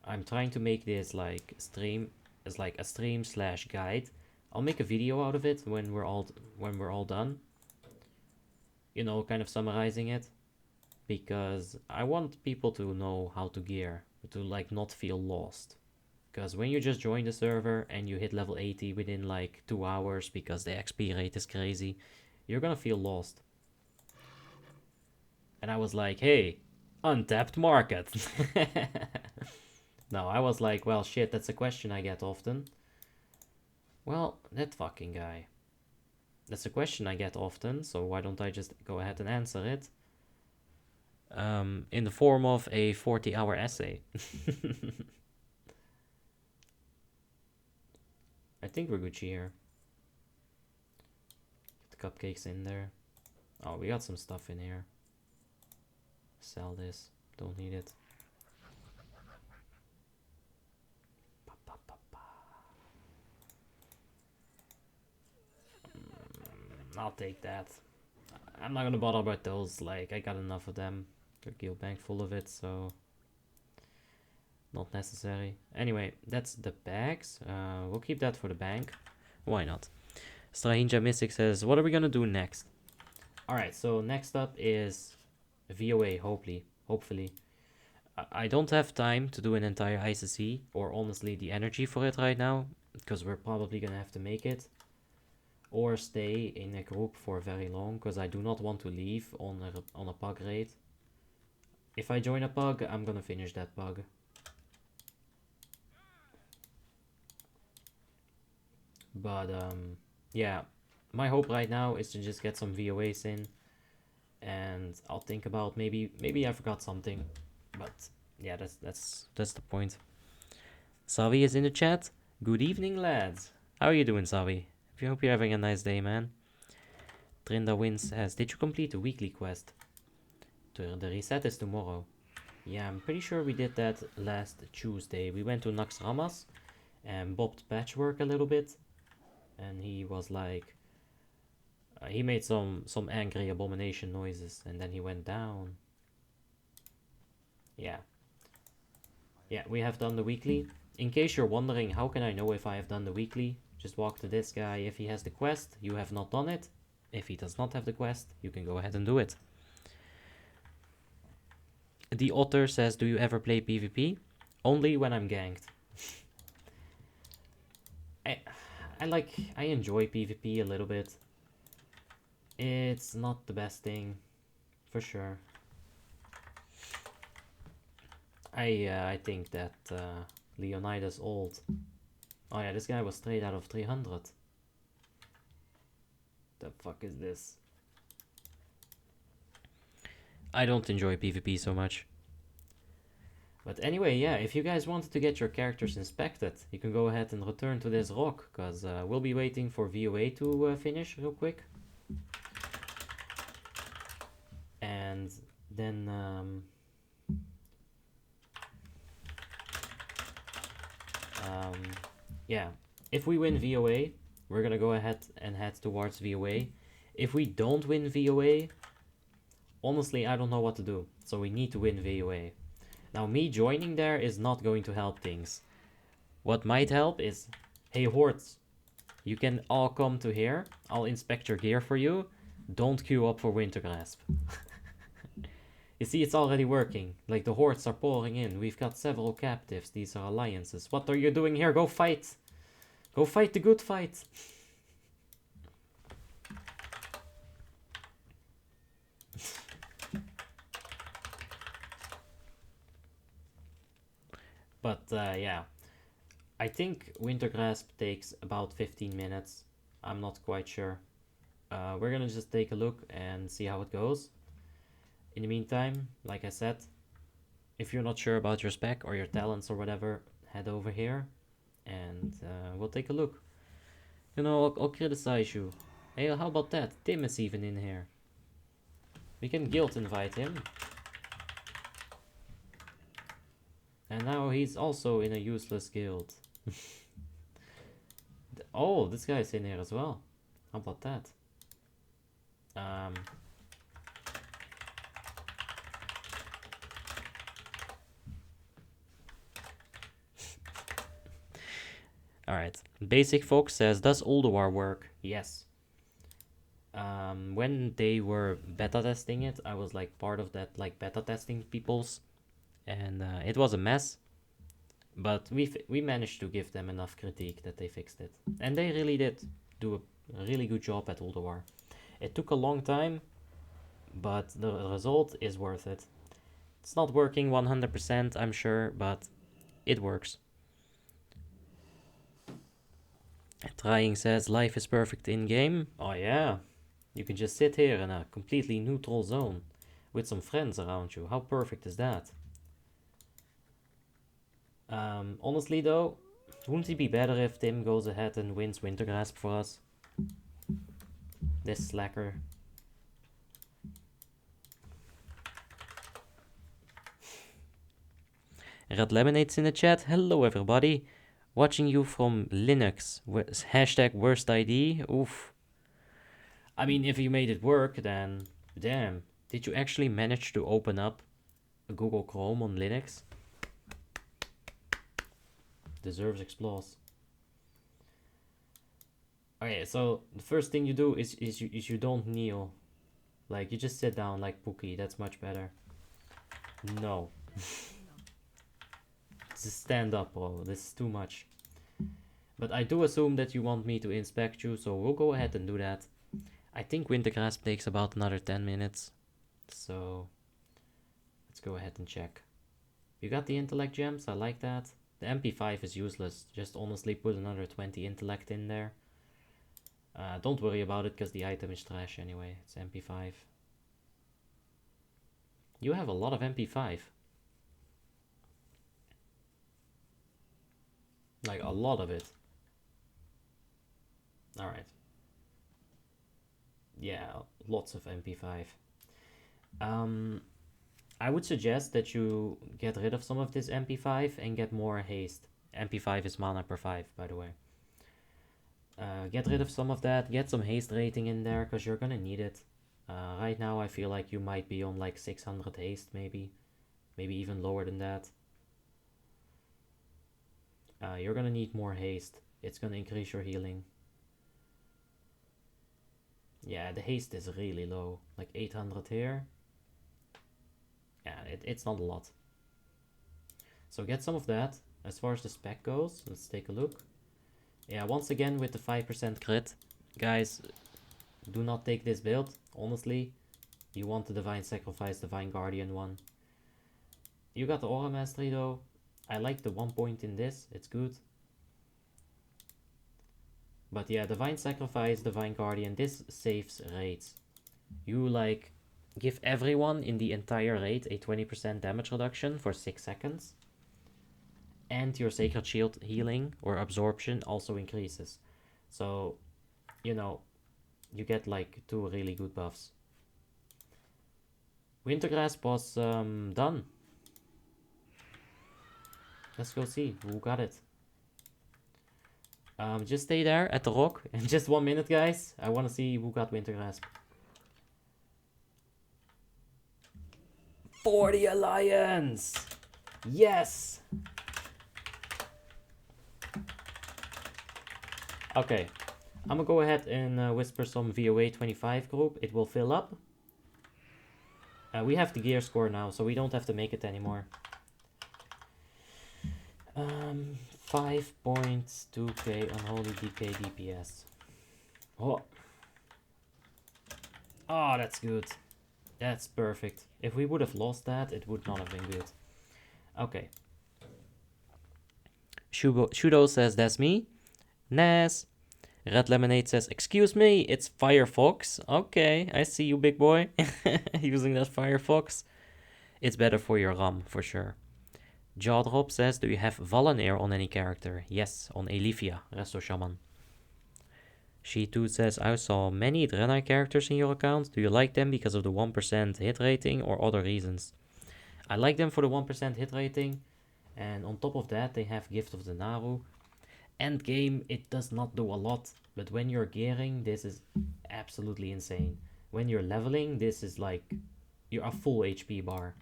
I'm trying to make this like stream as like a stream/guide. I'll make a video out of it when we're all done. You know, kind of summarizing it, because I want people to know how to gear, to like not feel lost. Because when you just join the server and you hit level 80 within like 2 hours because the XP rate is crazy, you're gonna feel lost. And I was like, hey, untapped market. No, I was like, well, shit, that's a question I get often. Well, that fucking guy. That's a question I get often, so why don't I just go ahead and answer it? In the form of a 40-hour essay. I think we're Gucci here. Get the cupcakes in there. Oh, we got some stuff in here. Sell this. Don't need it. I'll take that. I'm not gonna bother about those. Like, I got enough of them. Got guild bank full of it, so not necessary. Anyway, that's the bags. We'll keep that for the bank. Why not? Strahinja Mystic says, what are we gonna do next? Alright, so next up is VOA, hopefully. I don't have time to do an entire ICC, or honestly the energy for it right now, because we're probably gonna have to make it, or stay in a group for very long, because I do not want to leave on a pug raid. If I join a pug, I'm gonna finish that pug. But yeah, my hope right now is to just get some VOAs in. And I'll think about maybe I forgot something, but yeah, that's the point. Savi is in the chat. Good evening, lads. How are you doing, Savi? I hope you're having a nice day, man. Trinda Wins says, did you complete the weekly quest? The reset is tomorrow. Yeah, I'm pretty sure we did that last Tuesday. We went to Nax Ramas and bopped patchwork a little bit, and he was like, he made some angry abomination noises, and then he went down. Yeah, we have done the weekly. In case you're wondering, how can I know if I have done the weekly? Just walk to this guy. If he has the quest, you have not done it. If he does not have the quest, you can go ahead and do it. The Otter says, do you ever play PvP? Only when I'm ganked. I enjoy PvP a little bit. It's not the best thing, for sure. I think that Leonidas old. Oh yeah, this guy was straight out of 300. The fuck is this? I don't enjoy PvP so much. But anyway, yeah, if you guys wanted to get your characters inspected, you can go ahead and return to this rock, because we'll be waiting for VOA to finish real quick. And then, yeah, if we win VOA, we're gonna go ahead and head towards VOA. If we don't win VOA, honestly, I don't know what to do. So we need to win VOA. Now, me joining there is not going to help things. What might help is, hey hordes, you can all come to here. I'll inspect your gear for you. Don't queue up for Winter Grasp. You see, it's already working. Like, the hordes are pouring in. We've got several captives. These are alliances. What are you doing here? Go fight. Go fight the good fight. But, yeah. I think Winter Grasp takes about 15 minutes. I'm not quite sure. We're gonna just take a look and see how it goes. In the meantime, like I said, if you're not sure about your spec or your talents or whatever, head over here and we'll take a look. You know, I'll criticize you. Hey, how about that? Tim is even in here. We can guild invite him. And now he's also in a useless guild. Oh, this guy's in here as well. How about that? Alright. Basic Fox says, does Ulduar work? Yes. When they were beta testing it, I was like part of that like beta testing peoples. And it was a mess. But we managed to give them enough critique that they fixed it. And they really did do a really good job at Ulduar. It took a long time, but the result is worth it. It's not working 100%, I'm sure, but it works. Trying says, life is perfect in-game. Oh yeah, you can just sit here in a completely neutral zone with some friends around you. How perfect is that? Honestly though, wouldn't it be better if Tim goes ahead and wins Winter Grasp for us? This slacker. Red Lemonade's in the chat. Hello everybody. Watching you from Linux. Hashtag worst ID. Oof. I mean, if you made it work, then damn. Did you actually manage to open up Google Chrome on Linux? Deserves applause. Okay, so the first thing you do is you don't kneel. Like, you just sit down like Pookie. That's much better. No. Just stand up, bro. This is too much. But I do assume that you want me to inspect you, so we'll go ahead and do that. I think Winter Grasp takes about another 10 minutes. So let's go ahead and check. You got the Intellect Gems? I like that. The MP5 is useless. Just honestly put another 20 Intellect in there. Don't worry about it, because the item is trash anyway. It's MP5. You have a lot of MP5. Like, a lot of it. Alright. Yeah, lots of MP5. I would suggest that you get rid of some of this MP5 and get more haste. MP5 is mana per 5, by the way. Get rid of some of that, get some haste rating in there, because you're gonna need it. Right now I feel like you might be on like 600 haste, maybe even lower than that. You're gonna need more haste. It's gonna increase your healing. Yeah, the haste is really low, like 800 here. Yeah, it's not a lot. So get some of that. As far as the spec goes, let's take a look. Yeah, once again with the 5% crit. Guys, do not take this build, honestly. You want the Divine Sacrifice, Divine Guardian one. You got the Aura Mastery though. I like the 1 point in this, it's good. But yeah, Divine Sacrifice, Divine Guardian, this saves raids. You like give everyone in the entire raid a 20% damage reduction for 6 seconds. And your Sacred Shield healing or absorption also increases. So, you know, you get like 2 really good buffs. Wintergrasp was done. Let's go see who got it. Just stay there at the rock in just 1 minute, guys. I want to see who got Wintergrasp. For the Alliance! Yes! Okay, I'm gonna go ahead and whisper some VOA 25 group. It will fill up. We have the gear score now, so we don't have to make it anymore. 5.2k unholy DK DPS. Oh. Oh, that's good. That's perfect. If we would have lost that, it would not have been good. Okay. Shudo says, that's me. Nas. Red Lemonade says, excuse me, it's Firefox. Okay, I see you, big boy. Using that Firefox. It's better for your RAM, for sure. Jawdrop says, do you have Valaneer on any character? Yes, on Elifia, Resto Shaman. She2 says, I saw many Draenei characters in your account. Do you like them because of the 1% hit rating or other reasons? I like them for the 1% hit rating. And on top of that, they have Gift of the Naru. Endgame, it does not do a lot. But when you're gearing, this is absolutely insane. When you're leveling, this is like, you're a full HP bar.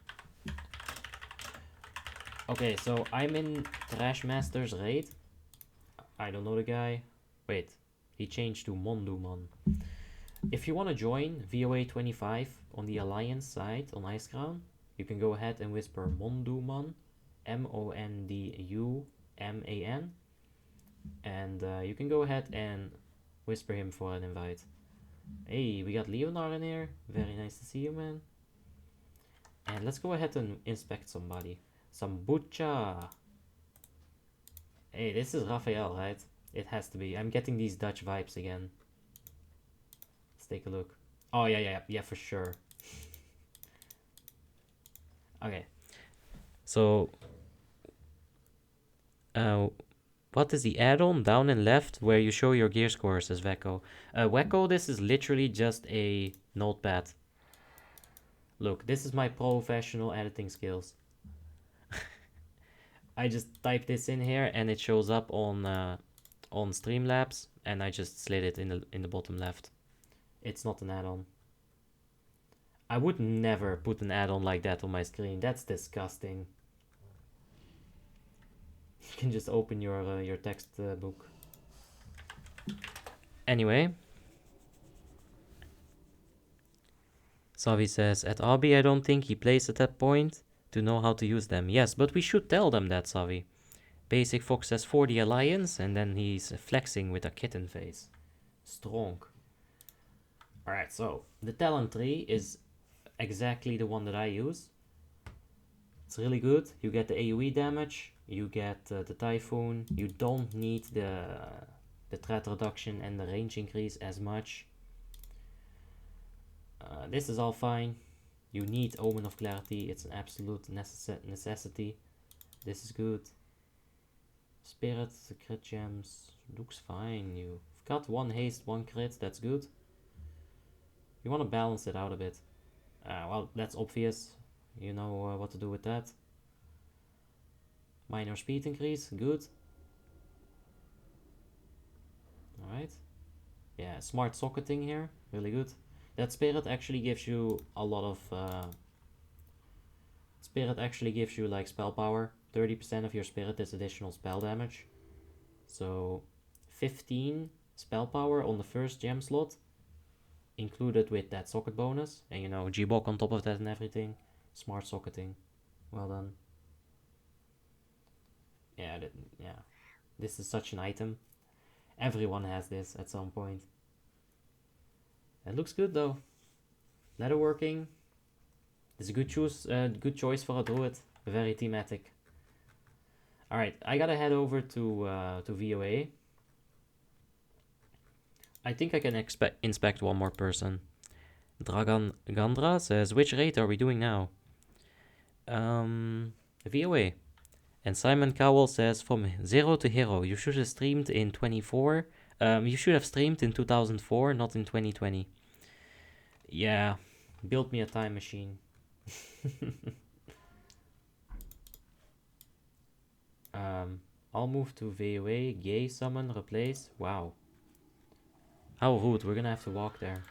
Okay, so I'm in Trashmaster's raid. I don't know the guy. Wait, he changed to Monduman. If you want to join VOA 25 on the Alliance side on Icecrown, you can go ahead and whisper Monduman, M-O-N-D-U-M-A-N. And you can go ahead and whisper him for an invite. Hey, we got Leonard in here. Very nice to see you, man. And let's go ahead and inspect somebody. Some Butcha. Hey, this is Raphael, right? It has to be. I'm getting these Dutch vibes again. Let's take a look. Oh, yeah, for sure. Okay. So, what is the add-on down and left where you show your gear score, says Wecko. Wecko, this is literally just a notepad. Look, this is my professional editing skills. I just type this in here and it shows up on Streamlabs, and I just slid it in the bottom left. It's not an add-on. I would never put an add-on like that on my screen. That's disgusting. You can just open your text book. Anyway, Savi says, at Arby, I don't think he plays at that point to know how to use them. Yes, but we should tell them that, Savi. Basic Fox says for the Alliance, and then he's flexing with a kitten face. Strong. Alright, so the talent tree is exactly the one that I use. It's really good. You get the AoE damage, you get the Typhoon, you don't need the threat reduction and the range increase as much. This is all fine. You need Omen of Clarity, it's an absolute necessity. This is good. Spirit, the crit gems, looks fine. You've got 1 haste, 1 crit, that's good. You want to balance it out a bit. Well, that's obvious. You know what to do with that. Minor speed increase, good. Alright. Yeah, smart socketing here, really good. That spirit actually gives you a lot of... Spirit actually gives you like spell power. 30% of your spirit is additional spell damage. So 15 spell power on the first gem slot, included with that socket bonus. And you know, G-Bok on top of that and everything. Smart socketing. Well done. Yeah, this is such an item. Everyone has this at some point. It looks good though. Leatherworking. It's a good choice for a druid. Very thematic. Alright, I gotta head over to VOA. I think I can inspect one more person. Dragan Gandra says, which raid are we doing now? VOA. And Simon Cowell says, from 0 to hero, you should have streamed in 24. You should have streamed in 2004, not in 2020. Yeah, build me a time machine. I'll move to VOA, gay summon, replace. Wow. How rude, we're gonna have to walk there.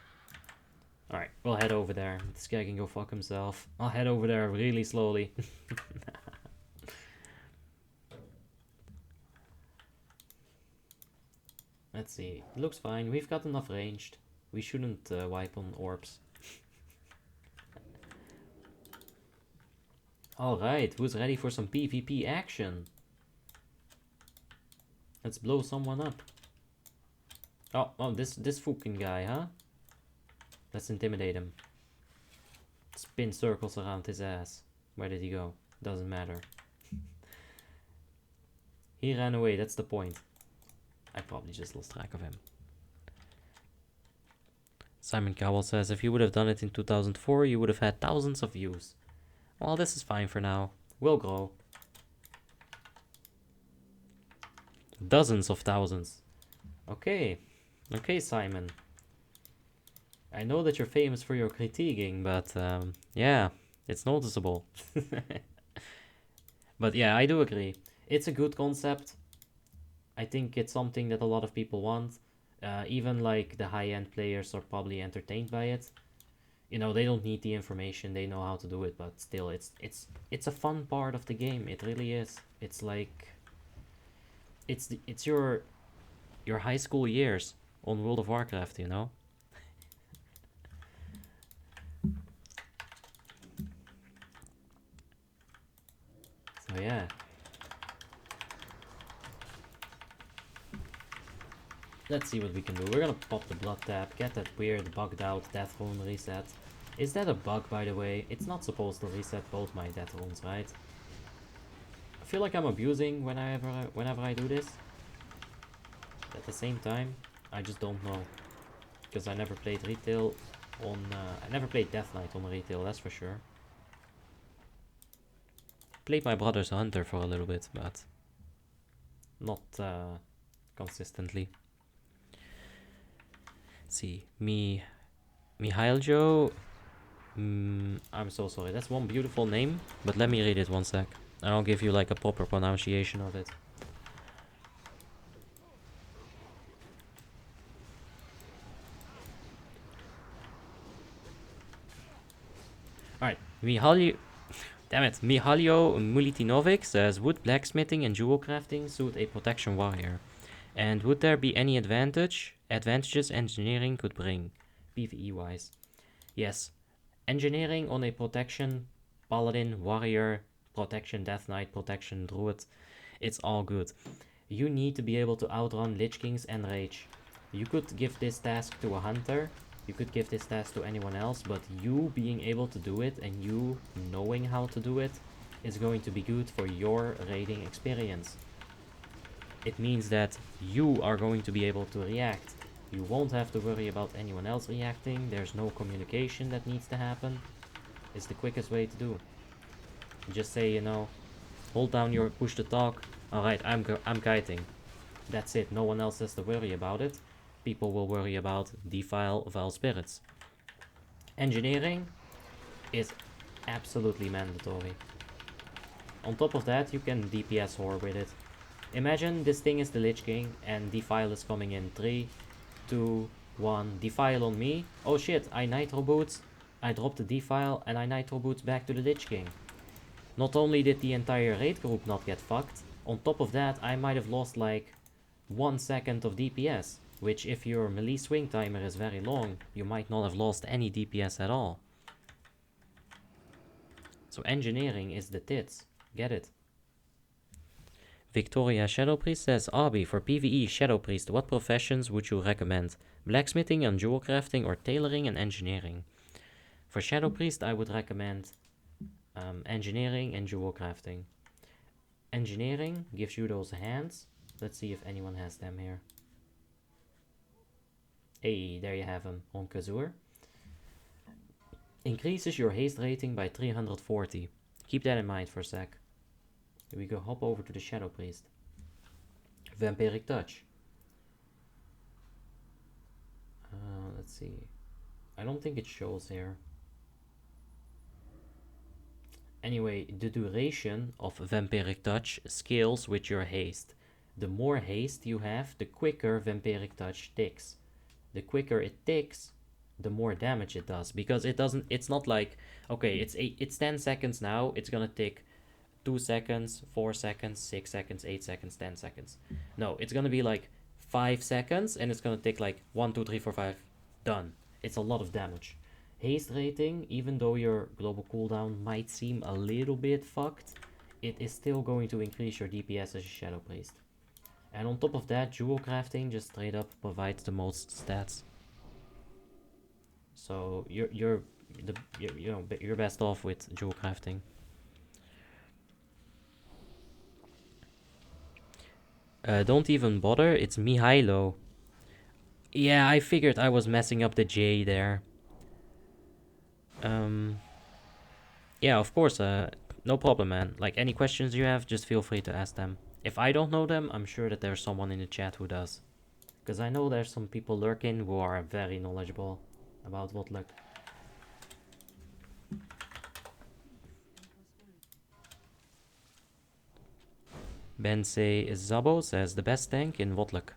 Alright, we'll head over there. This guy can go fuck himself. I'll head over there really slowly. Let's see. It looks fine. We've got enough ranged. We shouldn't wipe on orbs. Alright, who's ready for some PvP action? Let's blow someone up. Oh, this fucking guy, huh? Let's intimidate him. Spin circles around his ass. Where did he go? Doesn't matter. He ran away, that's the point. I probably just lost track of him. Simon Cowell says, if you would have done it in 2004, you would have had thousands of views. Well, this is fine for now. We'll grow. Dozens of thousands. Okay. Okay, Simon. I know that you're famous for your critiquing, but yeah, it's noticeable. But yeah, I do agree. It's a good concept. I think it's something that a lot of people want. Even like the high-end players are probably entertained by it. You know, they don't need the information, they know how to do it, but still, it's a fun part of the game. It really is. It's like it's your high school years on World of Warcraft, you know. So yeah. Let's see what we can do. We're gonna pop the blood tap, get that weird bugged out death rune reset. Is that a bug, by the way? It's not supposed to reset both my death runes, right? I feel like I'm abusing whenever I do this. At the same time, I just don't know. Because I never played retail on... I never played Death Knight on retail, that's for sure. Played my brother's Hunter for a little bit, but... not consistently. See, Mihailjo. I'm so sorry. That's one beautiful name, but let me read it one sec, and I'll give you like a proper pronunciation of it. Alright, Mihalio. Damn it, Mihalio Mulitinovic says, would blacksmithing and jewel crafting suit a protection warrior? And would there be any advantages engineering could bring, PvE wise? Yes. Engineering on a protection paladin, warrior, protection death knight, protection druid, it's all good. You need to be able to outrun Lich Kings and Rage. You could give this task to a hunter, you could give this task to anyone else, but you being able to do it and you knowing how to do it is going to be good for your raiding experience. It means that you are going to be able to react. You won't have to worry about anyone else reacting. There's no communication that needs to happen. It's the quickest way to do. Just say, you know, hold down your push to talk. Alright, I'm kiting. That's it. No one else has to worry about it. People will worry about defile vile spirits. Engineering is absolutely mandatory. On top of that, you can DPS whore with it. Imagine this thing is the Lich King and defile is coming in 3, 2, 1. Defile on me. Oh shit, I nitro boots. I drop the defile and I nitro boots back to the Lich King. Not only did the entire raid group not get fucked, on top of that I might have lost like 1 second of DPS. Which if your melee swing timer is very long, you might not have lost any DPS at all. So engineering is the tits. Get it. Victoria Shadow Priest says, Arby, for PvE Shadow Priest, what professions would you recommend? Blacksmithing and jewel crafting or tailoring and engineering? For Shadow Priest, I would recommend engineering and jewel crafting. Engineering gives you those hands. Let's see if anyone has them here. Hey, there you have them on Kazur. Increases your haste rating by 340. Keep that in mind for a sec. Here we go, hop over to the Shadow Priest. Vampiric Touch. Let's see. I don't think it shows here. Anyway, the duration of Vampiric Touch scales with your haste. The more haste you have, the quicker Vampiric Touch ticks. The quicker it ticks, the more damage it does. Because it's not like, okay, it's 10 seconds now, it's gonna tick 2 seconds, 4 seconds, 6 seconds, 8 seconds, 10 seconds. No, it's gonna be like 5 seconds and it's gonna tick like 1, 2, 3, 4, 5, done. It's a lot of damage. Haste rating, even though your global cooldown might seem a little bit fucked, it is still going to increase your DPS as a Shadow Priest. And on top of that, jewel crafting just straight up provides the most stats. So you're best off with jewel crafting. Don't even bother, it's Mihailo. Yeah, I figured I was messing up the J there. Yeah, of course, no problem, man. Like, any questions you have, just feel free to ask them. If I don't know them, I'm sure that there's someone in the chat who does. Because I know there's some people lurking who are very knowledgeable about WoTLK. Bensei Zabo says the best tank in WoTLK.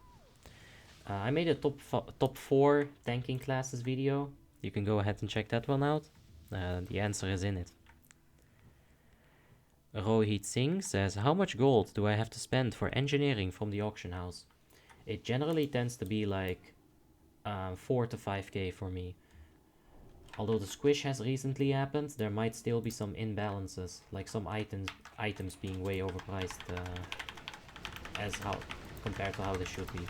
I made a top 4 tanking classes video. You can go ahead and check that one out. The answer is in it. Rohit Singh says, how much gold do I have to spend for engineering from the auction house? It generally tends to be like 4 to 5k for me. Although the squish has recently happened, there might still be some imbalances, like some items being way overpriced compared to how they should be.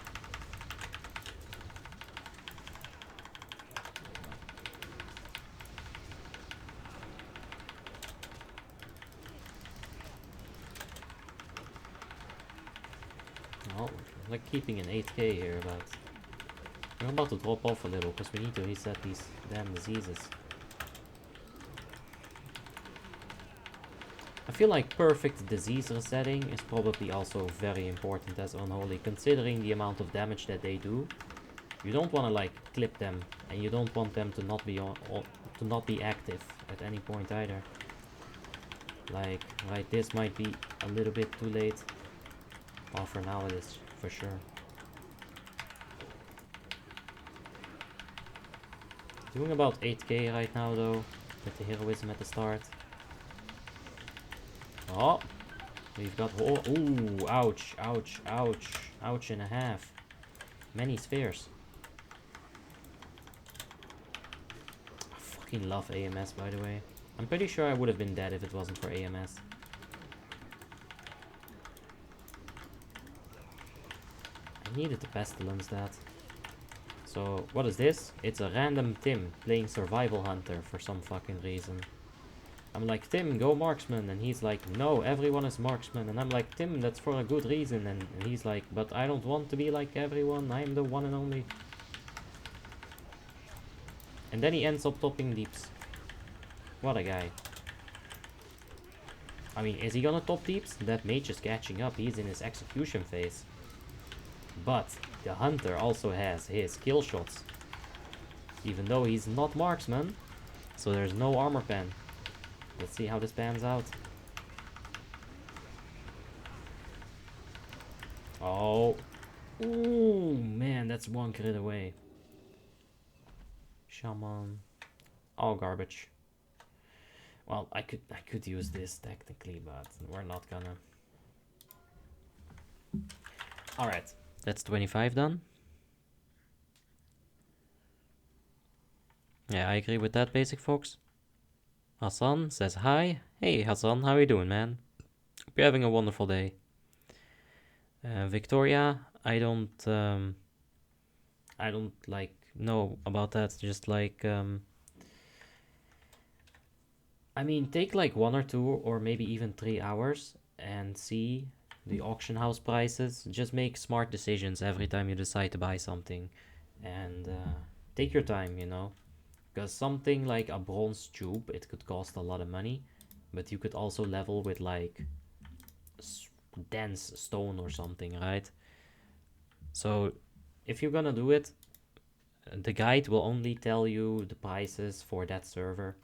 Well, like keeping an 8k here, but we're about to drop off a little because we need to reset these damn diseases. I feel like perfect disease resetting is probably also very important as Unholy, considering the amount of damage that they do. You don't want to like clip them, and you don't want them to not be active at any point either. Like, right, this might be a little bit too late. Well, for now it is, for sure. Doing about 8k right now though, with the heroism at the start. Oh, we've got, oh, ooh, ouch, ouch, ouch, ouch and a half. Many spheres. I fucking love AMS, by the way. I'm pretty sure I would have been dead if it wasn't for AMS. I needed the pestilence that. So, what is this? It's a random Tim playing Survival Hunter for some fucking reason. I'm like, Tim, go marksman, and he's like, no, everyone is marksman, and I'm like, Tim, that's for a good reason, and he's like, but I don't want to be like everyone, I'm the one and only. And then he ends up topping deeps. What a guy. I mean, is he gonna top deeps? That mage is catching up, he's in his execution phase. But the hunter also has his kill shots, even though he's not marksman, so there's no armor pen. Let's see how this pans out. Oh, ooh, man, that's one crit away. Shaman, all garbage. Well, I could use this technically, but we're not gonna. All right, that's 25 done. Yeah, I agree with that, basic folks. Hassan says hi. Hey Hassan, how are you doing, man? Hope you're having a wonderful day. Victoria, I don't like know about that. Just like I mean, take like 1 or 2 or maybe even 3 hours and see the auction house prices. Just make smart decisions every time you decide to buy something, and take your time, you know, because something like a bronze tube, it could cost a lot of money, but you could also level with like dense stone or something, right? So if you're gonna do it, the guide will only tell you the prices for that server.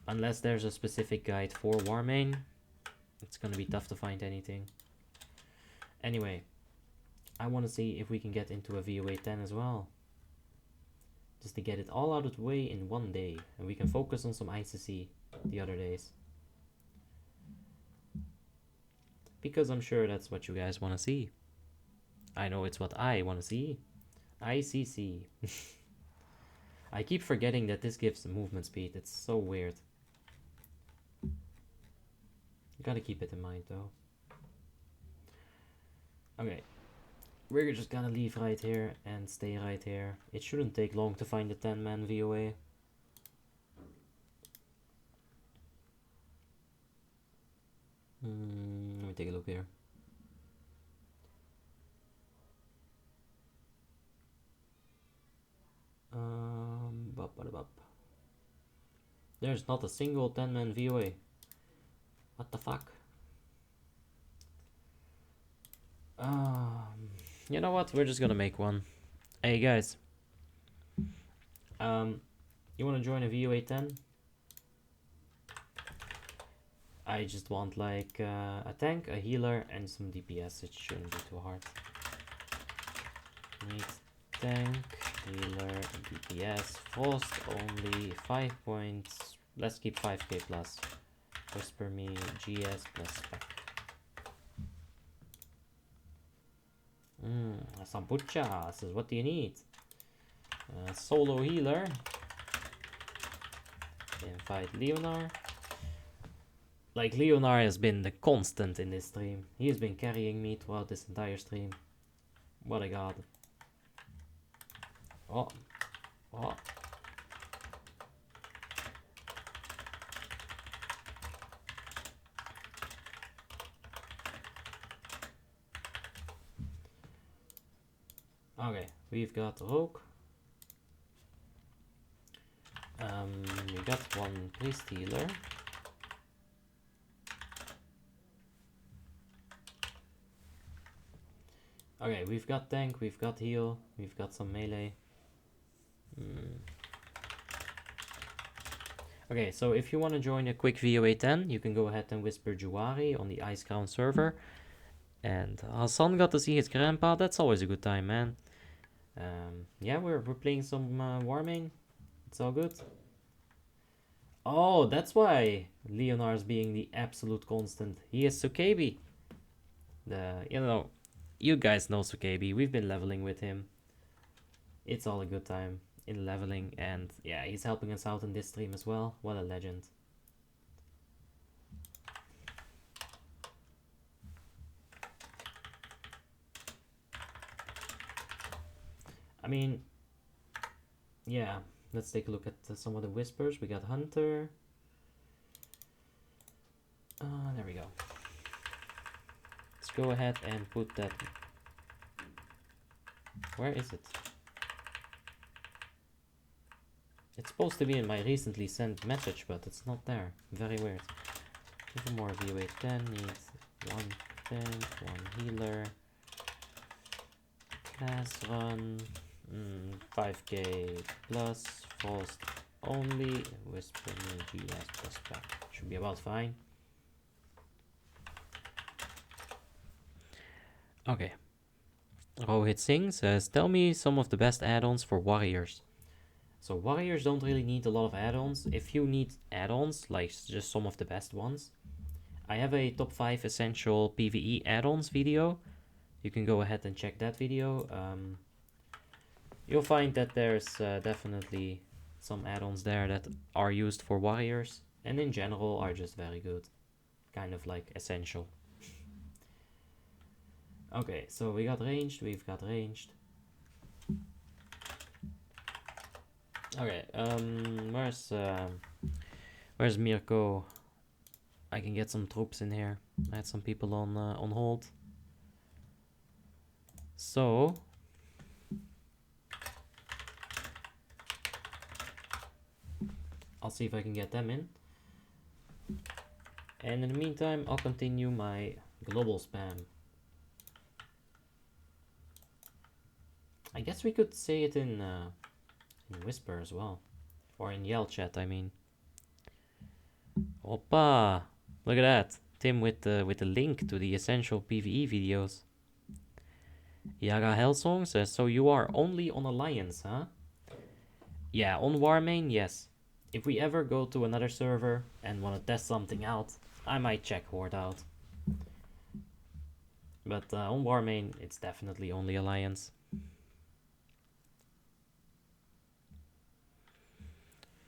Unless there's a specific guide for Warmane, it's gonna be tough to find anything. Anyway, I want to see if we can get into a VOA 10 as well. Just to get it all out of the way in one day. And we can focus on some ICC the other days. Because I'm sure that's what you guys want to see. I know it's what I want to see. ICC. I keep forgetting that this gives movement speed. It's so weird. You gotta keep it in mind though. Okay. We're just gonna leave right here and stay right here. It shouldn't take long to find the 10-man VOA. Let me take a look here. There's not a single 10-man VOA. What the fuck? You know what? We're just gonna make one. Hey guys. You wanna join a VOA 10? I just want like a tank, a healer, and some DPS. It shouldn't be too hard. Need tank, healer, DPS, frost only, 5 points. Let's keep 5k plus. Whisper me, GS plus spec. Some butchas is what do you need? Solo healer. Invite Leonar. Like, Leonar has been the constant in this stream. He has been carrying me throughout this entire stream. What a god. Oh. Oh. Okay, we've got Rogue. We got one priest healer. Okay, we've got tank, we've got heal, we've got some melee. Okay, so if you want to join a quick VOA 10, you can go ahead and whisper Juwari on the Icecrown server. And Hassan got to see his grandpa. That's always a good time, man. Yeah, we're playing some Warmane. It's all good. Oh, that's why Leonar's being the absolute constant. He is Sukebi. You know, you guys know Sukebi. We've been leveling with him. It's all a good time in leveling, and yeah, he's helping us out in this stream as well. What a legend. I mean, yeah, let's take a look at some of the whispers. We got Hunter. There we go. Let's go ahead and put that. Where is it? It's supposed to be in my recently sent message, but it's not there. Very weird. Even more VOA 10 needs one tank, one healer. Class run. 5k plus, frost only, whisper me GS plus spec. Should be about fine. Okay. Rohit Singh says, tell me some of the best add-ons for warriors. So warriors don't really need a lot of add-ons. If you need add-ons, like just some of the best ones, I have a top 5 essential PvE add-ons video. You can go ahead and check that video. You'll find that there's definitely some add-ons there that are used for warriors and in general are just very good. Kind of like essential. Okay, so we got ranged, we've got ranged. Okay, Where's Mirko? I can get some troops in here. I had some people on hold. So I'll see if I can get them in. And in the meantime, I'll continue my global spam. I guess we could say it in Whisper as well. Or in Yell chat, I mean. Oppa! Look at that. Tim with the link to the essential PvE videos. Yaga Hellsong says, so you are only on Alliance, huh? Yeah, on Warmane, yes. If we ever go to another server and want to test something out, I might check Horde out. But on Warmane, it's definitely only Alliance.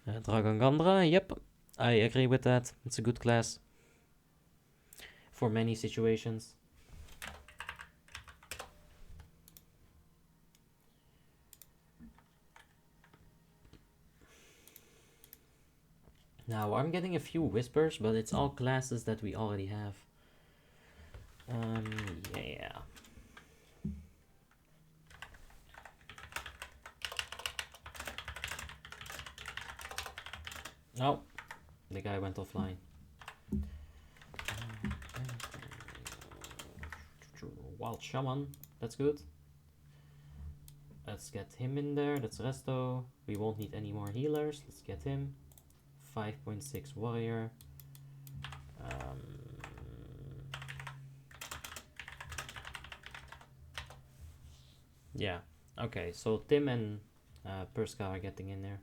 Dragongandra, yep. I agree with that. It's a good class. For many situations. Now, I'm getting a few whispers, but it's all classes that we already have. Yeah. Oh, the guy went offline. Wild Shaman, that's good. Let's get him in there, that's Resto. We won't need any more healers, let's get him. 5.6 warrior. Yeah, okay, so Tim and Perska are getting in there.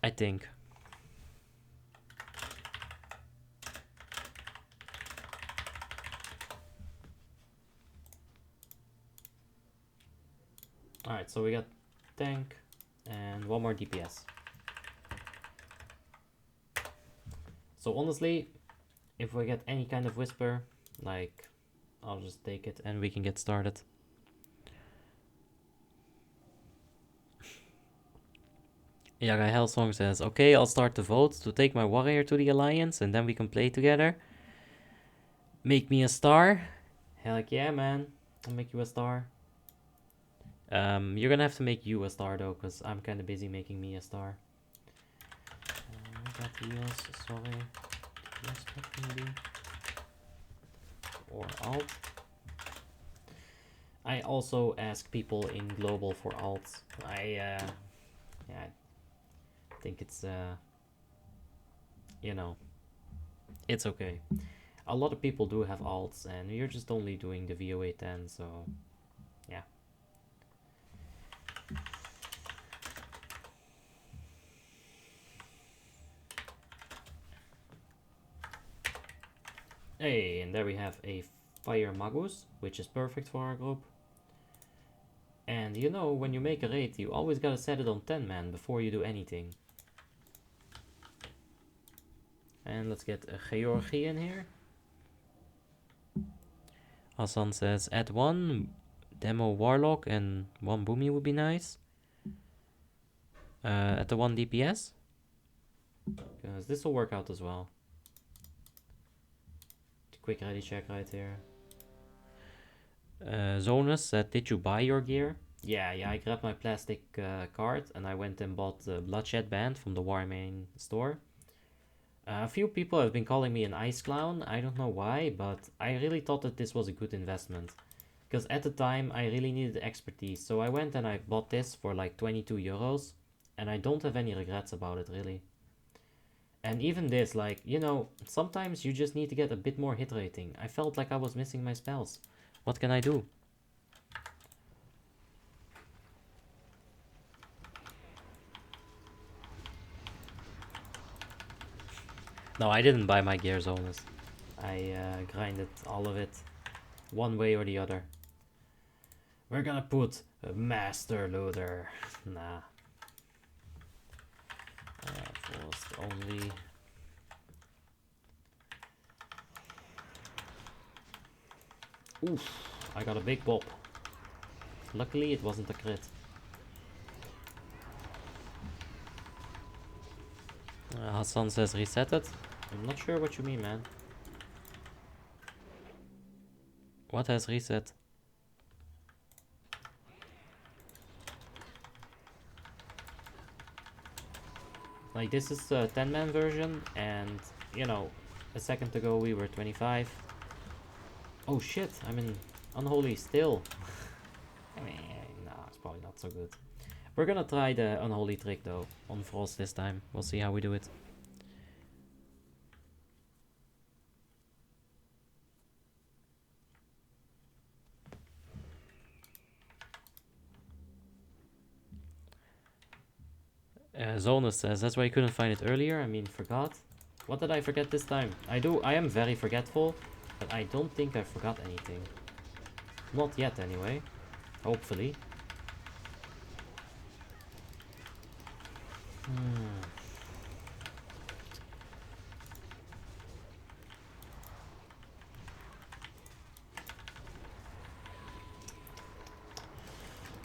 I think. Alright, so we got tank and one more DPS. So honestly, if we get any kind of whisper, like, I'll just take it and we can get started. Yaga Hellsong says, okay, I'll start the vote to take my warrior to the Alliance and then we can play together. Make me a star. Heck yeah, man. I'll make you a star. You're gonna have to make you a star though, because I'm kind of busy making me a star. Got heals, sorry. Yes, maybe. Or alt. I also ask people in global for alts. Yeah, I think it's you know, it's okay. A lot of people do have alts, and you're just only doing the VOA 10, so yeah. Hey, and there we have a Fire Magus, which is perfect for our group. And you know, when you make a raid, you always gotta set it on 10 man before you do anything. And let's get a Georgie in here. Hassan says, add one demo Warlock and one Boomy would be nice. At the one DPS. Because this will work out as well. Quick ready check right here. Zonus said, did you buy your gear? Yeah, I grabbed my plastic card and I went and bought the Bloodshed Band from the Warmane store. A few people have been calling me an Icecrown. I don't know why, but I really thought that this was a good investment. Because at the time, I really needed expertise. So I went and I bought this for like 22 euros. And I don't have any regrets about it, really. And even this, like, you know, sometimes you just need to get a bit more hit rating. I felt like I was missing my spells. What can I do? No, I didn't buy my gear Zonus. I grinded all of it one way or the other. We're gonna put a Master Looter. Nah. First only. Oof, I got a big pop. Luckily it wasn't a crit. Hassan says reset it. I'm not sure what you mean, man. What has reset? Like, this is a 10-man version, and, you know, a second ago we were 25. Oh shit, I'm in Unholy still. I mean, nah, it's probably not so good. We're gonna try the Unholy trick, though, on Frost this time. We'll see how we do it. Zonus says, that's why I couldn't find it earlier. I mean, forgot. What did I forget this time? I am very forgetful, but I don't think I forgot anything. Not yet, anyway. Hopefully.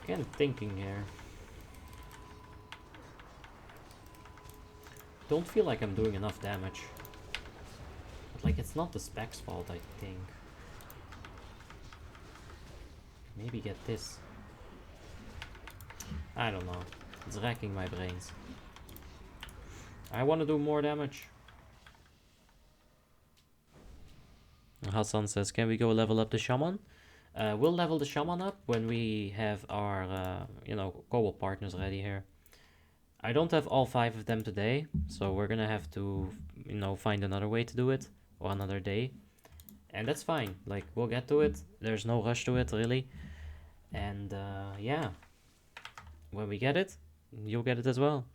Again, thinking here. Don't feel like I'm doing enough damage. But like, it's not the spec's fault, I think. Maybe get this. I don't know. It's racking my brains. I want to do more damage. Hassan says, can we go level up the shaman? We'll level the shaman up when we have our, you know, co-op partners ready here. I don't have all 5 of them today, so we're gonna have to, you know, find another way to do it, or another day. And that's fine, like, we'll get to it. There's no rush to it, really. And, yeah. When we get it, you'll get it as well.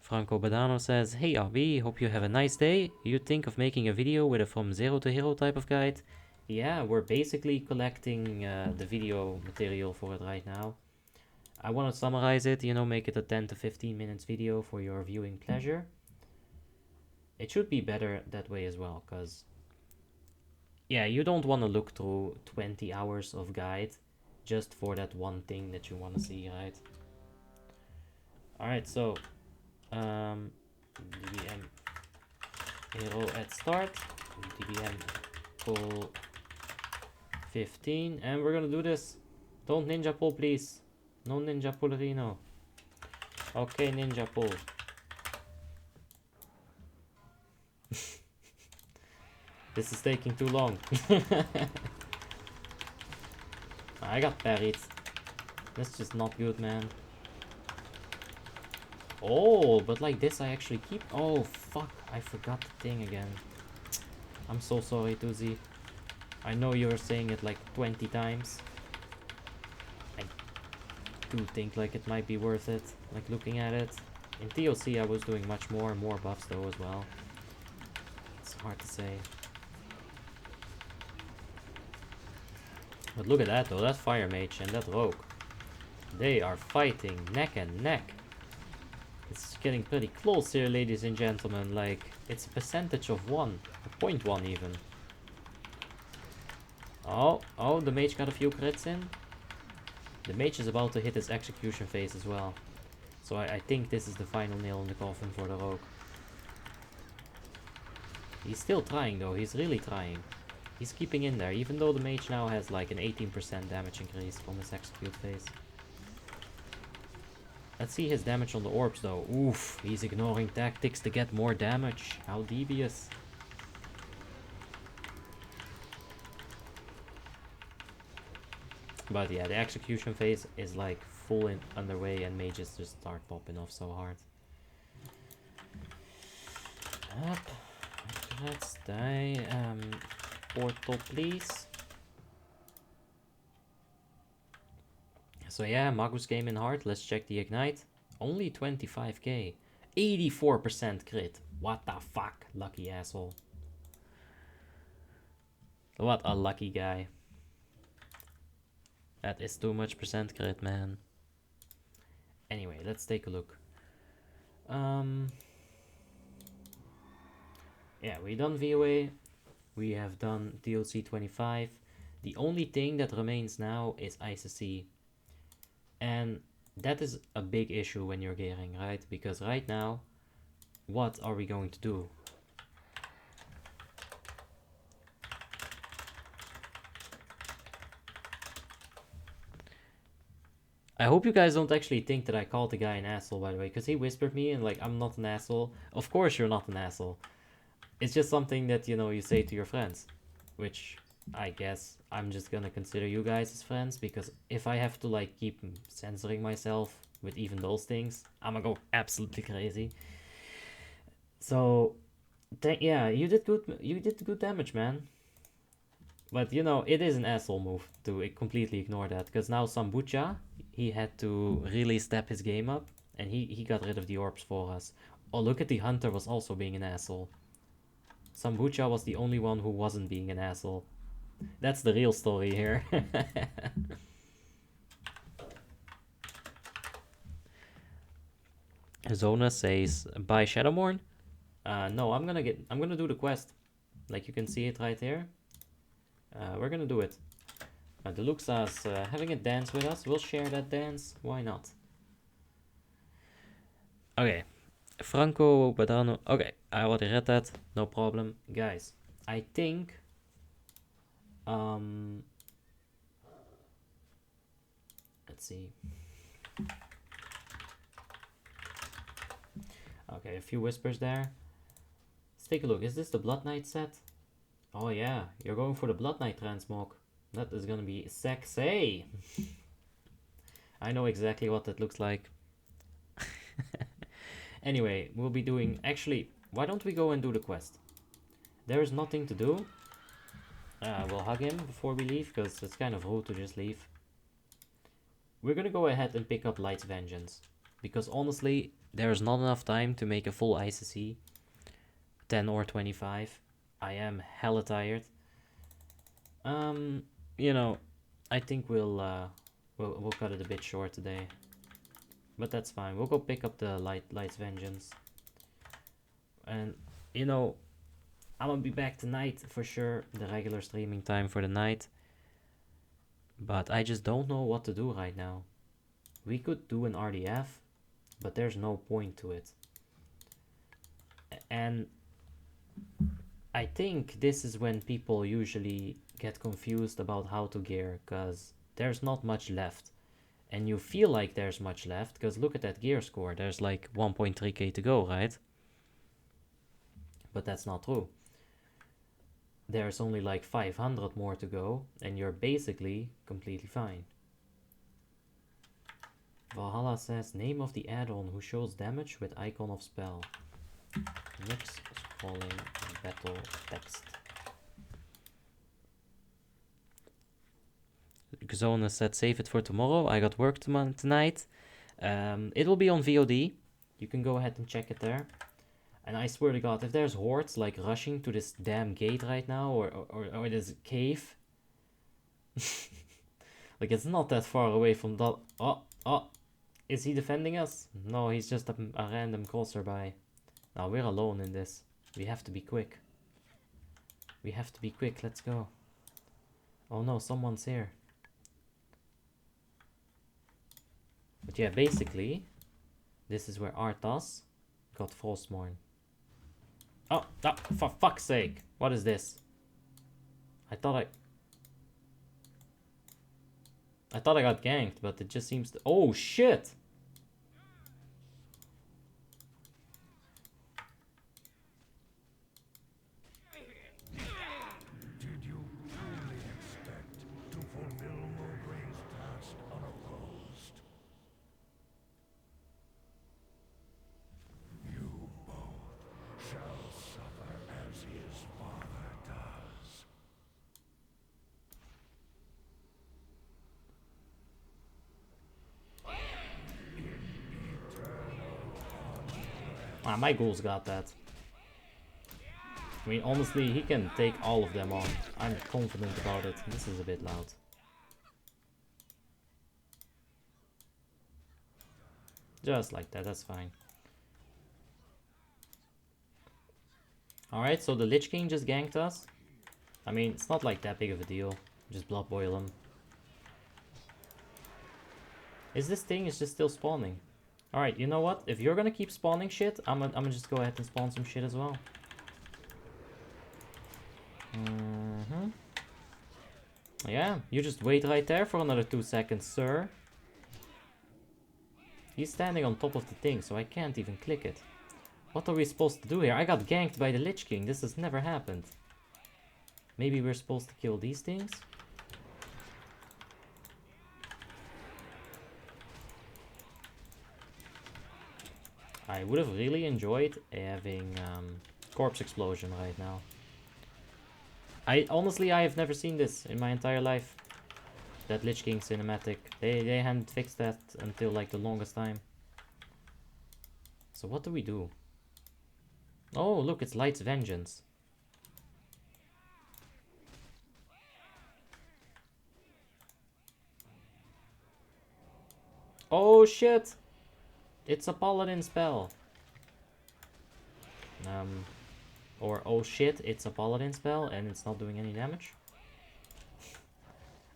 Franco Badano says, hey RB, hope you have a nice day. You think of making a video with a from zero to hero type of guide? Yeah, we're basically collecting the video material for it right now. I want to summarize it, you know, make it a 10 to 15 minutes video for your viewing pleasure. It should be better that way as well, because, yeah, you don't want to look through 20 hours of guide just for that one thing that you want to see, right? Alright, so, DBM hero at start, DBM pull 15, and we're gonna do this. Don't ninja pull, please. No ninja pullerino. Okay, ninja pull. This is taking too long. I got parried. That's just not good, man. Oh, but like this I actually keep... Oh, fuck. I forgot the thing again. I'm so sorry, Tuzi. I know you were saying it like 20 times. I do think like it might be worth it, like looking at it. In TOC I was doing much more buffs though as well. It's hard to say. But look at that though, that Fire Mage and that Rogue. They are fighting neck and neck. It's getting pretty close here, ladies and gentlemen. Like, it's a percentage of 1, 0.1 even. Oh, the mage got a few crits in. The mage is about to hit his execution phase as well. So I think this is the final nail in the coffin for the Rogue. He's still trying though, he's really trying. He's keeping in there, even though the mage now has like an 18% damage increase from his execute phase. Let's see his damage on the orbs though. Oof, he's ignoring tactics to get more damage. How devious. But yeah, the execution phase is like full in underway and mages just start popping off so hard. Up. Let's die. Portal please. So yeah, Magus came in hard. Let's check the ignite. Only 25k. 84% crit. What the fuck, lucky asshole. What a lucky guy. That is too much percent crit, man. Anyway, let's take a look. Yeah, we done VOA. We have done DLC 25. The only thing that remains now is ICC. And that is a big issue when you're gearing, right? Because right now, what are we going to do? I hope you guys don't actually think that I called the guy an asshole, by the way, because he whispered me and like, I'm not an asshole. Of course you're not an asshole. It's just something that, you know, you say to your friends, which I guess I'm just gonna consider you guys as friends, because if I have to like keep censoring myself with even those things, I'm gonna go absolutely crazy. So, yeah, you did good damage, man. But you know, it is an asshole move to completely ignore that, because now Sambucha, he had to really step his game up, and he got rid of the orbs for us. Oh, look at the Hunter was also being an asshole. Sambucha was the only one who wasn't being an asshole. That's the real story here. Zona says, buy Shadowborn? No, I'm gonna do the quest. Like you can see it right here. We're gonna do it. Deluxa's having a dance with us. We'll share that dance. Why not? Okay. Franco Badano. Okay, I already read that. No problem. Guys, I think... let's see. Okay, a few whispers there. Let's take a look. Is this the Blood Knight set? Oh yeah, you're going for the Blood Knight transmog. That is gonna be sexy. I know exactly what that looks like. Anyway, we'll be doing... Actually, why don't we go and do the quest? There is nothing to do. We'll hug him before we leave, because it's kind of rude to just leave. We're gonna go ahead and pick up Light's Vengeance, because honestly, there's not enough time to make a full ICC. 10 or 25. I am hella tired. You know, I think we'll cut it a bit short today. But that's fine. We'll go pick up the Light's Vengeance. And, you know, I'm gonna be back tonight for sure. The regular streaming time for the night. But I just don't know what to do right now. We could do an RDF, but there's no point to it. And I think this is when people usually get confused about how to gear, because there's not much left. And you feel like there's much left, because look at that gear score. There's like 1.3k to go, right? But that's not true. There's only like 500 more to go, and you're basically completely fine. Valhalla says, name of the add-on who shows damage with icon of spell. MikScrollingBattleText. Zona said, save it for tomorrow. I got work tonight. It will be on VOD. You can go ahead and check it there. And I swear to God, if there's hordes like rushing to this damn gate right now, or this cave, like it's not that far away from that. Oh, is he defending us? No, he's just a random crosserby. Now we're alone in this. We have to be quick. We have to be quick. Let's go. Oh no, someone's here. But yeah, basically, this is where Arthas got Frostmourne. Oh, for fuck's sake. What is this? I thought I got ganked, but it just seems to... Oh, shit! Did you truly expect to fulfill Mowgray's task unopposed? You both shall suffer as his father does. Ah, my ghouls got that. I mean, honestly, he can take all of them on. I'm confident about it. This is a bit loud. Just like that, that's fine. Alright, so the Lich King just ganked us. I mean, it's not like that big of a deal. Just blood boil him. Is this thing is just still spawning? Alright, you know what? If you're gonna keep spawning shit, I'm gonna just go ahead and spawn some shit as well. Yeah, you just wait right there for another 2 seconds, sir. He's standing on top of the thing, so I can't even click it. What are we supposed to do here? I got ganked by the Lich King. This has never happened. Maybe we're supposed to kill these things? I would have really enjoyed having corpse explosion right now. Honestly, I have never seen this in my entire life. That Lich King cinematic. They hadn't fixed that until like the longest time. So what do we do? Oh, look, it's Light's Vengeance. Oh shit! It's a paladin spell. Or oh shit, it's a paladin spell and it's not doing any damage.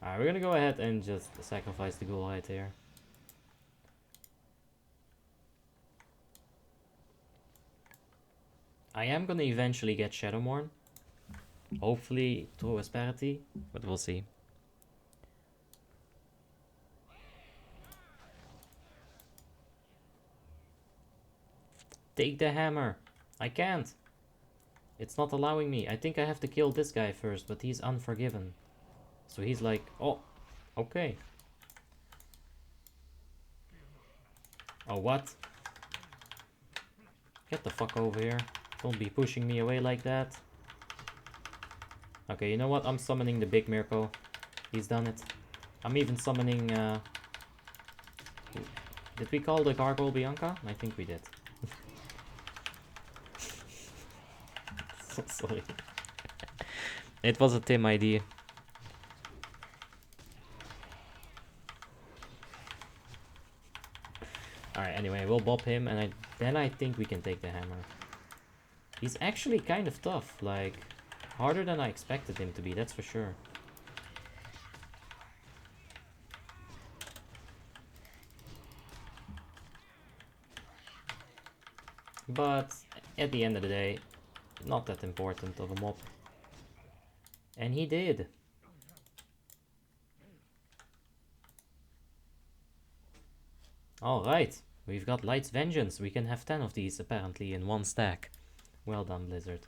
Alright, we're gonna go ahead and just sacrifice the ghoul right here. I am gonna eventually get Shadowmourne. Hopefully through Asperity, but we'll see. Take the hammer. I can't. It's not allowing me. I think I have to kill this guy first, but he's unforgiven. So he's like, oh, okay. Oh, what? Get the fuck over here. Don't be pushing me away like that. Okay, you know what? I'm summoning the big Mirko. He's done it. I'm even summoning, did we call the Gargoyle Bianca? I think we did. So sorry. It was a Tim idea. Alright, anyway, we'll bop him and then I think we can take the hammer. He's actually kind of tough, like harder than I expected him to be, that's for sure. But at the end of the day, not that important of a mob. And he did. Alright, we've got Light's Vengeance. We can have 10 of these apparently in one stack. Well done, Blizzard.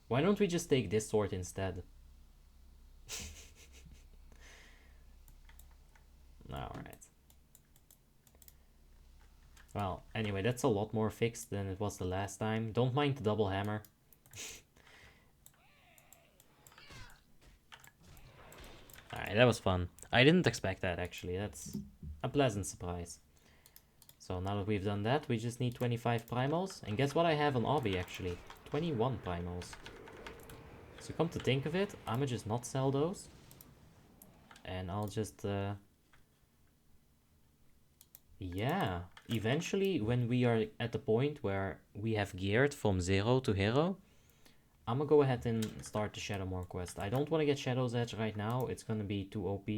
Why don't we just take this sword instead? Alright. Well, anyway, that's a lot more fixed than it was the last time. Don't mind the double hammer. Alright, that was fun. I didn't expect that, actually. That's a pleasant surprise. So now that we've done that, we just need 25 primals. And guess what I have on Obby, actually? 21 primals. So come to think of it, I'ma just not sell those. And I'll just... yeah, eventually when we are at the point where we have geared from 0 to hero, I'm gonna go ahead and start the Shadowmourne quest. I don't want to get Shadow's Edge right now. It's gonna be too OP.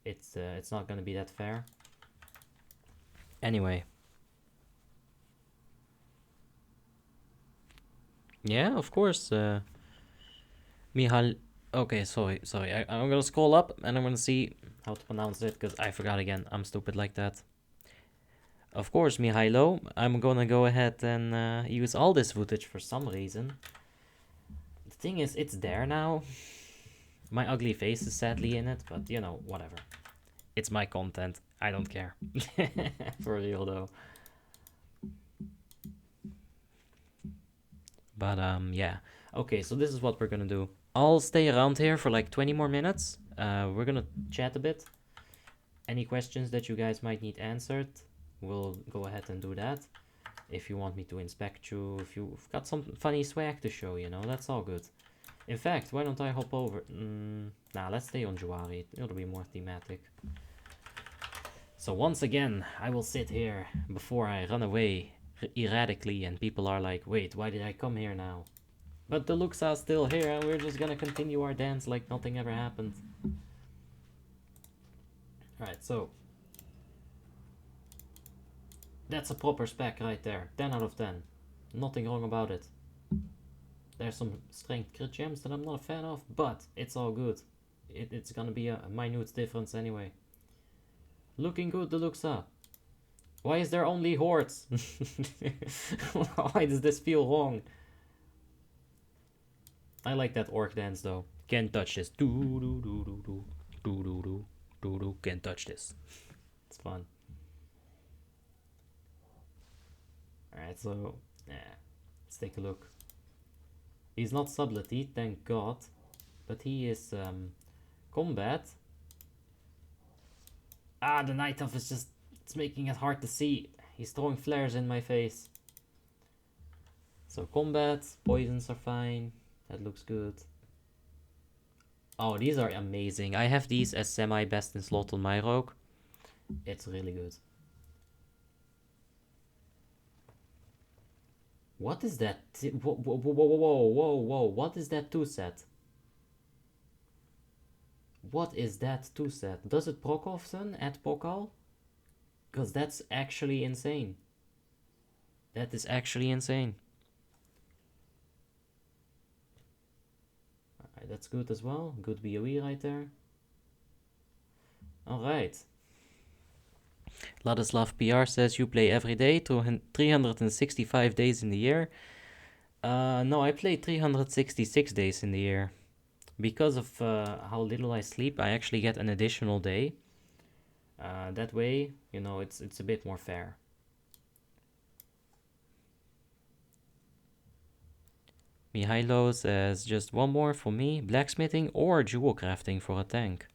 It's not gonna be that fair. Anyway. Yeah, of course. Mihal. Okay, sorry. I'm gonna scroll up and I'm gonna see how to pronounce it because I forgot again. I'm stupid like that. Of course, Mihailo. I'm gonna go ahead and use all this footage for some reason. The thing is, it's there now. My ugly face is sadly in it, but you know, whatever. It's my content. I don't care. For real though. But yeah. Okay, so this is what we're gonna do. I'll stay around here for like 20 more minutes. We're gonna chat a bit. Any questions that you guys might need answered, we'll go ahead and do that. If you want me to inspect you, if you've got some funny swag to show, you know, that's all good. In fact, why don't I hop over? Nah, let's stay on Juari. It'll be more thematic. So once again, I will sit here before I run away erratically and people are like, wait, why did I come here now? But the looks are still here and we're just gonna continue our dance like nothing ever happened. Alright, so that's a proper spec right there. 10 out of 10. Nothing wrong about it. There's some strength crit gems that I'm not a fan of, but it's all good. It's gonna be a minute difference anyway. Looking good, the looks up. Why is there only hordes? Why does this feel wrong? I like that orc dance though. Can't touch this. Do do do do do do do do do do. Can't touch this. It's fun. Alright, so yeah, let's take a look. He's not subtlety, thank God, but he is combat. Ah, the night elf is just, it's making it hard to see. He's throwing flares in my face. So combat, poisons are fine. That looks good. Oh, these are amazing. I have these as semi-best in slot on my rogue. It's really good. What is that? Whoa, whoa, whoa, whoa, whoa, whoa. What is that 2 set? What is that 2 set? Does it proc often at Pokal? Because that's actually insane. That is actually insane. Alright, that's good as well. Good BOE right there. Alright. Ladislav PR says you play every day, 365 days in the year. No, I play 366 days in the year. Because of how little I sleep, I actually get an additional day. That way, you know, it's a bit more fair. Mihailo says just one more for me, blacksmithing or jewel crafting for a tank.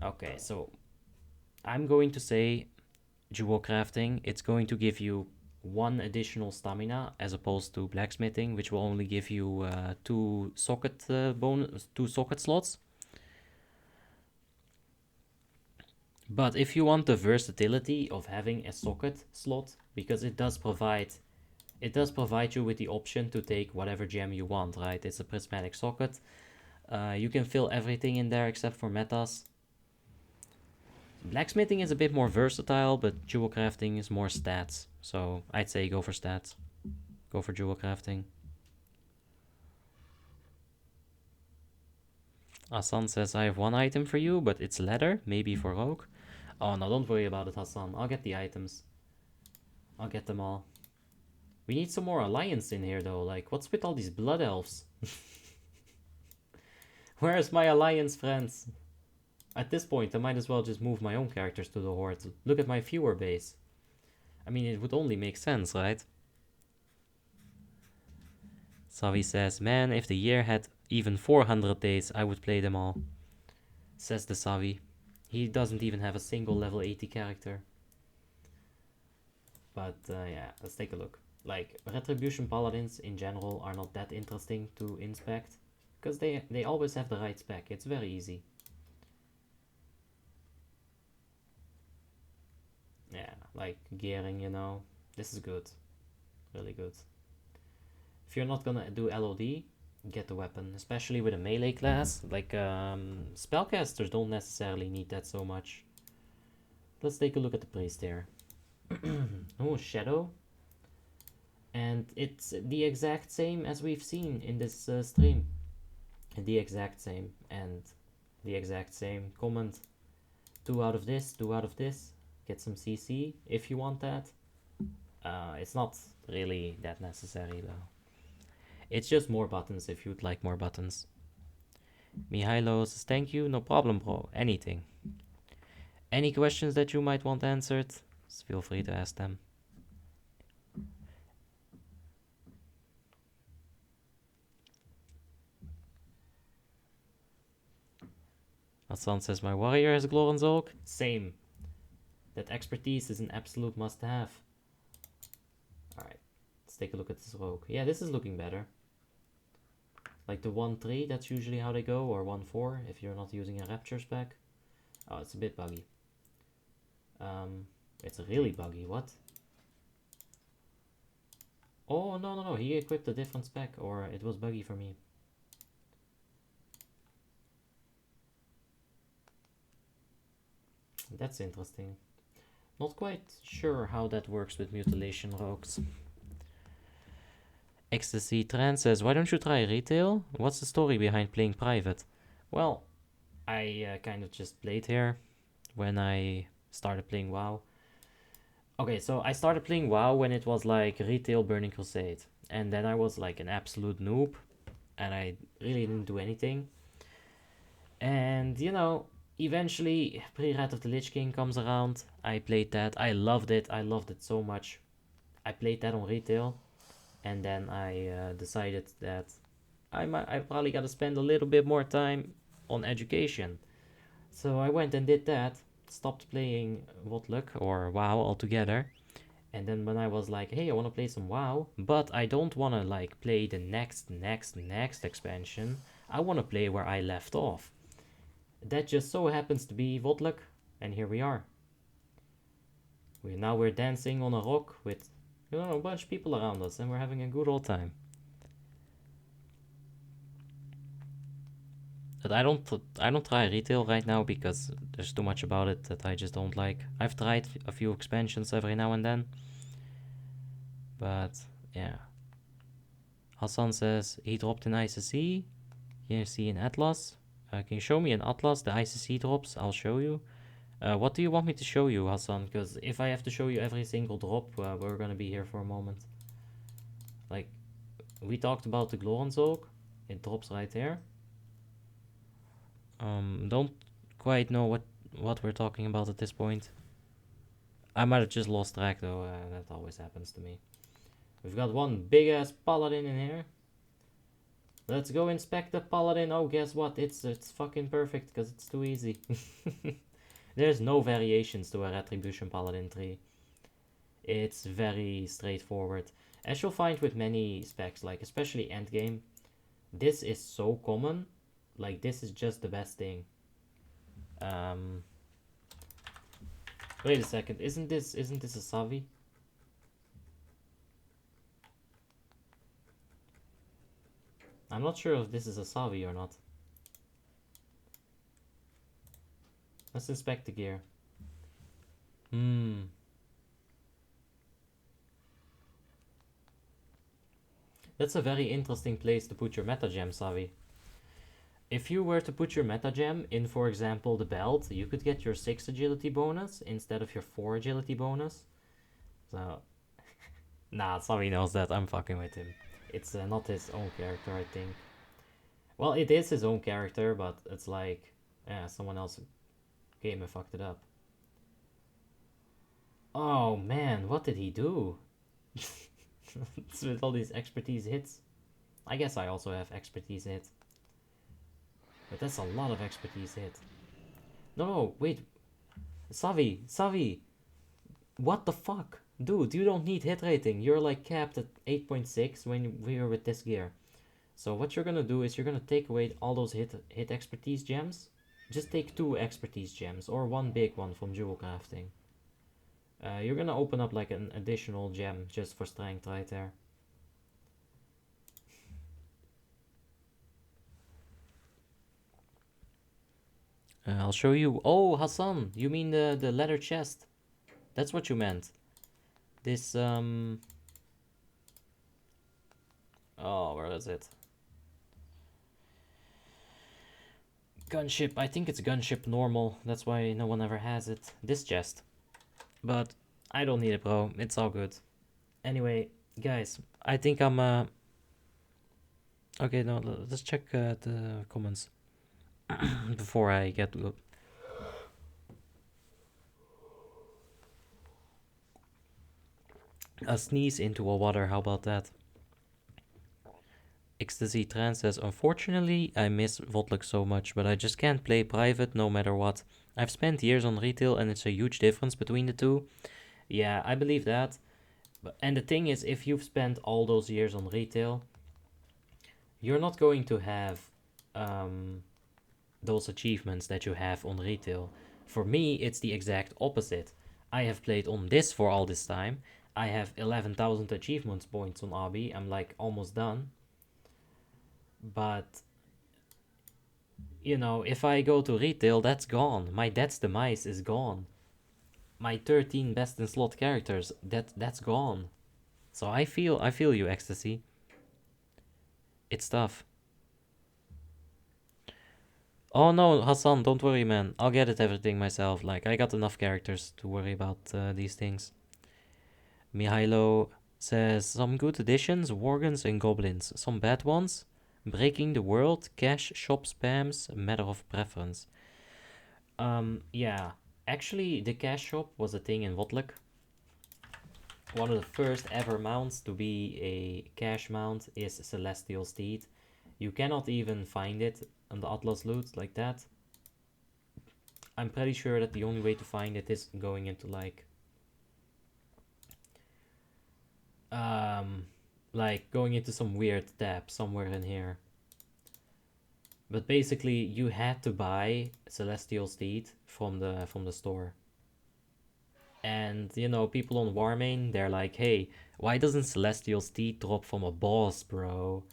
Okay, so I'm going to say jewel crafting. It's going to give you 1 additional stamina as opposed to blacksmithing, which will only give you 2 socket bonus, 2 socket slots. But if you want the versatility of having a socket slot, because it does provide you with the option to take whatever gem you want, right? It's a prismatic socket. You can fill everything in there except for metas. Blacksmithing is a bit more versatile, but jewel crafting is more stats. So I'd say go for stats. Go for jewel crafting. Hassan says, I have 1 item for you, but it's leather, maybe for rogue. Oh no, don't worry about it, Hassan. I'll get the items. I'll get them all. We need some more alliance in here though. Like, what's with all these blood elves? Where's my alliance friends? At this point, I might as well just move my own characters to the horde. Look at my viewer base. I mean, it would only make sense, right? Savi says, man, if the year had even 400 days, I would play them all. Says the Savi. He doesn't even have a single level 80 character. But yeah, let's take a look. Like, Retribution Paladins in general are not that interesting to inspect. Because they always have the right spec. It's very easy. Yeah, like gearing, you know. This is good. Really good. If you're not gonna do LOD, get the weapon. Especially with a melee class. Like, spellcasters don't necessarily need that so much. Let's take a look at the priest here. Oh, Shadow. And it's the exact same as we've seen in this stream. The exact same. And the exact same comment. 2 out of this, 2 out of this. Get some CC if you want that. It's not really that necessary though. It's just more buttons if you'd like more buttons. Mihailo says, thank you, no problem bro, anything. Any questions that you might want answered, just feel free to ask them. Hassan says, my warrior has Gloran's Oak. Same. That expertise is an absolute must-have. Alright, let's take a look at this rogue. Yeah, this is looking better. Like the 1-3, that's usually how they go, or 1-4 if you're not using a Rapture spec. Oh, it's a bit buggy. It's really buggy, what? Oh, no, he equipped a different spec, or it was buggy for me. That's interesting. Not quite sure how that works with mutilation rogues. Ecstasy Trans says, why don't you try retail? What's the story behind playing private? Well, I kind of just played here when I started playing WoW. Okay, so I started playing WoW when it was like retail Burning Crusade. And then I was like an absolute noob. And I really didn't do anything. And, you know, eventually Pre-Wrath of the Lich King comes around. I played that. I loved it. I loved it so much. I played that on retail. And then I decided that I probably gotta spend a little bit more time on education. So I went and did that. Stopped playing WoTLK or WoW altogether. And then when I was like, hey, I want to play some WoW, but I don't want to like play the next expansion. I want to play where I left off. That just so happens to be WoTLK, and here we are. We're dancing on a rock with, you know, a bunch of people around us, and we're having a good old time. But I don't try retail right now because there's too much about it that I just don't like. I've tried a few expansions every now and then, but yeah. Hassan says he dropped an ICC. Can you see an Atlas? Can you show me an Atlas? The ICC drops. I'll show you. What do you want me to show you, Hassan? Because if I have to show you every single drop, we're gonna be here for a moment. Like, we talked about the Glorans Oak. It drops right there. Don't quite know what we're talking about at this point. I might have just lost track though. That always happens to me. We've got one big ass paladin in here. Let's go inspect the paladin. Oh, guess what? It's fucking perfect because it's too easy. There's no variations to a retribution paladin tree. It's very straightforward. As you'll find with many specs, like especially endgame, this is so common. Like, this is just the best thing. Wait a second. Isn't this a Savi? I'm not sure if this is a Savi or not. Let's inspect the gear. That's a very interesting place to put your meta gem, Savi. If you were to put your meta gem in, for example, the belt, you could get your 6 agility bonus instead of your 4 agility bonus. So, nah, Savi knows that. I'm fucking with him. It's not his own character, I think. Well, it is his own character, but it's like, yeah, someone else came and fucked it up. Oh man, what did he do? With all these expertise hits. I guess I also have expertise hit. But that's a lot of expertise hit. No, wait. Savi! What the fuck? Dude, you don't need hit rating. You're like capped at 8.6 when we're with this gear. So what you're gonna do is you're gonna take away all those hit expertise gems. Just take 2 expertise gems or 1 big one from jewel crafting. You're gonna open up like an additional gem just for strength right there. I'll show you. Oh, Hassan, you mean the leather chest? That's what you meant. This oh, where is it? Gunship. I think it's gunship normal. That's why no one ever has it. This chest. But I don't need it, bro. It's all good. Anyway, guys, I think I'm okay, no, let's check the comments before I get a sneeze into a water. How about that? Ecstasy Trans says, unfortunately, I miss WoTLK so much, but I just can't play private no matter what. I've spent years on retail and it's a huge difference between the two. Yeah, I believe that. And the thing is, if you've spent all those years on retail, you're not going to have those achievements that you have on retail. For me, it's the exact opposite. I have played on this for all this time. I have 11,000 achievements points on Obby. I'm like almost done. But you know, if I go to retail, that's gone. My That's the Mice is gone. My 13 best in slot characters, that's gone. So I feel you, Ecstasy. It's tough. Oh no, Hassan, don't worry, man. I'll get it everything myself. Like, I got enough characters to worry about these things. Mihailo says, some good additions, Worgans and Goblins. Some bad ones, Breaking the World, Cash, Shop Spams, Matter of Preference. Yeah. Actually, the Cash Shop was a thing in WoTLK. One of the first ever mounts to be a cash mount is Celestial Steed. You cannot even find it on the Atlasloot like that. I'm pretty sure that the only way to find it is going into like going into some weird tab somewhere in here. But basically, you had to buy Celestial Steed from the store. And you know, people on Warmane, they're like, hey, why doesn't Celestial Steed drop from a boss, bro?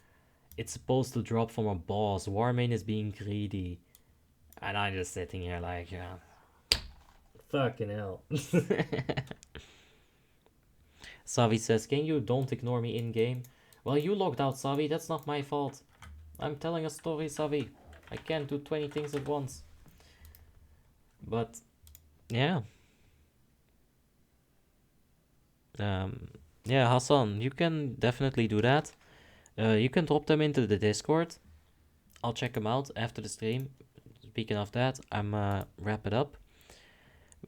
It's supposed to drop from a boss. Warmane is being greedy. And I'm just sitting here like, yeah, fucking hell. Savi says, can you don't ignore me in-game? Well, you logged out, Savi. That's not my fault. I'm telling a story, Savi. I can't do 20 things at once. But, yeah. Um, yeah, Hassan, you can definitely do that. You can drop them into the Discord. I'll check them out after the stream. Speaking of that, I'm wrap it up.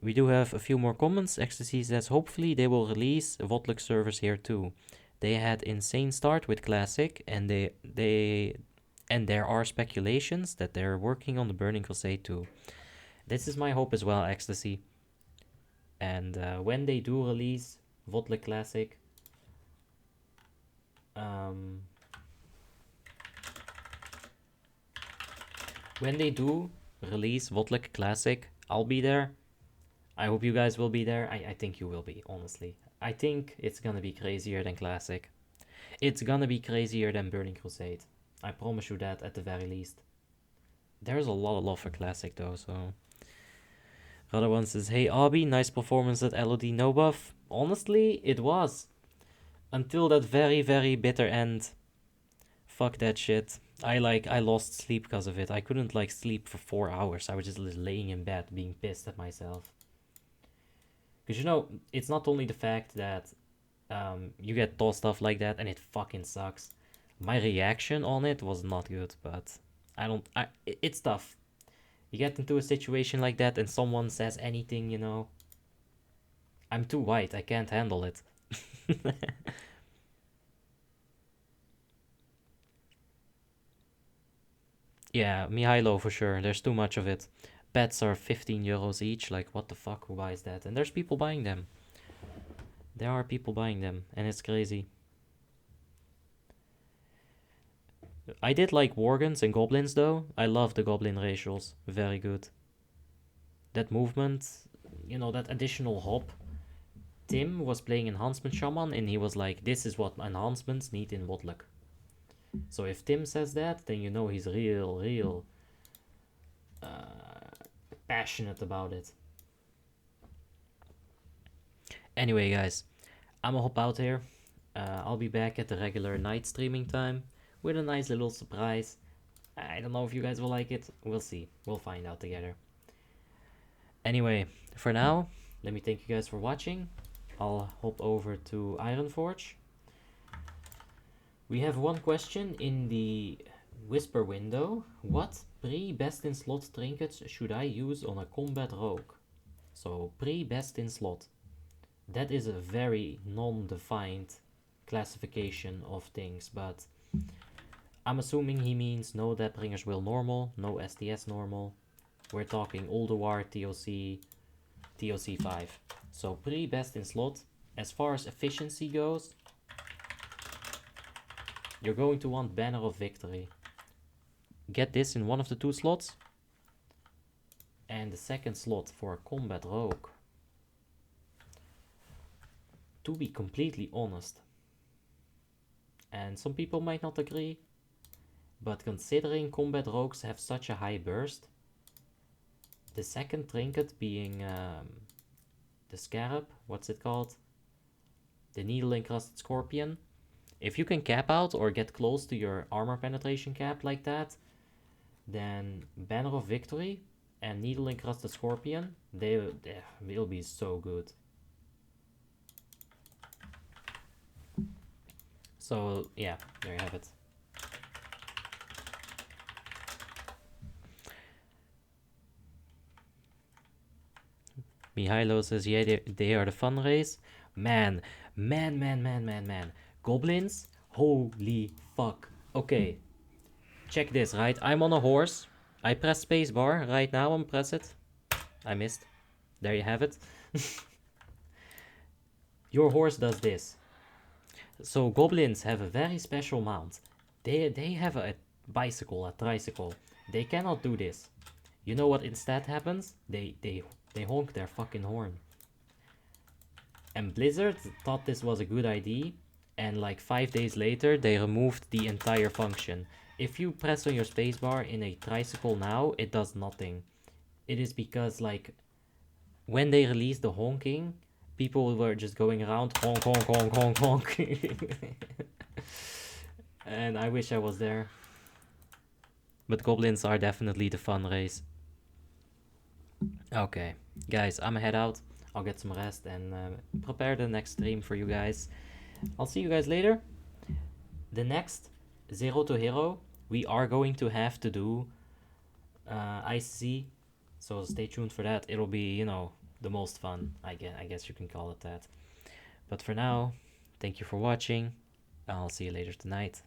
We do have a few more comments. Ecstasy says, hopefully they will release WoTLK servers here too. They had insane start with Classic, and there are speculations that they're working on the Burning Crusade too. This is my hope as well, Ecstasy. And when they do release WoTLK Classic, when they do release WoTLK Classic, I'll be there. I hope you guys will be there. I think you will be, honestly. I think it's gonna be crazier than Classic. It's gonna be crazier than Burning Crusade. I promise you that at the very least. There's a lot of love for Classic though, so... Other one says, hey Abby, nice performance at LOD no buff. Honestly, it was. Until that very, very bitter end. Fuck that shit. I lost sleep because of it. I couldn't sleep for 4 hours. I was just laying in bed being pissed at myself. Because, you know, it's not only the fact that you get tossed stuff like that and it fucking sucks. My reaction on it was not good, but it's tough. You get into a situation like that and someone says anything, you know. I'm too white, I can't handle it. Yeah, Mihailo for sure, there's too much of it. Pets are 15 euros each, like what the fuck, who buys that? And there's people buying them. There are people buying them, and it's crazy. I did like Worgans and Goblins though. I love the Goblin racials. Very good. That movement, you know, that additional hop. Tim was playing Enhancement Shaman and he was like, this is what enhancements need in WoTLK. So if Tim says that, then you know he's real passionate about it. Anyway, guys, I'm gonna hop out here. I'll be back at the regular night streaming time with a nice little surprise. I don't know if you guys will like it. We'll see. We'll find out together. Anyway, for now, let me thank you guys for watching. I'll hop over to Ironforge. We have one question in the whisper window. What pre-best in slot trinkets should I use on a combat rogue? So pre-best in slot. That is a very non-defined classification of things, but I'm assuming he means no Deathbringers will normal, no STS normal. We're talking Ulduar, TOC, TOC 5. So pre-best in slot. As far as efficiency goes, you're going to want Banner of Victory. Get this in one of the two slots. And the second slot for a combat rogue. To be completely honest, and some people might not agree, But considering combat rogues have such a high burst, the second trinket being the scarab, what's it called? The needle encrusted scorpion. If you can cap out or get close to your armor penetration cap like that, then Banner of Victory and needle encrusted scorpion, they will be so good. So yeah, there you have it. Mihailo says, yeah, they are the fun race. Man. Goblins? Holy fuck. Okay, check this, right? I'm on a horse. I press spacebar right now and press it. I missed. There you have it. Your horse does this. So goblins have a very special mount. They have a bicycle, a tricycle. They cannot do this. You know what instead happens? They honk their fucking horn. And Blizzard thought this was a good idea, and like 5 days later they removed the entire function. If you press on your spacebar in a tricycle now, it does nothing. It is because like when they released the honking, people were just going around honk honk honk honk honk. And I wish I was there. But goblins are definitely the fun race. Okay, guys, I'ma head out. I'll get some rest and prepare the next stream for you guys. I'll see you guys later. The next Zero to Hero, we are going to have to do ICC, so stay tuned for that. It'll be, you know, the most fun, I guess you can call it that. But for now, thank you for watching. I'll see you later tonight.